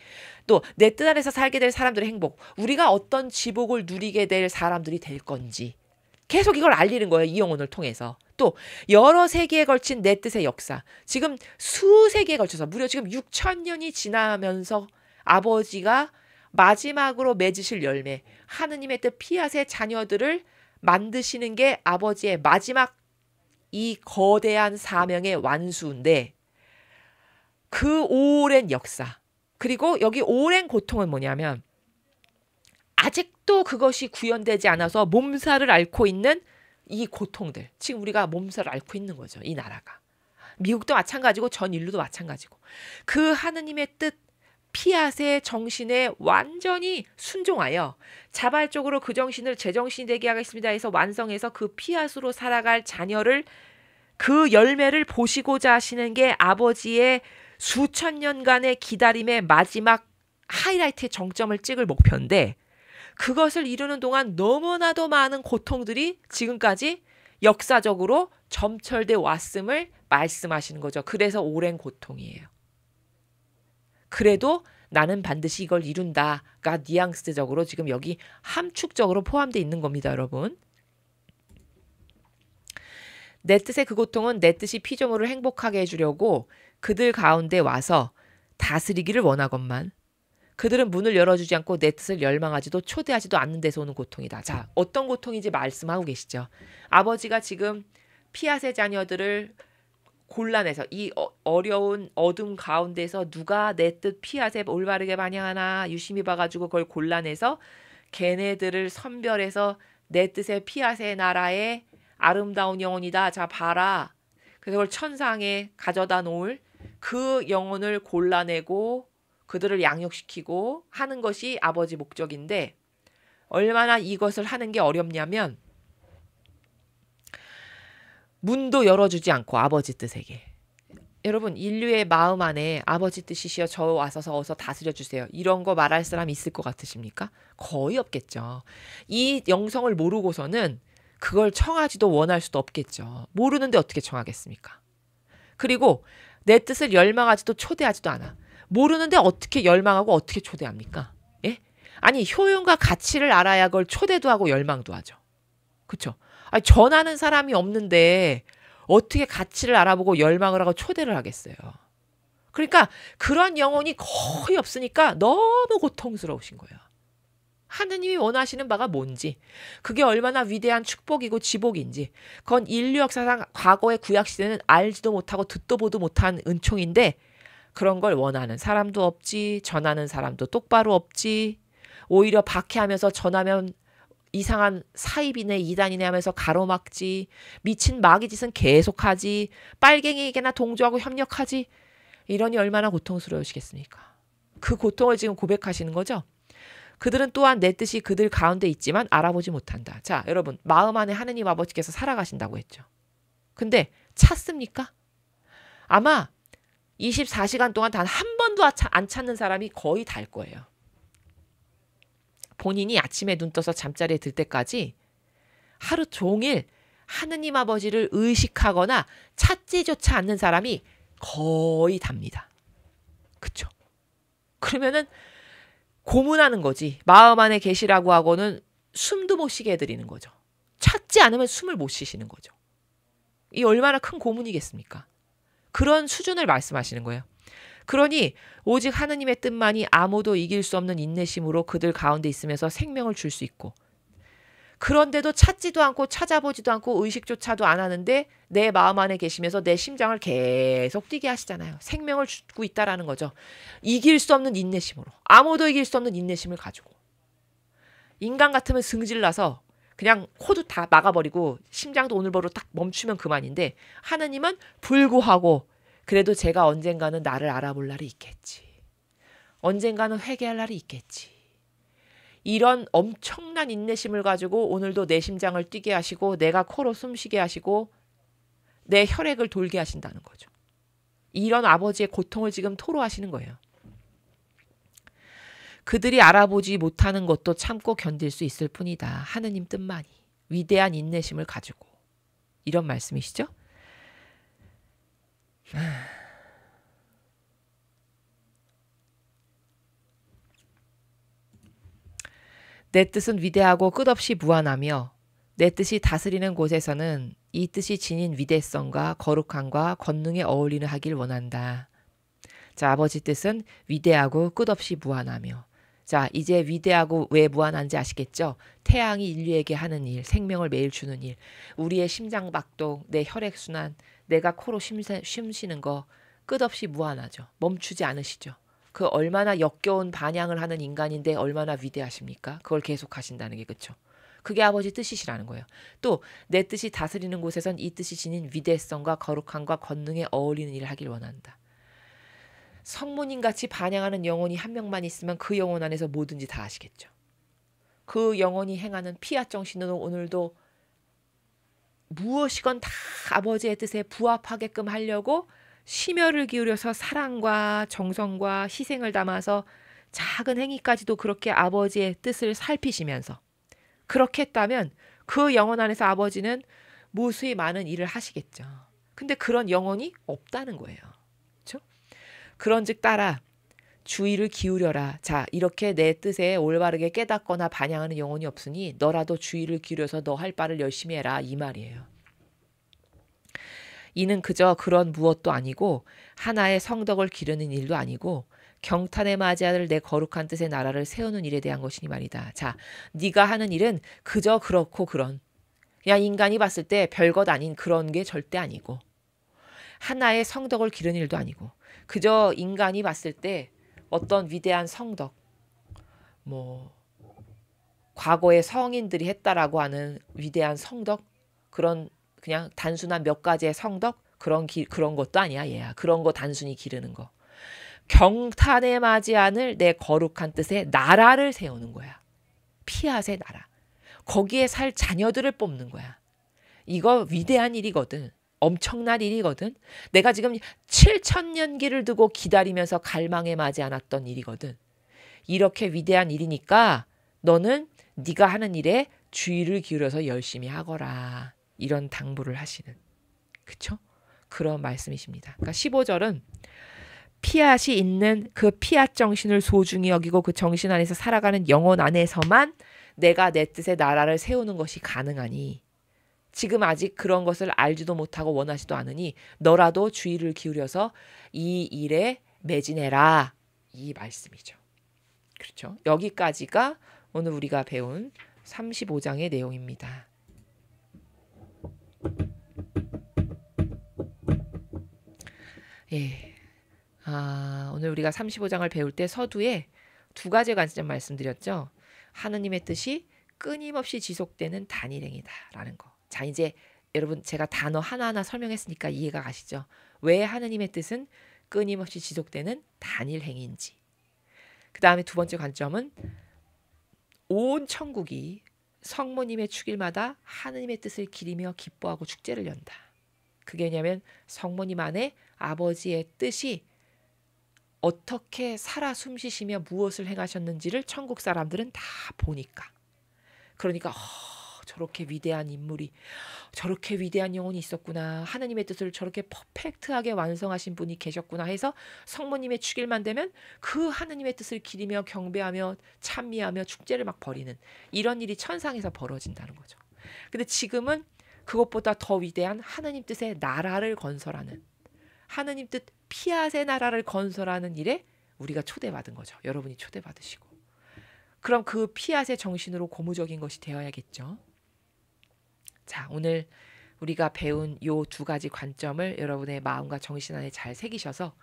또 내 뜻 안에서 살게 될 사람들의 행복, 우리가 어떤 지복을 누리게 될 사람들이 될 건지 계속 이걸 알리는 거예요. 이 영혼을 통해서. 또 여러 세기에 걸친 내 뜻의 역사, 지금 수세기에 걸쳐서 무려 지금 6,000년이 지나면서 아버지가 마지막으로 맺으실 열매, 하느님의 뜻 피앗의 자녀들을 만드시는 게 아버지의 마지막 이 거대한 사명의 완수인데, 그 오랜 역사, 그리고 여기 오랜 고통은 뭐냐면 아직도 그것이 구현되지 않아서 몸살을 앓고 있는 이 고통들, 지금 우리가 몸살을 앓고 있는 거죠. 이 나라가. 미국도 마찬가지고 전 인류도 마찬가지고 그 하느님의 뜻 피앗의 정신에 완전히 순종하여 자발적으로 그 정신을 제 정신이 되게 하겠습니다 해서 완성해서 그 피앗으로 살아갈 자녀를, 그 열매를 보시고자 하시는 게 아버지의 수천 년간의 기다림의 마지막 하이라이트의 정점을 찍을 목표인데, 그것을 이루는 동안 너무나도 많은 고통들이 지금까지 역사적으로 점철돼 왔음을 말씀하시는 거죠. 그래서 오랜 고통이에요. 그래도 나는 반드시 이걸 이룬다가 뉘앙스적으로 지금 여기 함축적으로 포함되어 있는 겁니다, 여러분. 내 뜻의 그 고통은 내 뜻이 피조물을 행복하게 해주려고 그들 가운데 와서 다스리기를 원하건만 그들은 문을 열어주지 않고 내 뜻을 열망하지도 초대하지도 않는 데서 오는 고통이다. 자, 어떤 고통인지 말씀하고 계시죠. 아버지가 지금 피앗의 자녀들을 곤란해서 이 어려운 어둠 가운데서 누가 내 뜻 피앗에 올바르게 반영하나 유심히 봐가지고 그걸 곤란해서 걔네들을 선별해서 내 뜻의 피앗의 나라의 아름다운 영혼이다. 자, 봐라. 그래서 그걸 천상에 가져다 놓을 그 영혼을 골라내고 그들을 양육시키고 하는 것이 아버지 목적인데, 얼마나 이것을 하는 게 어렵냐면 문도 열어주지 않고 아버지 뜻에게. 여러분 인류의 마음 안에 아버지 뜻이시여 저 와서 어서 다스려 주세요. 이런 거 말할 사람 있을 것 같으십니까? 거의 없겠죠. 이 영성을 모르고서는 그걸 청하지도 원할 수도 없겠죠. 모르는데 어떻게 청하겠습니까? 그리고 내 뜻을 열망하지도 초대하지도 않아. 모르는데 어떻게 열망하고 어떻게 초대합니까? 예? 아니 효용과 가치를 알아야 그걸 초대도 하고 열망도 하죠. 그렇죠? 아니 전하는 사람이 없는데 어떻게 가치를 알아보고 열망을 하고 초대를 하겠어요. 그러니까 그런 영혼이 거의 없으니까 너무 고통스러우신 거예요. 하느님이 원하시는 바가 뭔지, 그게 얼마나 위대한 축복이고 지복인지, 그건 인류 역사상 과거의 구약시대는 알지도 못하고 듣도 보도 못한 은총인데 그런 걸 원하는 사람도 없지, 전하는 사람도 똑바로 없지, 오히려 박해하면서 전하면 이상한 사입이네 이단이네 하면서 가로막지, 미친 마귀짓은 계속하지, 빨갱이에게나 동조하고 협력하지. 이러니 얼마나 고통스러우시겠습니까? 그 고통을 지금 고백하시는 거죠. 그들은 또한 내 뜻이 그들 가운데 있지만 알아보지 못한다. 자, 여러분 마음 안에 하느님 아버지께서 살아가신다고 했죠. 근데 찾습니까? 아마 24시간 동안 단 한 번도 안 찾는 사람이 거의 다일 거예요. 본인이 아침에 눈 떠서 잠자리에 들 때까지 하루 종일 하느님 아버지를 의식하거나 찾지조차 않는 사람이 거의 답니다. 그쵸? 그러면은 고문하는 거지. 마음 안에 계시라고 하고는 숨도 못 쉬게 해드리는 거죠. 찾지 않으면 숨을 못 쉬시는 거죠. 이 얼마나 큰 고문이겠습니까? 그런 수준을 말씀하시는 거예요. 그러니 오직 하느님의 뜻만이 아무도 이길 수 없는 인내심으로 그들 가운데 있으면서 생명을 줄 수 있고, 그런데도 찾지도 않고 찾아보지도 않고 의식조차도 안 하는데 내 마음 안에 계시면서 내 심장을 계속 뛰게 하시잖아요. 생명을 주고 있다라는 거죠. 이길 수 없는 인내심으로, 아무도 이길 수 없는 인내심을 가지고. 인간 같으면 승질나서 그냥 코도 다 막아버리고 심장도 오늘부로 딱 멈추면 그만인데, 하느님은 불구하고 그래도 제가 언젠가는 나를 알아볼 날이 있겠지. 언젠가는 회개할 날이 있겠지. 이런 엄청난 인내심을 가지고 오늘도 내 심장을 뛰게 하시고 내가 코로 숨쉬게 하시고 내 혈액을 돌게 하신다는 거죠. 이런 아버지의 고통을 지금 토로하시는 거예요. 그들이 알아보지 못하는 것도 참고 견딜 수 있을 뿐이다. 하느님 뜻만이. 위대한 인내심을 가지고. 이런 말씀이시죠? 내 뜻은 위대하고 끝없이 무한하며 내 뜻이 다스리는 곳에서는 이 뜻이 지닌 위대성과 거룩함과 권능에 어울리는 하길 원한다. 자, 아버지 뜻은 위대하고 끝없이 무한하며. 자, 이제 위대하고 왜 무한한지 아시겠죠? 태양이 인류에게 하는 일, 생명을 매일 주는 일, 우리의 심장박동, 내 혈액순환, 내가 코로 숨쉬는 거 끝없이 무한하죠. 멈추지 않으시죠. 그 얼마나 역겨운 반향을 하는 인간인데 얼마나 위대하십니까? 그걸 계속 하신다는 게, 그렇죠? 그게 아버지 뜻이시라는 거예요. 또 내 뜻이 다스리는 곳에선 이 뜻이 지닌 위대성과 거룩함과 권능에 어울리는 일을 하길 원한다. 성모님같이 반향하는 영혼이 한 명만 있으면 그 영혼 안에서 뭐든지 다 하시겠죠. 그 영혼이 행하는 피앗 정신으로 오늘도 무엇이건 다 아버지의 뜻에 부합하게끔 하려고 심혈을 기울여서 사랑과 정성과 희생을 담아서 작은 행위까지도 그렇게 아버지의 뜻을 살피시면서 그렇게 했다면 그 영혼 안에서 아버지는 무수히 많은 일을 하시겠죠. 근데 그런 영혼이 없다는 거예요. 그렇죠? 그런즉 따라 주의를 기울여라. 자, 이렇게 내 뜻에 올바르게 깨닫거나 반영하는 영혼이 없으니 너라도 주의를 기울여서 너 할 바를 열심히 해라. 이 말이에요. 이는 그저 그런 무엇도 아니고 하나의 성덕을 기르는 일도 아니고 경탄에 맞이할 내 거룩한 뜻의 나라를 세우는 일에 대한 것이니 말이다. 자, 네가 하는 일은 그저 그렇고 그런, 그냥 인간이 봤을 때 별것 아닌 그런 게 절대 아니고, 하나의 성덕을 기르는 일도 아니고, 그저 인간이 봤을 때 어떤 위대한 성덕, 뭐 과거의 성인들이 했다라고 하는 위대한 성덕, 그런 그냥 단순한 몇 가지의 성덕, 그런 것도 아니야. 얘야. 그런 거 단순히 기르는 거. 경탄에 맞이 않을 내 거룩한 뜻의 나라를 세우는 거야. 피앗의 나라. 거기에 살 자녀들을 뽑는 거야. 이거 위대한 일이거든. 엄청난 일이거든. 내가 지금 7,000년기를 두고 기다리면서 갈망에 맞지 않았던 일이거든. 이렇게 위대한 일이니까 너는 네가 하는 일에 주의를 기울여서 열심히 하거라. 이런 당부를 하시는. 그쵸? 그런 말씀이십니다. 그러니까 15절은 피앗이 있는 그 피앗 정신을 소중히 여기고 그 정신 안에서 살아가는 영혼 안에서만 내가 내 뜻의 나라를 세우는 것이 가능하니 지금 아직 그런 것을 알지도 못하고 원하지도 않으니 너라도 주의를 기울여서 이 일에 매진해라. 이 말씀이죠. 그렇죠? 여기까지가 오늘 우리가 배운 35장의 내용입니다. 예. 오늘 우리가 35장을 배울 때 서두에 두 가지 관점 말씀드렸죠. 하느님의 뜻이 끊임없이 지속되는 단일행위다라는 거. 자, 이제 여러분 제가 단어 하나하나 설명했으니까 이해가 가시죠? 왜 하느님의 뜻은 끊임없이 지속되는 단일행위인지. 그 다음에 두 번째 관점은 온 천국이 성모님의 축일마다 하느님의 뜻을 기리며 기뻐하고 축제를 연다. 그게 왜냐하면 성모님 안에 아버지의 뜻이 어떻게 살아 숨쉬시며 무엇을 행하셨는지를 천국 사람들은 다 보니까. 그러니까 저렇게 위대한 인물이 저렇게 위대한 영혼이 있었구나. 하느님의 뜻을 저렇게 퍼펙트하게 완성하신 분이 계셨구나 해서 성모님의 축일만 되면 그 하느님의 뜻을 기리며 경배하며 찬미하며 축제를 막 벌이는 이런 일이 천상에서 벌어진다는 거죠. 근데 지금은 그것보다 더 위대한 하느님 뜻의 나라를 건설하는 하느님 뜻 피앗의 나라를 건설하는 일에 우리가 초대받은 거죠. 여러분이 초대받으시고. 그럼 그 피앗의 정신으로 고무적인 것이 되어야겠죠. 자, 오늘 우리가 배운 요 두 가지 관점을 여러분의 마음과 정신 안에 잘 새기셔서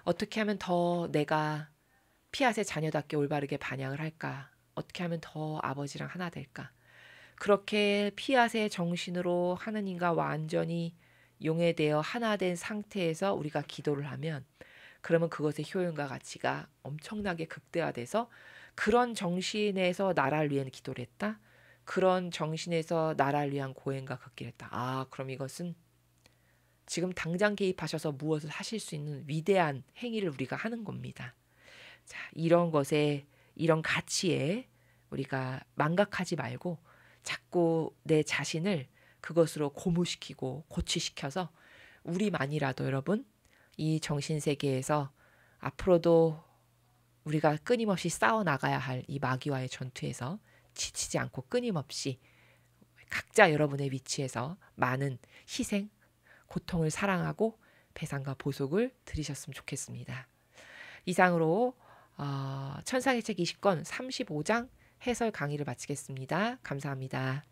어떻게 하면 더 내가 피앗의 자녀답게 올바르게 반영을 할까? 어떻게 하면 더 아버지랑 하나 될까? 그렇게 피앗의 정신으로 하느님과 완전히 용해되어 하나 된 상태에서 우리가 기도를 하면 그러면 그것의 효용과 가치가 엄청나게 극대화돼서 그런 정신에서 나라를 위한 기도를 했다. 그런 정신에서 나라를 위한 고행과 걷기를 했다. 그럼 이것은 지금 당장 개입하셔서 무엇을 하실 수 있는 위대한 행위를 우리가 하는 겁니다. 자, 이런 것에 이런 가치에 우리가 망각하지 말고 자꾸 내 자신을 그것으로 고무시키고 고취시켜서 우리만이라도 여러분 이 정신세계에서 앞으로도 우리가 끊임없이 싸워나가야 할 이 마귀와의 전투에서 지치지 않고 끊임없이 각자 여러분의 위치에서 많은 희생, 고통을 사랑하고 배상과 보속을 드리셨으면 좋겠습니다. 이상으로 천상의 책 20권 35장 해설 강의를 마치겠습니다. 감사합니다.